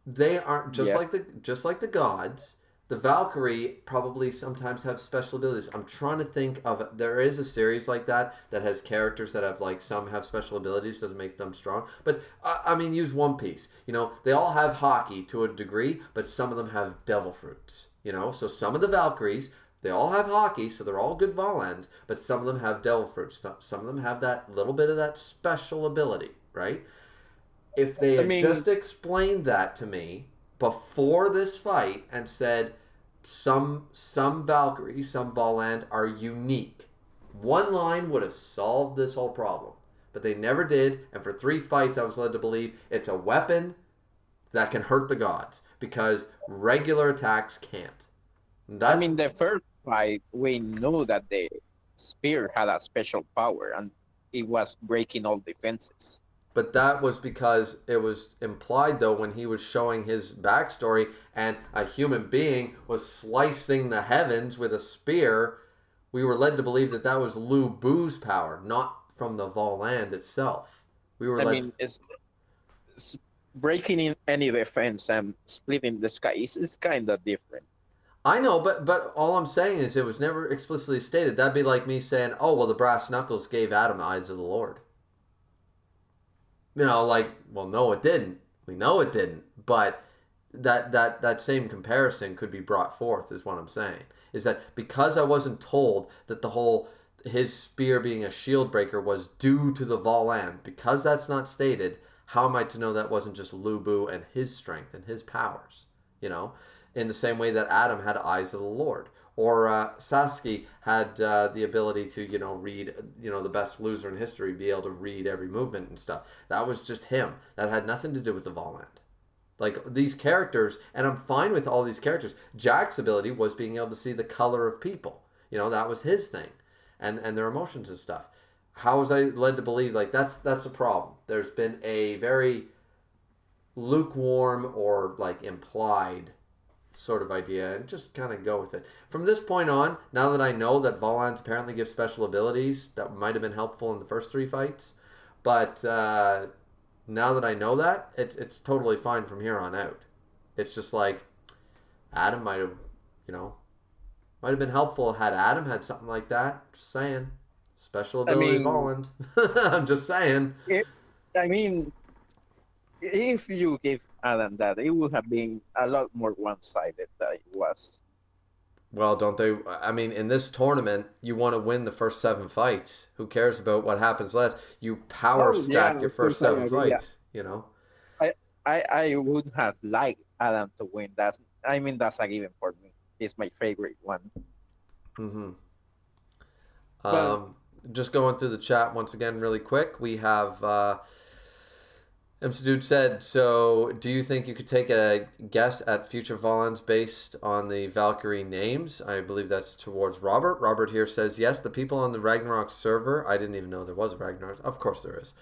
They aren't just like the gods. The Valkyrie probably sometimes have special abilities. I'm trying to think of there is a series like that has characters that have like some have special abilities, doesn't make them strong. But I mean, use One Piece. They all have hockey to a degree, but some of them have devil fruits. So some of the Valkyries, they all have hockey, so they're all good Volans, but some of them have devil fruits. Some of them have that little bit of that special ability, right? If they had just explained that to me before this fight and said some Valkyrie, some Voland are unique, one line would have solved this whole problem. But they never did, and for 3 fights I was led to believe it's a weapon that can hurt the gods because regular attacks can't. The first fight, we knew that the spear had a special power and it was breaking all defenses. But that was because it was implied, though, when he was showing his backstory and a human being was slicing the heavens with a spear, we were led to believe that that was Lu Bu's power, not from the Voland itself. It's breaking in any defense and splitting the sky is kind of different. I know, but all I'm saying is it was never explicitly stated. That'd be like me saying, oh, well, the brass knuckles gave Adam eyes of the Lord. Well, no, it didn't. We know it didn't. But that same comparison could be brought forth, is what I'm saying. Is that because I wasn't told that his spear being a shield breaker was due to the Voland, because that's not stated, how am I to know that wasn't just Lu Bu and his strength and his powers? In the same way that Adam had eyes of the Lord. Or Sasuke had the ability to, read, the best loser in history, be able to read every movement and stuff. That was just him. That had nothing to do with the Voland. Like, these characters, and I'm fine with all these characters. Jack's ability was being able to see the color of people. That was his thing. And their emotions and stuff. How was I led to believe, like, that's a problem. There's been a very lukewarm or, like, implied sort of idea, and just kind of go with it. From this point on, now that I know that Volans apparently give special abilities, that might have been helpful in the first 3 fights, but now that I know that, it's totally fine from here on out. It's just like Adam might have been helpful had Adam had something like that. Just saying. Special ability Voland. I'm just saying. If you give Adam that, it would have been a lot more one-sided than it was. Well, don't they? In this tournament, you want to win the first 7 fights. Who cares about what happens last? You power stack your first 7 fights. I would have liked Adam to win. That's a given for me. It's my favorite one. Mm-hmm. Just going through the chat once again really quick. We have MC Dude said, so do you think you could take a guess at future Volans based on the Valkyrie names? I believe that's towards Robert. Robert here says, yes, the people on the Ragnarok server, I didn't even know there was a Ragnarok. Of course there is.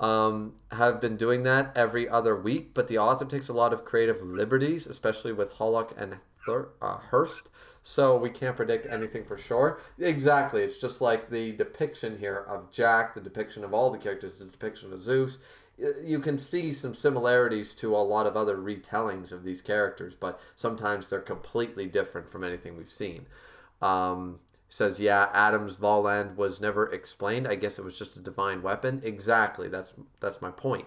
Have been doing that every other week, but the author takes a lot of creative liberties, especially with Hollock and Hurst. so we can't predict anything for sure. Exactly. It's just like the depiction here of Jack, the depiction of all the characters, the depiction of Zeus. You can see some similarities to a lot of other retellings of these characters, but sometimes they're completely different from anything we've seen. Says, yeah, Adam's Voland was never explained. I guess it was just a divine weapon. Exactly. That's my point.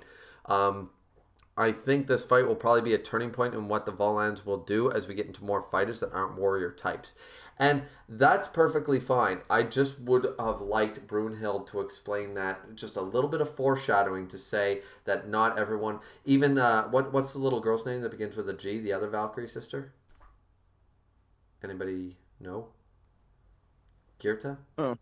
I think this fight will probably be a turning point in what the Volans will do as we get into more fighters that aren't warrior types. And that's perfectly fine. I just would have liked Brunhild to explain that, just a little bit of foreshadowing to say that not everyone, even, what's the little girl's name that begins with a G, the other Valkyrie sister? Anybody know? Girta? Oh.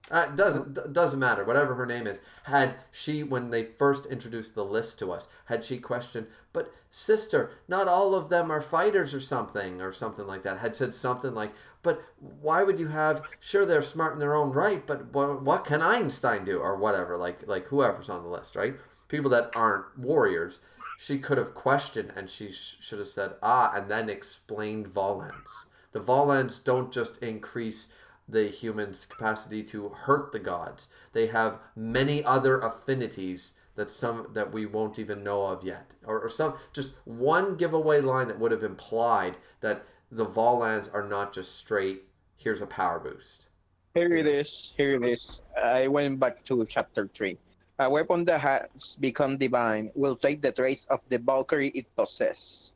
Doesn't matter. Whatever her name is, had she, when they first introduced the list to us, had she questioned, but sister, not all of them are fighters or something like that. Had said something like, but why would you have? Sure, they're smart in their own right, but what can Einstein do or whatever? Like whoever's on the list, right? People that aren't warriors. She could have questioned, and she should have said and then explained Volans. The Volans don't just increase the humans' capacity to hurt the gods. They have many other affinities that we won't even know of yet. Or some, just one giveaway line that would have implied that the Volans are not just straight, here's a power boost. Here it is. I went back to chapter 3. A weapon that has become divine will take the trace of the Valkyrie it possesses.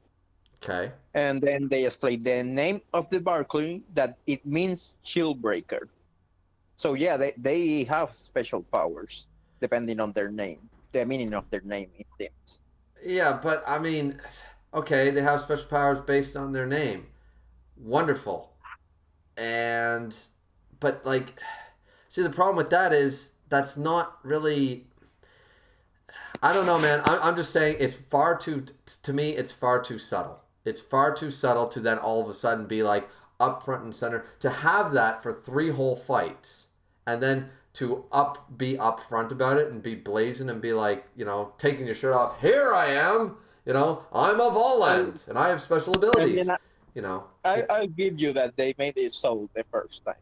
Okay. And then they explain the name of the Valkyrie, that it means shield breaker. So yeah, they have special powers depending on their name, the meaning of their name, it seems. Yeah, but I mean, okay, they have special powers based on their name. Wonderful. But like, see, the problem with that is that's not really. I don't know, man. I'm just saying it's far too. To me, it's far too subtle. It's far too subtle to then all of a sudden be like up front and center. To have that for 3 whole fights, and then to be up front about it and be blazing and be like, taking your shirt off. Here I am. I'm of Voland and I have special abilities. I'll give you that they made it so the first time.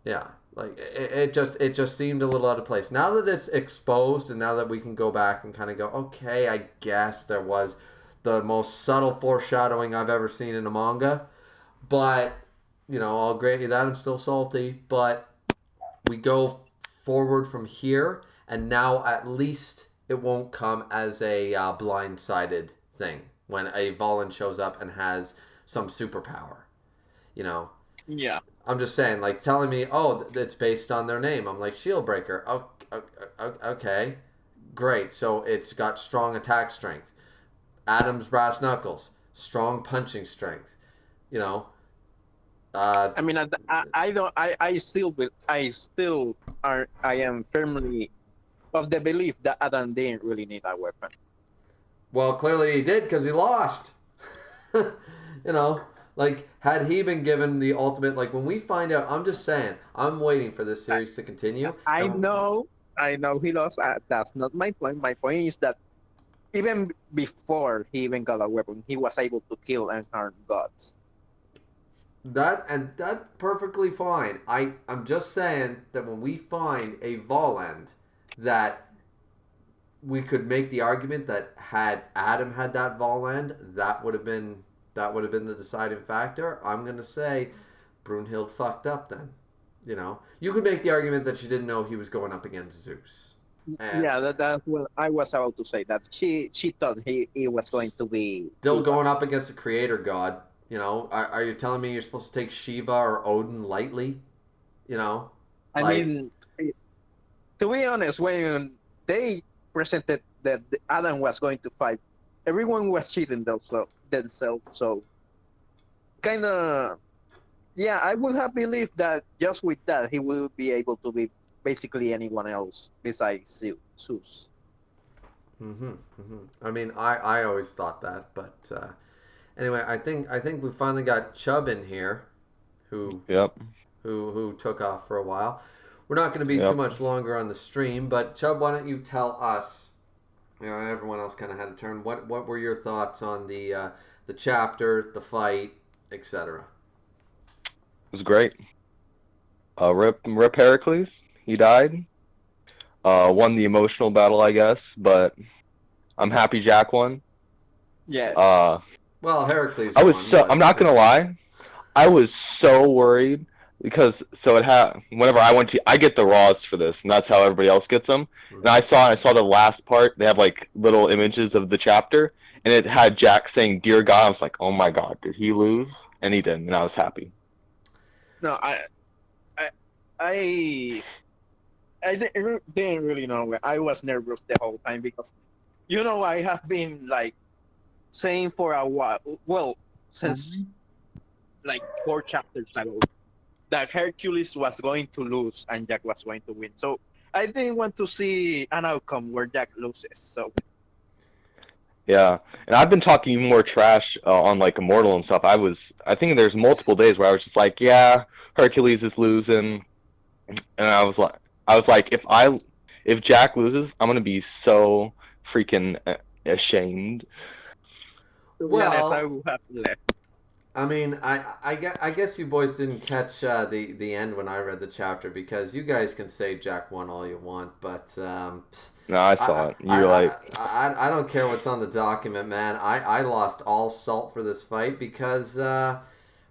Yeah, like it just seemed a little out of place. Now that it's exposed and now that we can go back and kind of go, okay, I guess there was the most subtle foreshadowing I've ever seen in a manga. But, I'll grant you that I'm still salty. But we go forward from here, and now at least it won't come as a blindsided thing when a Volan shows up and has some superpower. Yeah. I'm just saying, like, telling me, it's based on their name. I'm like, Shield Breaker. Okay. Great. So it's got strong attack strength. Adam's brass knuckles, strong punching strength. I mean, I am firmly of the belief that Adam didn't really need a weapon. Well, clearly he did because he lost. Like, had he been given the ultimate, like, when we find out, I'm just saying, I'm waiting for this series to continue. I know he lost. That's not my point. My point is that even before he even got a weapon, he was able to kill and harm gods. That's perfectly fine. I'm just saying that when we find a Voland, that we could make the argument that had Adam had that Voland, that would have been the deciding factor. I'm gonna say Brunhild fucked up then. You could make the argument that she didn't know he was going up against Zeus. That well, I was about to say that she thought he was going to be still going up against a creator god. Are you telling me you're supposed to take Shiva or Odin lightly? I mean, to be honest, when they presented that Adam was going to fight, everyone was cheating themselves. So, kind of, yeah, I would have believed that just with that he will be able to be basically anyone else besides Zeus. I mean, I always thought that, but anyway, I think we finally got Chubb in here, who took off for a while. We're not going to be too much longer on the stream, but Chubb, why don't you tell us? Everyone else kind of had a turn. What were your thoughts on the the chapter, the fight, etc.? It was great. Rip Heracles. He died. Won the emotional battle, I guess, but I'm happy Jack won. Yes. Well, Heracles I was won, so. but I'm not gonna lie. I was so worried because whenever I went to, I get the raws for this, and that's how everybody else gets them. And I saw the last part. They have like little images of the chapter, and it had Jack saying "Dear God." I was like, "Oh my God, did he lose?" And he didn't, and I was happy. No, I, I, didn't really know. I was nervous the whole time because, I have been like saying for a while. Well, since like 4 chapters ago, that Hercules was going to lose and Jack was going to win. So I didn't want to see an outcome where Jack loses. So Yeah, and I've been talking more trash on like Immortal and stuff. I think there's multiple days where I was just like, yeah, Hercules is losing, and I was like, if Jack loses, I'm gonna be so freaking ashamed. to be honest, I Well, will have left. I mean, I guess you boys didn't catch the end when I read the chapter, because you guys can say Jack won all you want, but No, I saw it. You were like, I don't care what's on the document, man. I lost all salt for this fight because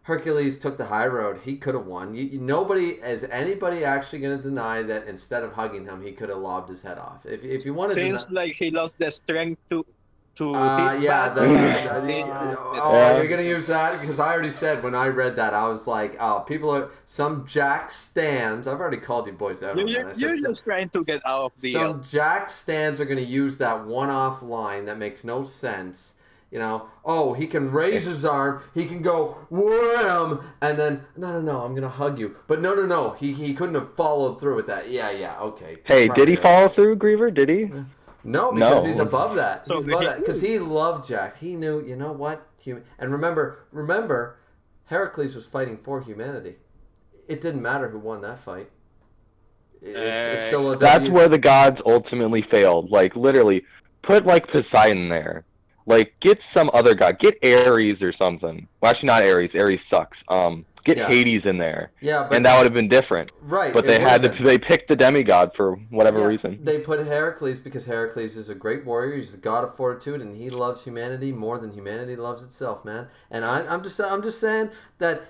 Hercules took the high road. He could have won. Is anybody actually going to deny that instead of hugging him, he could have lobbed his head off? If you want to Seems like he lost the strength to hit yeah, Yeah. you're gonna use that? Because I already said when I read that, I was like, oh, some Jack stands. I've already called you boys out on that. I said You're just trying to get out of the. some Jack stands are gonna use that one-off line that makes no sense. Oh, he can raise his arm, he can go wham, and then no, I'm gonna hug you. But no, he couldn't have followed through with that. Yeah, okay. hey, did he Right. follow through, Griever? Did he? No, because No. he's above that. So He's above he- that because he loved Jack. He knew, you know what? And remember, Heracles was fighting for humanity. It didn't matter who won that fight. It's still a That's W. where the gods ultimately failed. Like literally, put like Poseidon there. Like get some other god. Get Ares or something. Well, actually not Ares. Ares sucks. Get Yeah. Hades in there. Yeah, but And that would have been different. right. But it they would had have to. been. They picked the demigod for whatever Yeah, reason. They put Heracles because Heracles is a great warrior. He's the god of fortitude, and he loves humanity more than humanity loves itself, man. And I'm just saying that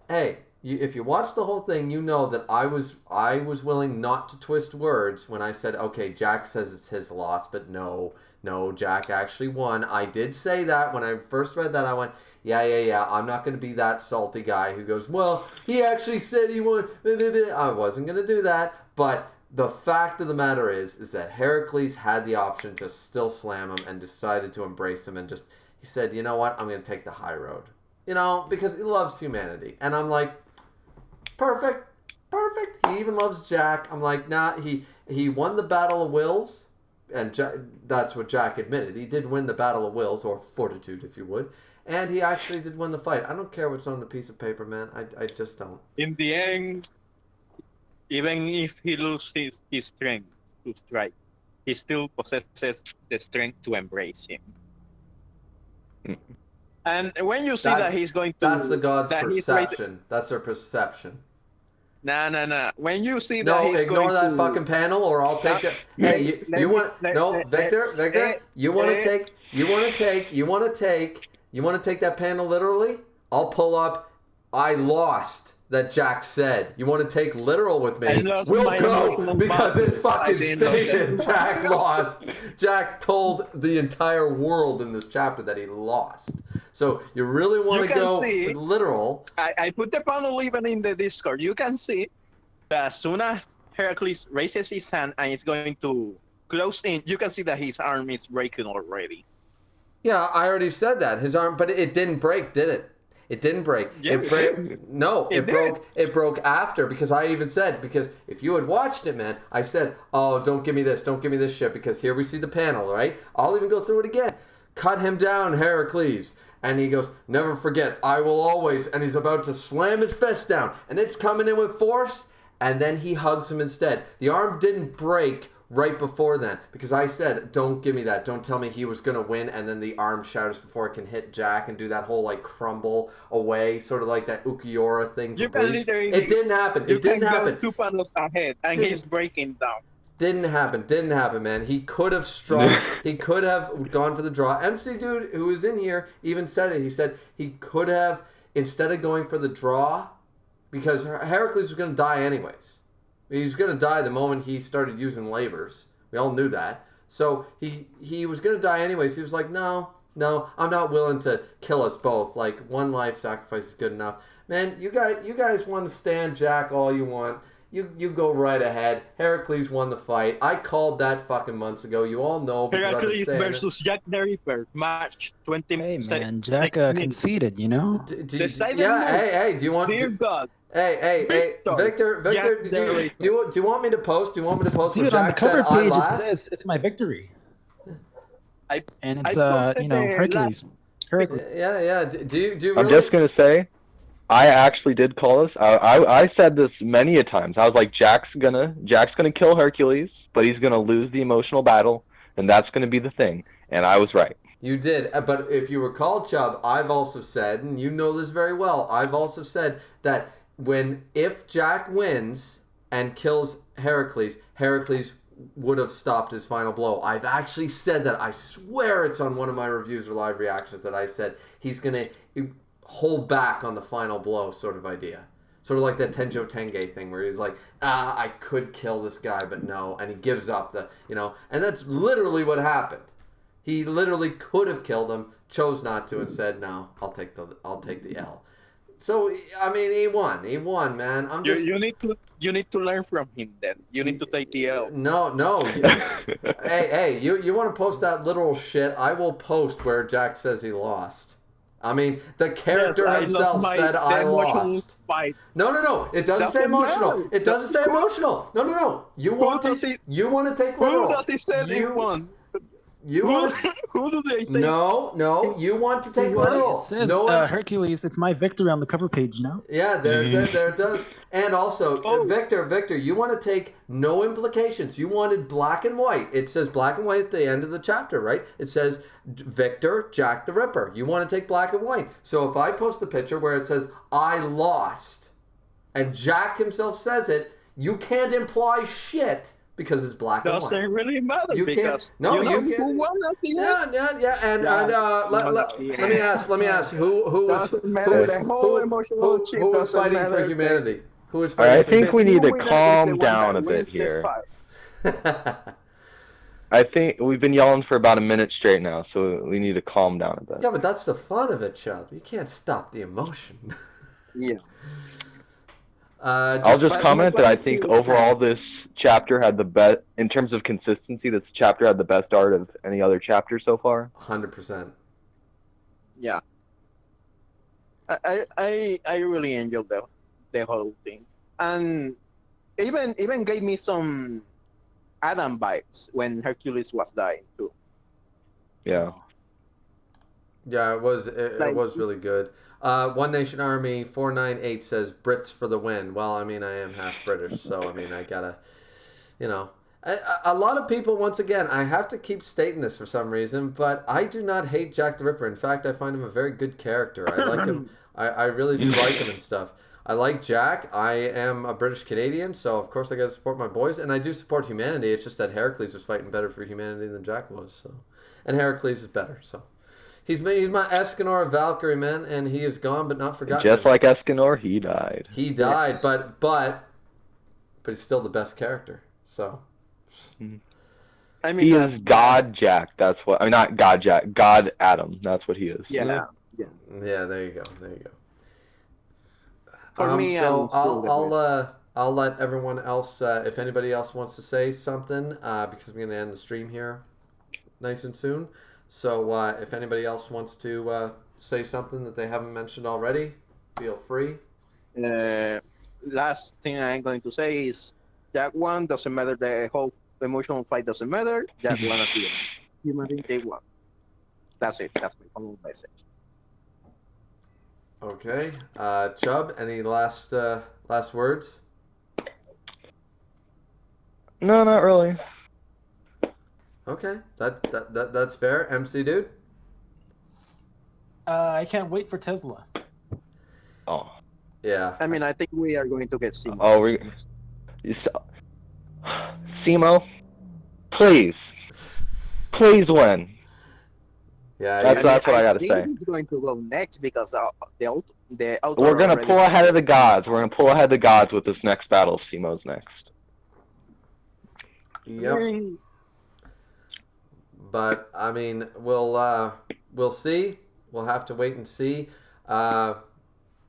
hey, if you watch the whole thing, you know that I was willing not to twist words when I said, okay, Jack says it's his loss, but no, Jack actually won. I did say that when I first read that. I went, yeah. I'm not going to be that salty guy who goes, well, he actually said he won. I wasn't going to do that. But the fact of the matter is that Heracles had the option to still slam him and decided to embrace him and he said, you know what? I'm going to take the high road. Because he loves humanity. And I'm like, perfect. He even loves Jack. I'm like, nah, he won the Battle of Wills. And that's what Jack admitted. He did win the Battle of Wills, or Fortitude, if you would. And he actually did win the fight. I don't care what's on the piece of paper, man. I just don't. In the end, even if he loses his strength to strike, he still possesses the strength to embrace him. And when you see that he's going to... That's the gods' that perception. That's their perception. Nah. When you see that No, he's ignore going that to... fucking panel, or I'll take it. Hey, Victor, you want to take that panel literally? I'll pull up. I lost that Jack said. You want to take literal with me? We'll go, because it's fucking stated. Jack lost. Jack told the entire world in this chapter that he lost. So you really want to go with literal? I put the panel even in the Discord. You can see that as soon as Heracles raises his hand and is going to close in, you can see that his arm is breaking already. Yeah, I already said that. His arm, but it didn't break, did it? It didn't break. Yeah, it broke. It broke after, because I even said, because if you had watched it, man, I said, oh, don't give me this shit, because here we see the panel, right? I'll even go through it again. Cut him down, Heracles. And he goes, never forget, I will always. And he's about to slam his fist down, and it's coming in with force, and then he hugs him instead. The arm didn't break right before then, because I said, don't give me that. Don't tell me he was going to win, and then the arm shatters before it can hit Jack and do that whole, like, crumble away, sort of like that Ukiora thing You from can Bleach. literally, It didn't happen. you It didn't can go happen. 2 panels ahead, and he's breaking down. Didn't happen, man. He could have struck. He could have gone for the draw. MC Dude, who was in here, even said it. He said he could have, instead of going for the draw, because Heracles was going to die anyways. He was going to die the moment he started using labors. We all knew that. So he was going to die anyways. He was like, no, I'm not willing to kill us both. Like, one life sacrifice is good enough. Man, you guys want to stand Jack all you want. You go right ahead. Heracles won the fight. I called that fucking months ago. You all know. Heracles versus Jack the Ripper match 20. Hey man, Jack conceded. You know. Hey. Do you want? Dear God. Hey, Victor. Do you want me to post? Do you want me to post? Dude, on the cover page it says it's my victory. And it's Hercules. Yeah. Do you really? I'm just gonna say, I actually did call this. I said this many a times. I was like, Jack's gonna kill Hercules, but he's gonna lose the emotional battle, and that's gonna be the thing. And I was right. You did, but if you recall, Chubb, I've also said, and you know this very well, I've also said that if Jack wins and kills Heracles would have stopped his final blow. I've actually said that. I swear it's on one of my reviews or live reactions that I said he's gonna hold back on the final blow, sort of idea. Sort of like that Tenjo Tenge thing where he's like, I could kill this guy, but no, and he gives up and that's literally what happened. He literally could have killed him, chose not to, and said, no, I'll take the L. So, I mean, he won, man. You need to learn from him then. You need to take the L. No. hey, you want to post that literal shit? I will post where Jack says he lost. I mean, the character himself said I lost. Fight. No. It doesn't say emotional. Matter. It doesn't say emotional. No. You want to take literal. Who does he say he won? Who do they say? No. You want to take literal. It says Hercules. It's my victory on the cover page. Yeah, there it does. And also, Victor, you want to take no implications. You wanted black and white. It says black and white at the end of the chapter, right? It says Victor, Jack the Ripper. You want to take black and white. So if I post the picture where it says I lost, and Jack himself says it, you can't imply shit. Because it's black and white. Doesn't really matter. You because can't. No, you can't. Who won at the end? Yeah. And let me ask. Who was fighting for humanity? Who was fighting? I think we need to calm down a bit here. I think we've been yelling for about a minute straight now, so we need to calm down a bit. Yeah, but that's the fun of it, Chubb. You can't stop the emotion. Yeah. I'll just comment that I think overall this chapter had the best, in terms of consistency, this chapter had the best art of any other chapter so far. 100%. Yeah. I really enjoyed the whole thing. And even gave me some Adam vibes when Hercules was dying too. Yeah. Yeah, it was really good. One Nation Army 498 says Brits for the win. Well, I mean, I am half British, so I mean, I gotta, a lot of people. Once again, I have to keep stating this for some reason, but I do not hate Jack the Ripper. In fact, I find him a very good character. I like him. I really do like him and stuff. I like Jack. I am a British Canadian, so of course I got to support my boys, and I do support humanity. It's just that Heracles was fighting better for humanity than Jack was, so, and Heracles is better, so. He's my Escanor of Valkyrie, man, and he is gone but not forgotten. Just like Escanor, he died. He died, yes. but he's still the best character. So, I mean, he is God Jack. That's what. I mean, not God Jack. God Adam. That's what he is. Yeah. There you go. For me, so I'll let everyone else, if anybody else wants to say something, because I'm going to end the stream here nice and soon. So if anybody else wants to say something that they haven't mentioned already, feel free. Last thing I'm going to say is Jack won, doesn't matter, the whole emotional fight doesn't matter. Jack won at the end. Humanity, they won. That's it. That's my final message. Okay. Chubb, any last words? No, not really. Okay, that's fair. MC dude. I can't wait for Tesla. Oh, Yeah. I mean, I think we are going to get Simo. oh, Simo, please, please win. Yeah. I That's mean, that's what I I got to think say. he's going to go next because the We're author gonna already pull ahead of the proposed him. gods. We're gonna pull ahead of the gods with this next battle if Simo's next. Yep. But I mean, we'll see. We'll have to wait and see. Uh,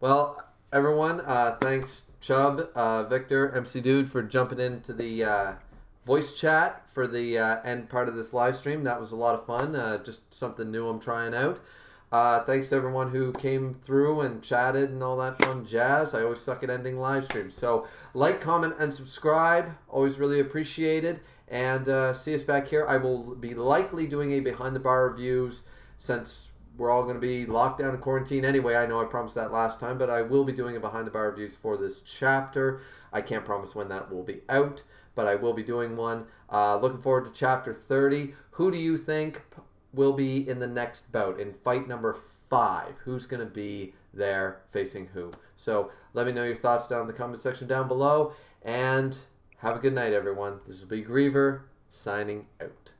well, everyone, thanks Chubb, Victor, MC Dude for jumping into the voice chat for the end part of this live stream. That was a lot of fun. Just something new I'm trying out. Thanks to everyone who came through and chatted and all that fun jazz. I always suck at ending live streams. So like, comment, and subscribe. Always really appreciated. And see us back here. I will be likely doing a behind the bar reviews since we're all going to be locked down in quarantine anyway. I know I promised that last time, but I will be doing a behind the bar reviews for this chapter. I can't promise when that will be out, but I will be doing one. Looking forward to chapter 30. Who do you think will be in the next bout in fight number 5? Who's going to be there facing who? So let me know your thoughts down in the comment section down below, and have a good night, everyone. This will be Griever signing out.